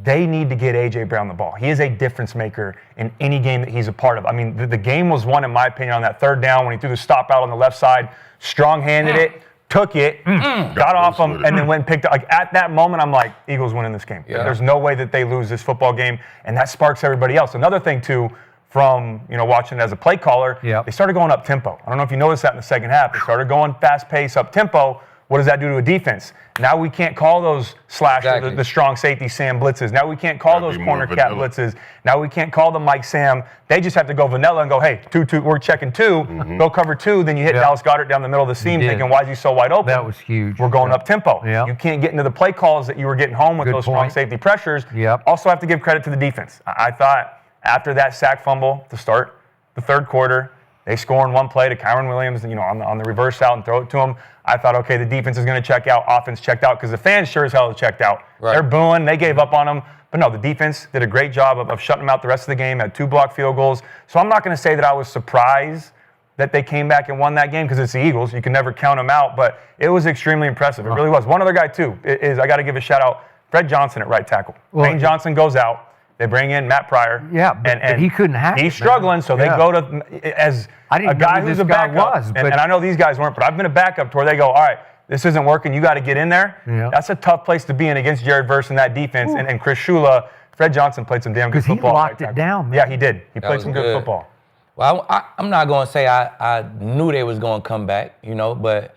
they need to get A.J. Brown the ball. He is a difference maker in any game that he's a part of. I mean, the game was won, in my opinion, on that third down when he threw the stop out on the left side, strong-handed it, took it, got off them, and then went and picked up. Like, at that moment, I'm like, Eagles winning this game. Yeah. There's no way that they lose this football game, and that sparks everybody else. Another thing, too, from watching it as a play caller, they started going up tempo. I don't know if you noticed that in the second half. They started going fast pace up tempo. What does that do to a defense? Now we can't call those slash the strong safety Sam blitzes. Now we can't call those corner cat blitzes. Now we can't call them Mike Sam. They just have to go vanilla and go, hey, 2-2, we're checking 2, go cover 2. Then you hit Dallas Goedert down the middle of the seam thinking, why is he so wide open? That was huge. We're going up tempo. You can't get into the play calls that you were getting home with those strong safety pressures. Also have to give credit to the defense. I thought after that sack fumble to start the third quarter, they score in one play to Kyron Williams, on the reverse out and throw it to him. I thought, okay, the defense is going to check out, offense checked out, because the fans sure as hell have checked out. Right. They're booing, they gave up on them. But no, the defense did a great job of shutting them out the rest of the game, had 2 blocked field goals. So I'm not going to say that I was surprised that they came back and won that game, because it's the Eagles. You can never count them out, but it was extremely impressive. It really was. One other guy, too, is I got to give a shout out, Fred Johnson at right tackle. Wayne Johnson goes out. They bring in Matt Pryor. Yeah, but he couldn't hack it. He's struggling, so they go to as a guy who's a backup. And I know these guys weren't, but I've been a backup to where they go, all right, this isn't working. You got to get in there. That's a tough place to be in against Jared Verse and that defense. And Chris Shula, Fred Johnson played some damn good football. Because he locked it down, man. Yeah, he did. He played some good football. Well, I'm not going to say I knew they was going to come back, but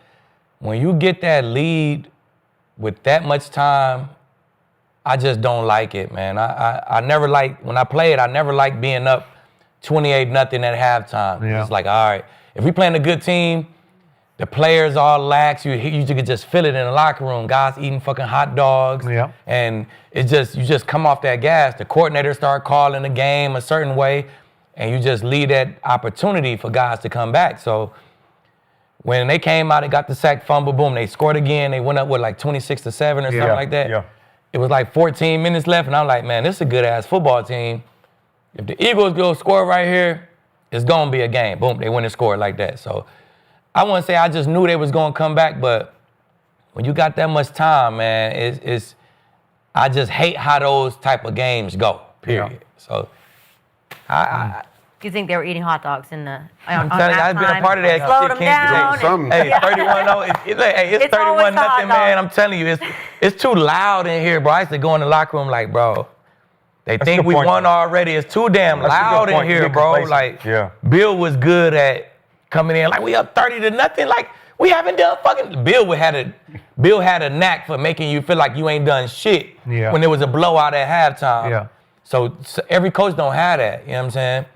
when you get that lead with that much time, I just don't like it, man. I never when I played, I never liked being up 28-0 at halftime. It's like, all right, if we playing a good team, the players all lax. You could just feel it in the locker room. Guys eating fucking hot dogs. And you just come off that gas. The coordinator start calling the game a certain way, and you just leave that opportunity for guys to come back. So when they came out, they got the sack fumble, boom, they scored again. They went up with like 26-7 or something like that. Yeah. It was like 14 minutes left, and I'm like, man, this is a good-ass football team. If the Eagles go score right here, it's going to be a game. Boom, they went and scored like that. So I wouldn't say I just knew they was going to come back, but when you got that much time, man, I just hate how those type of games go, period. So Do you think they were eating hot dogs in the I'm telling you, I've been a part of that. Slowed them down. Hey, 31-0. It's 31-0, man. I'm telling you, it's too loud in here, bro. I used to go in the locker room like, bro, they think we won already. It's too damn loud in here, bro. Like, Bill was good at coming in like, we up 30-0. Like, we haven't done fucking. Bill had a knack for making you feel like you ain't done shit when there was a blowout at halftime. So every coach don't have that. You know what I'm saying?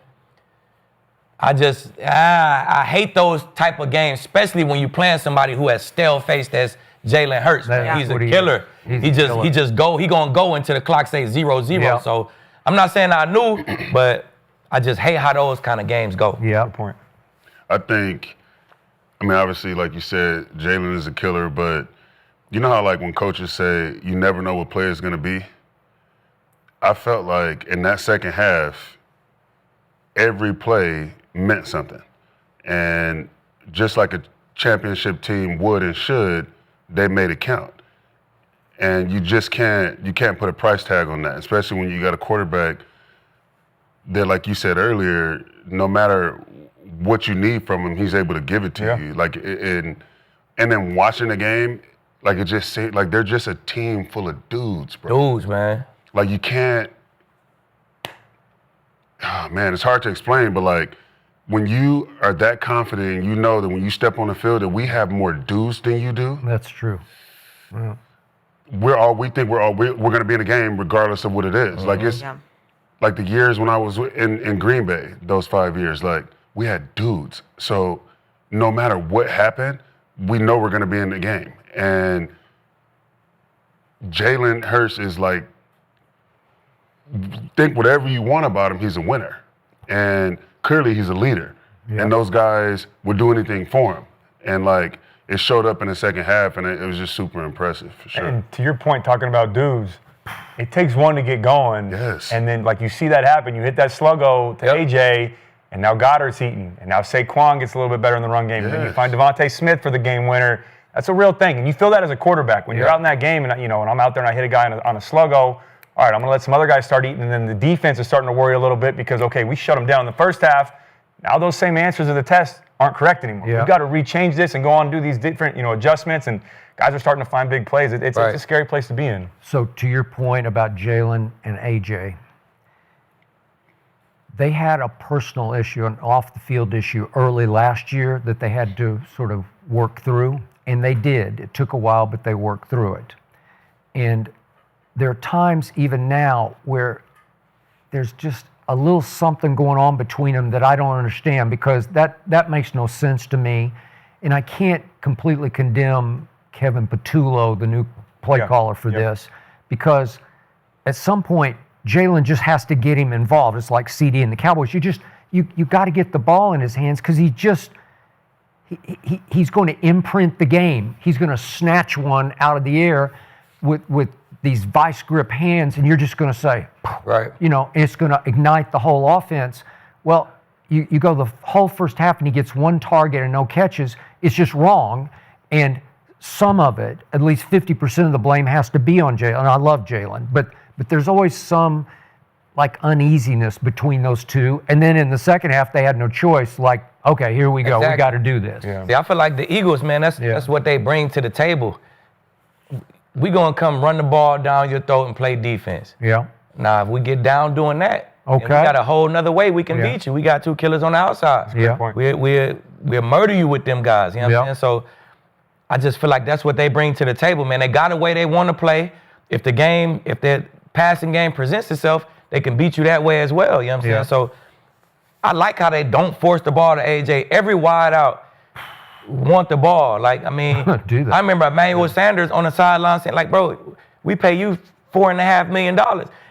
I hate those type of games, especially when you playing somebody who has stale faced as Jalen Hurts. He's a killer. He gonna go until the clock says 0-0. So I'm not saying I knew, but I just hate how those kind of games go. Good point. I think, obviously, like you said, Jalen is a killer, but you know how like when coaches say you never know what player is gonna be? I felt like in that second half, every play meant something. And just like a championship team would and should, they made it count. And you can't put a price tag on that, especially when you got a quarterback that, like you said earlier, no matter what you need from him, he's able to give it to you. Like, and then watching the game, like it just seemed like they're just a team full of dudes, bro. Dudes, man. Like you can't, oh man, it's hard to explain, but like when you are that confident, you know that when you step on the field that we have more dudes than you do. That's true. Yeah. We think we're going to be in the game regardless of what it is. Like it's like the years when I was in Green Bay, those 5 years, like we had dudes. So no matter what happened, we know we're going to be in the game. And Jalen Hurts is like, think whatever you want about him, he's a winner. And clearly he's a leader. And those guys would do anything for him. And like, it showed up in the second half, and it was just super impressive, for sure. And to your point, talking about dudes, it takes one to get going. Yes. And then, like, you see that happen. You hit that sluggo to AJ, and now Goddard's eating. And now Saquon gets a little bit better in the run game. And then you find Devontae Smith for the game winner. That's a real thing. And you feel that as a quarterback. When you're out in that game, and and I'm out there and I hit a guy on a sluggo, all right, I'm going to let some other guys start eating. And then the defense is starting to worry a little bit because, okay, we shut them down in the first half. Now those same answers to the test aren't correct anymore. Yeah. We've got to rechange this and go on and do these different, adjustments, and guys are starting to find big plays. It's a scary place to be in. So to your point about Jalen and AJ, they had a personal issue, an off-the-field issue early last year that they had to sort of work through, and they did. It took a while, but they worked through it. And there are times even now where there's just a little something going on between them that I don't understand, because that makes no sense to me. And I can't completely condemn Kevin Patullo, the new play caller, for this, because at some point, Jalen just has to get him involved. It's like CD and the Cowboys. You got to get the ball in his hands, because he's going to imprint the game. He's going to snatch one out of the air with these vice grip hands, and you're just going to say, right. It's going to ignite the whole offense. Well, you go the whole first half and he gets one target and no catches. It's just wrong. And some of it, at least 50% of the blame, has to be on Jalen. I love Jalen, but there's always some like uneasiness between those two. And then in the second half, they had no choice. Like, okay, here we go. Exactly. We got to do this. Yeah. See, I feel like the Eagles, man, that's what they bring to the table. We gonna come run the ball down your throat and play defense. Yeah. Now, if we get down doing that, okay, we got a whole nother way we can beat you. We got two killers on the outside. Yeah. We'll murder you with them guys. You know what I'm saying? So I just feel like that's what they bring to the table, man. They got a way they want to play. If their passing game presents itself, they can beat you that way as well. You know what I'm saying? So I like how they don't force the ball to AJ. Every wide out want the ball. Like, I mean, do that. I remember Emmanuel Sanders on the sideline saying, like, bro, we pay you $4.5 million.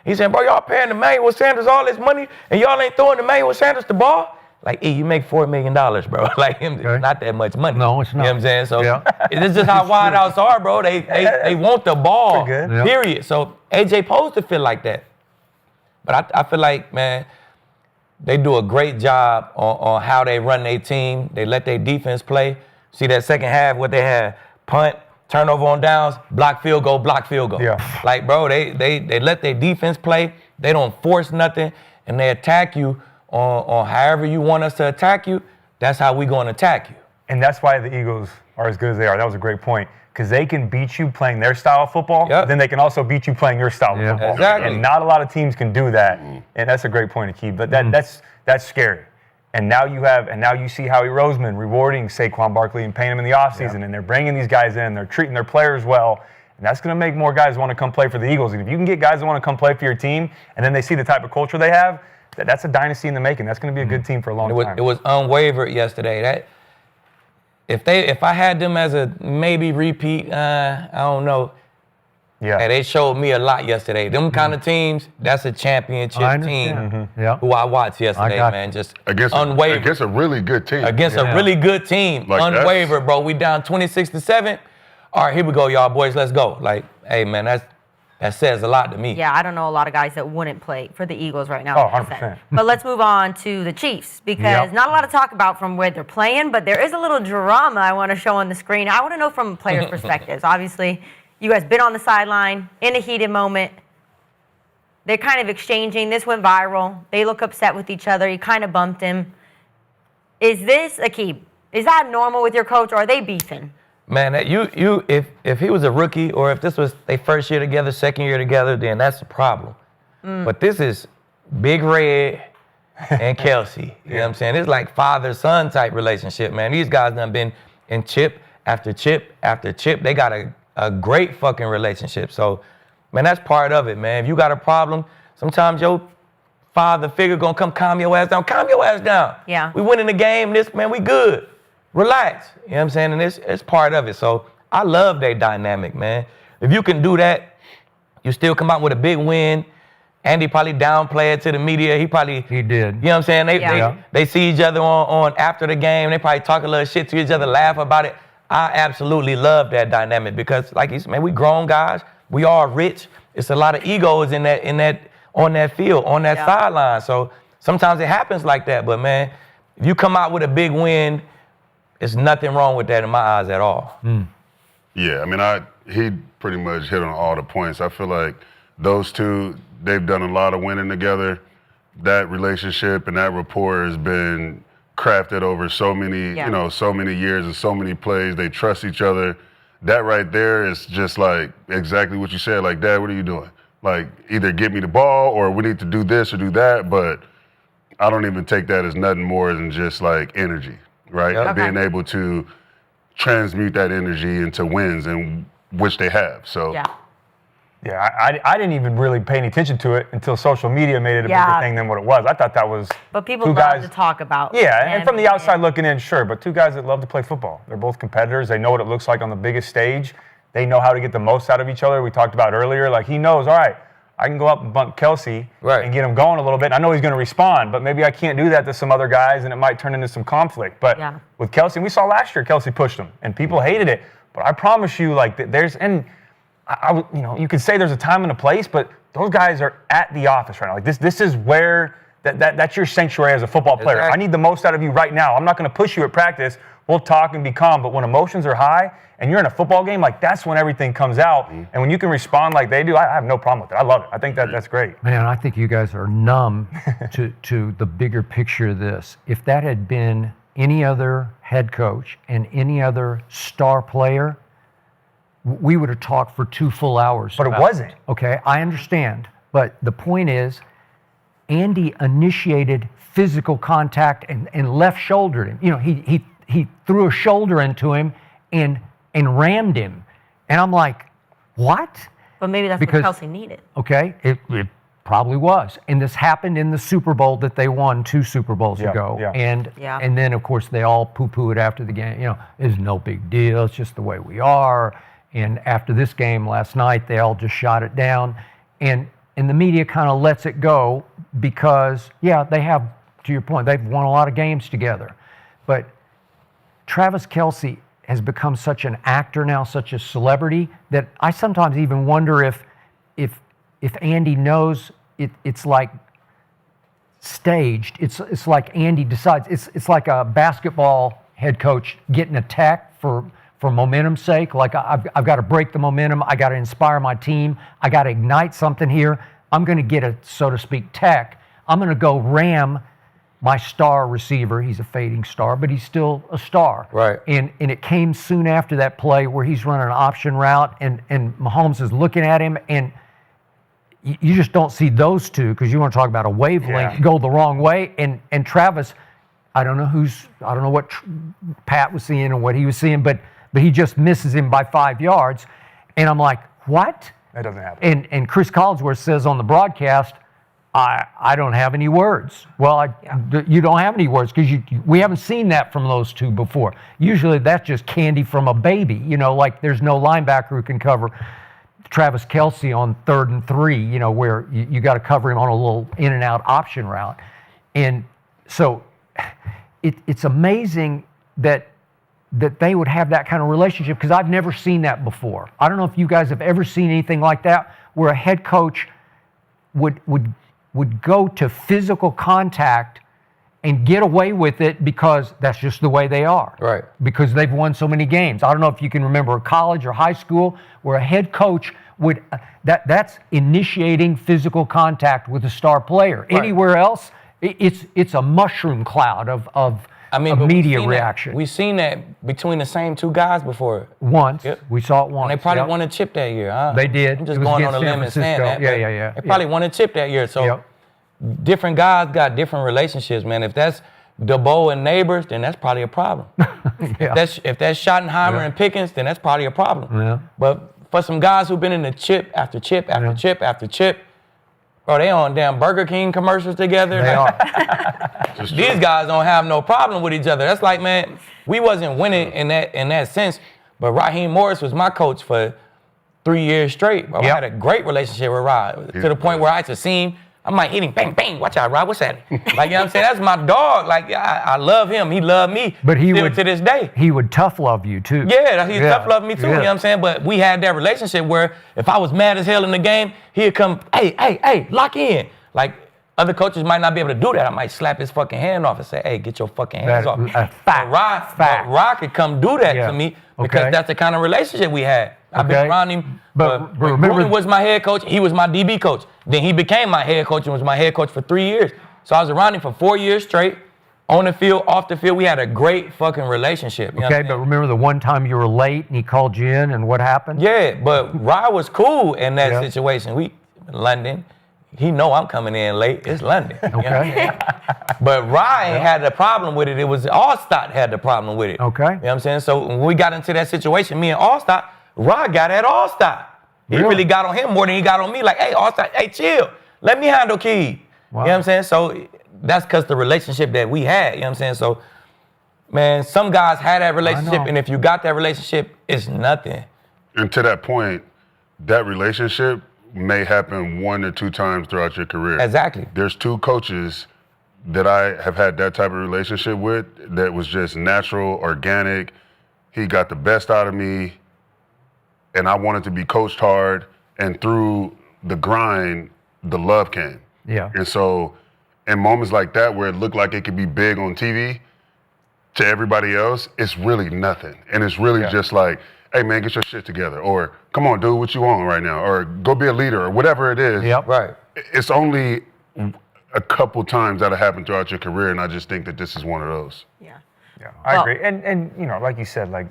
He said, bro, y'all paying Emmanuel Sanders all this money and y'all ain't throwing Emmanuel Sanders the ball? Like, you make $4 million, bro. Like, it's not that much money. No, it's not. You know what I'm saying? So it's just how wideouts are, bro. They want the ball, period. So AJ supposed to feel like that. But I feel like, man, they do a great job on how they run their team. They let their defense play. See that second half, what they had, punt, turnover on downs, block field goal, block field goal. Yeah. Like, bro, they let their defense play. They don't force nothing, and they attack you on however you want us to attack you. That's how we going to attack you. And that's why the Eagles are as good as they are. That was a great point. Because they can beat you playing their style of football, then they can also beat you playing your style of football. Exactly. And not a lot of teams can do that. And that's a great point, Aqib. But that's scary. And now you see Howie Roseman rewarding Saquon Barkley and paying him in the offseason, and they're bringing these guys in, they're treating their players well, and that's going to make more guys want to come play for the Eagles. And if you can get guys that want to come play for your team, and then they see the type of culture they have, that's a dynasty in the making. That's going to be a good team for a long time. It was unwavered yesterday. If I had them as a maybe repeat, I don't know. Yeah. Hey, they showed me a lot yesterday. Them kind of teams, that's a championship team who I watched yesterday, man. Just unwavered. Against a really good team. Against a really good team. Like unwavered, bro. We down 26-7. All right, here we go, y'all boys. Let's go. Like, hey, man, that says a lot to me. Yeah, I don't know a lot of guys that wouldn't play for the Eagles right now. Oh, 100%. But let's move on to the Chiefs, because not a lot to talk about from where they're playing, but there is a little drama I want to show on the screen. I want to know from players' perspectives. Obviously, you guys been on the sideline in a heated moment. They're kind of exchanging. This went viral. They look upset with each other. You kind of bumped him. Is this, Aqib, is that normal with your coach, or are they beefing? Man, if he was a rookie, or if this was their first year together, second year together, then that's a problem. But this is Big Red and Kelce. You know what I'm saying? It's like father-son type relationship, man. These guys done been in chip after chip after chip. They got a great fucking relationship. So, man, that's part of it, man. If you got a problem, sometimes your father figure gonna come calm your ass down. Calm your ass down. Yeah. We winning the game. We good. Relax. You know what I'm saying? And it's part of it. So I love their dynamic, man. If you can do that, you still come out with a big win. Andy probably downplayed it to the media. He did. You know what I'm saying? They see each other on after the game. They probably talk a little shit to each other, laugh about it. I absolutely love that dynamic, because, like you said, man, we grown guys. We all rich. It's a lot of egos on that field, on that sideline. So sometimes it happens like that. But, man, if you come out with a big win, there's nothing wrong with that in my eyes at all. Yeah, I mean, he pretty much hit on all the points. I feel like those two, they've done a lot of winning together. That relationship and that rapport has been crafted over so many, so many years and so many plays. They trust each other. That right there is just like exactly what you said. Like, Dad, what are you doing? Like, either get me the ball or we need to do this or do that. But I don't even take that as nothing more than just like energy, right? Yep. And being able to transmute that energy into wins, and which they have. So. Yeah, I didn't even really pay any attention to it until social media made it a bigger thing than what it was. I thought that was But people two love guys, to talk about. Yeah, and from the outside looking in, sure, but two guys that love to play football. They're both competitors. They know what it looks like on the biggest stage. They know how to get the most out of each other. We talked about earlier. Like, he knows, all right, I can go up and bunk Kelce and get him going a little bit. I know he's going to respond, but maybe I can't do that to some other guys, and it might turn into some conflict. But with Kelce, and we saw last year, Kelce pushed him, and people hated it. But I promise you, like, you could say there's a time and a place, but those guys are at the office right now. Like, this is where that's your sanctuary as a football player. Exactly. I need the most out of you right now. I'm not going to push you at practice. We'll talk and be calm. But when emotions are high and you're in a football game, like, that's when everything comes out. And when you can respond like they do, I have no problem with it. I love it. I think that's great. Man, I think you guys are numb to the bigger picture of this. If that had been any other head coach and any other star player, we would have talked for 2 full hours. But it wasn't. Okay, I understand. But the point is, Andy initiated physical contact and left shouldered him. You know, he threw a shoulder into him and rammed him. And I'm like, what? But maybe that's what Kelce needed. Okay, it probably was. And this happened in the Super Bowl that they won 2 Super Bowls ago. Yeah. And then, of course, they all poo-poo it after the game. You know, it's no big deal. It's just the way we are. And after this game last night, they all just shot it down. And the media kind of lets it go because, they have, to your point, they've won a lot of games together. But Travis Kelce has become such an actor now, such a celebrity, that I sometimes even wonder if Andy knows it's like staged. It's like Andy decides. It's like a basketball head coach getting attacked for momentum's sake. Like, I've got to break the momentum. I got to inspire my team. I got to ignite something here. I'm going to get a, so to speak, tech. I'm going to go ram my star receiver. He's a fading star, but he's still a star. Right. And it came soon after that play where he's running an option route and Mahomes is looking at him, and you just don't see those two, because you want to talk about a wavelength, go the wrong way. And Travis, I don't know what Pat was seeing and what he was seeing, but he just misses him by 5 yards. And I'm like, what? That doesn't happen. And Chris Collinsworth says on the broadcast, I don't have any words. Well, you don't have any words because we haven't seen that from those two before. Usually that's just candy from a baby. You know, like there's no linebacker who can cover Travis Kelce on 3rd and 3, you know, where you got to cover him on a little in and out option route. And so it's amazing that they would have that kind of relationship, because I've never seen that before. I don't know if you guys have ever seen anything like that, where a head coach would go to physical contact and get away with it because that's just the way they are. Right. Because they've won so many games. I don't know if you can remember a college or high school where a head coach would that's initiating physical contact with a star player. Right. Anywhere else, it's a mushroom cloud of media reaction. We've seen that between the same two guys before. Once. Yep. We saw it once. And they probably won a chip that year, huh? They did. I'm just going on a limb and saying that. Yeah. They probably won a chip that year. So different guys got different relationships, man. If that's DeBow and Neighbors, then that's probably a problem. If that's Schottenheimer and Pickens, then that's probably a problem. Yeah. But for some guys who've been in the chip after chip after chip after chip, bro, they on damn Burger King commercials together. They are. These guys don't have no problem with each other. That's like, man, we wasn't winning in that sense, but Raheem Morris was my coach for 3 years straight. Bro. I had a great relationship with Rod, to the point where I used to see him. I'm like hitting, bang, bang, watch out, Rod, what's that? Like, you know what I'm saying? That's my dog. Like, I love him. He loved me. But he still would, to this day. He would tough love you, too. Yeah, he tough loved me, too, you know what I'm saying? But we had that relationship where if I was mad as hell in the game, he'd come, hey, lock in. Like, other coaches might not be able to do that. I might slap his fucking hand off and say, hey, get your fucking hands off. Rod could come do that to me because that's the kind of relationship we had. I've been around him. But remember, Gruden was my head coach. He was my DB coach. Then he became my head coach and was my head coach for 3 years. So I was around him for 4 years straight. On the field, off the field, we had a great fucking relationship. You know what Okay, I'm but saying? remember the one time you were late and he called you in and what happened? Yeah, but Rod was cool in that Yeah. situation. We London. He know I'm coming in late. It's London. You know what I'm saying? But Ryan had the problem with it. It was Allstott had the problem with it. Okay. You know what I'm saying? So when we got into that situation, me and Allstott, Rod got at Allstott. He really got on him more than he got on me. Like, hey, Allstott, hey, chill. Let me handle Aqib. Wow. You know what I'm saying? So that's because the relationship that we had. You know what I'm saying? So, man, some guys had that relationship, and if you got that relationship, it's nothing. And to that point, that relationship may happen 1 or 2 times throughout your career. Exactly. There's 2 coaches that I have had that type of relationship with that was just natural, organic. He got the best out of me, and I wanted to be coached hard, and through the grind, the love came. Yeah. And so in moments like that where it looked like it could be big on TV, to everybody else, it's really nothing. And it's really just like, hey man, get your shit together. Or come on, do what you want right now. Or go be a leader or whatever it is. Yep. Right. It's only a couple times that'll happen throughout your career, and I just think that this is one of those. Yeah. Yeah, I agree. And you know, like you said, like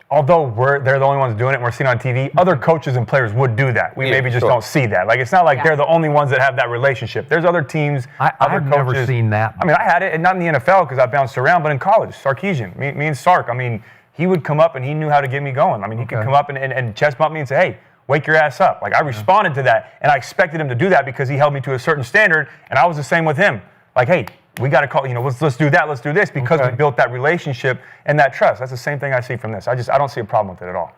although they're the only ones doing it and we're seeing it on TV, other coaches and players would do that. We maybe just don't see that. Like it's not like they're the only ones that have that relationship. There's other teams, other I've never coaches. seen that. I mean, I had it, and not in the NFL because I bounced around, but in college, Sarkisian, me and Sark. I mean, he would come up and he knew how to get me going. I mean, he could come up and chest bump me and say, hey, wake your ass up. Like I responded to that, and I expected him to do that because he held me to a certain standard, and I was the same with him. Like, hey, we got to call, you know, let's do that, let's do this, because we built that relationship and that trust. That's the same thing I see from this. I don't see a problem with it at all.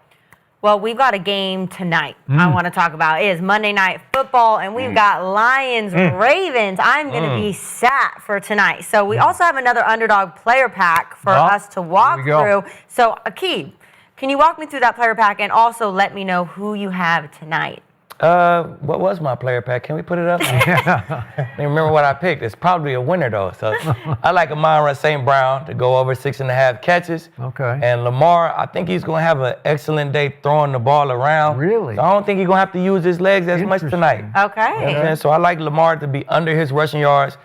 Well, we've got a game tonight I want to talk about. It is Monday Night Football, and we've got Lions, Ravens. I'm going to be sat for tonight. So we also have another underdog player pack for us to walk through. So, Aqib, can you walk me through that player pack and also let me know who you have tonight? What was my player pack? Can we put it up? I don't remember what I picked. It's probably a winner, though. So I like Amon-Ra St. Brown to go over 6.5 catches. Okay. And Lamar, I think he's going to have an excellent day throwing the ball around. Really? So I don't think he's going to have to use his legs as much tonight. Okay. You know what I'm saying? So I like Lamar to be under his rushing yards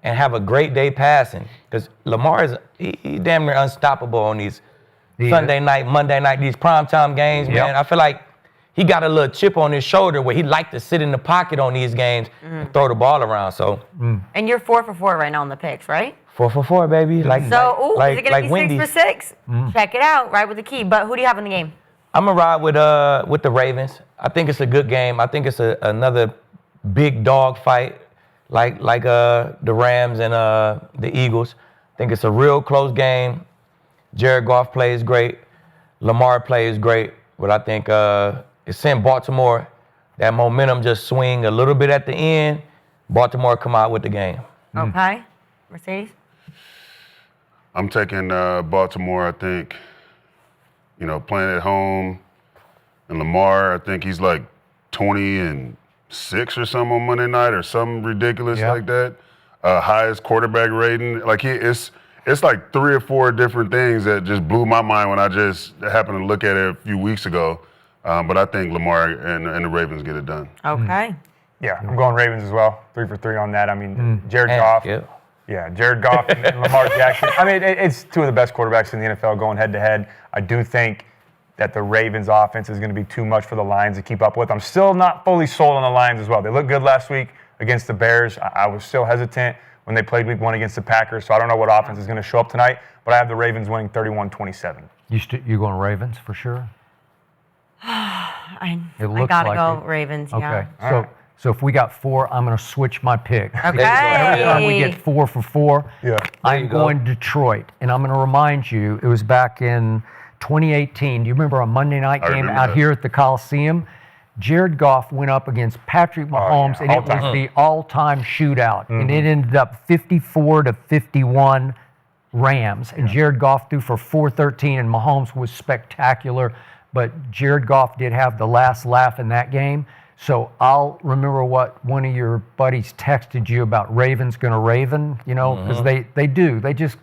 and have a great day passing. Because Lamar is he damn near unstoppable on these Sunday night, Monday night, these primetime games, man. I feel like he got a little chip on his shoulder where he liked to sit in the pocket on these games and throw the ball around. So. And you're 4 for 4 right now on the picks, right? 4 for 4, baby. Like, is it going to be Wendy's. 6 for 6? Check it out, right with the key. But who do you have in the game? I'm going to ride with the Ravens. I think it's a good game. I think it's another big dog fight like the Rams and the Eagles. I think it's a real close game. Jared Goff plays great. Lamar plays great. But I think it's sent Baltimore. That momentum just swing a little bit at the end. Baltimore come out with the game. Okay. Mercedes? I'm taking Baltimore, I think, you know, playing at home. And Lamar, I think he's like 20-6 or something on Monday night or something ridiculous like that. Highest quarterback rating. Like it's like 3 or 4 different things that just blew my mind when I just happened to look at it a few weeks ago. But I think Lamar and the Ravens get it done. Okay. Yeah, I'm going Ravens as well. 3 for 3 on that. I mean, Jared Goff. Yeah, Jared Goff and Lamar Jackson. I mean, it's 2 of the best quarterbacks in the NFL going head-to-head. I do think that the Ravens offense is going to be too much for the Lions to keep up with. I'm still not fully sold on the Lions as well. They looked good last week against the Bears. I was still hesitant when they played week 1 against the Packers, so I don't know what offense is going to show up tonight, but I have the Ravens winning 31-27. You going Ravens for sure? I looks gotta like go it. Ravens, yeah. Okay, so if we got 4, I'm going to switch my pick. Okay. Every time we get 4 for 4, I'm going Detroit. And I'm going to remind you, it was back in 2018. Do you remember a Monday night game out here at the Coliseum? Jared Goff went up against Patrick Mahomes, and it was the all-time shootout. And it ended up 54-51 Rams. And Jared Goff threw for 413, and Mahomes was spectacular. But Jared Goff did have the last laugh in that game. So I'll remember what one of your buddies texted you about Ravens going to Raven, you know, because they do. They just,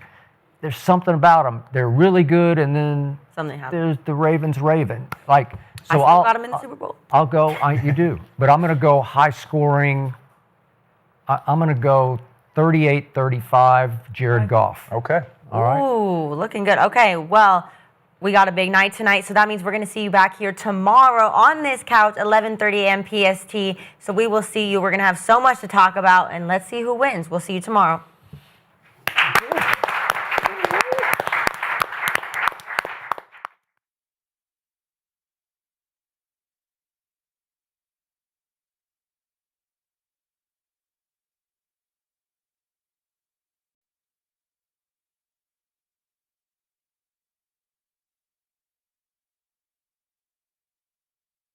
there's something about them. They're really good, and then Something happens. there's the Ravens Raven. Like, so I still got them in the Super Bowl. I'll go, you do. But I'm going to go high scoring. I'm going to go 38-35, Jared Goff. Okay. All right. Ooh, looking good. Okay, well, we got a big night tonight, so that means we're going to see you back here tomorrow on this couch, 11:30 a.m. PST. So we will see you. We're going to have so much to talk about, and let's see who wins. We'll see you tomorrow.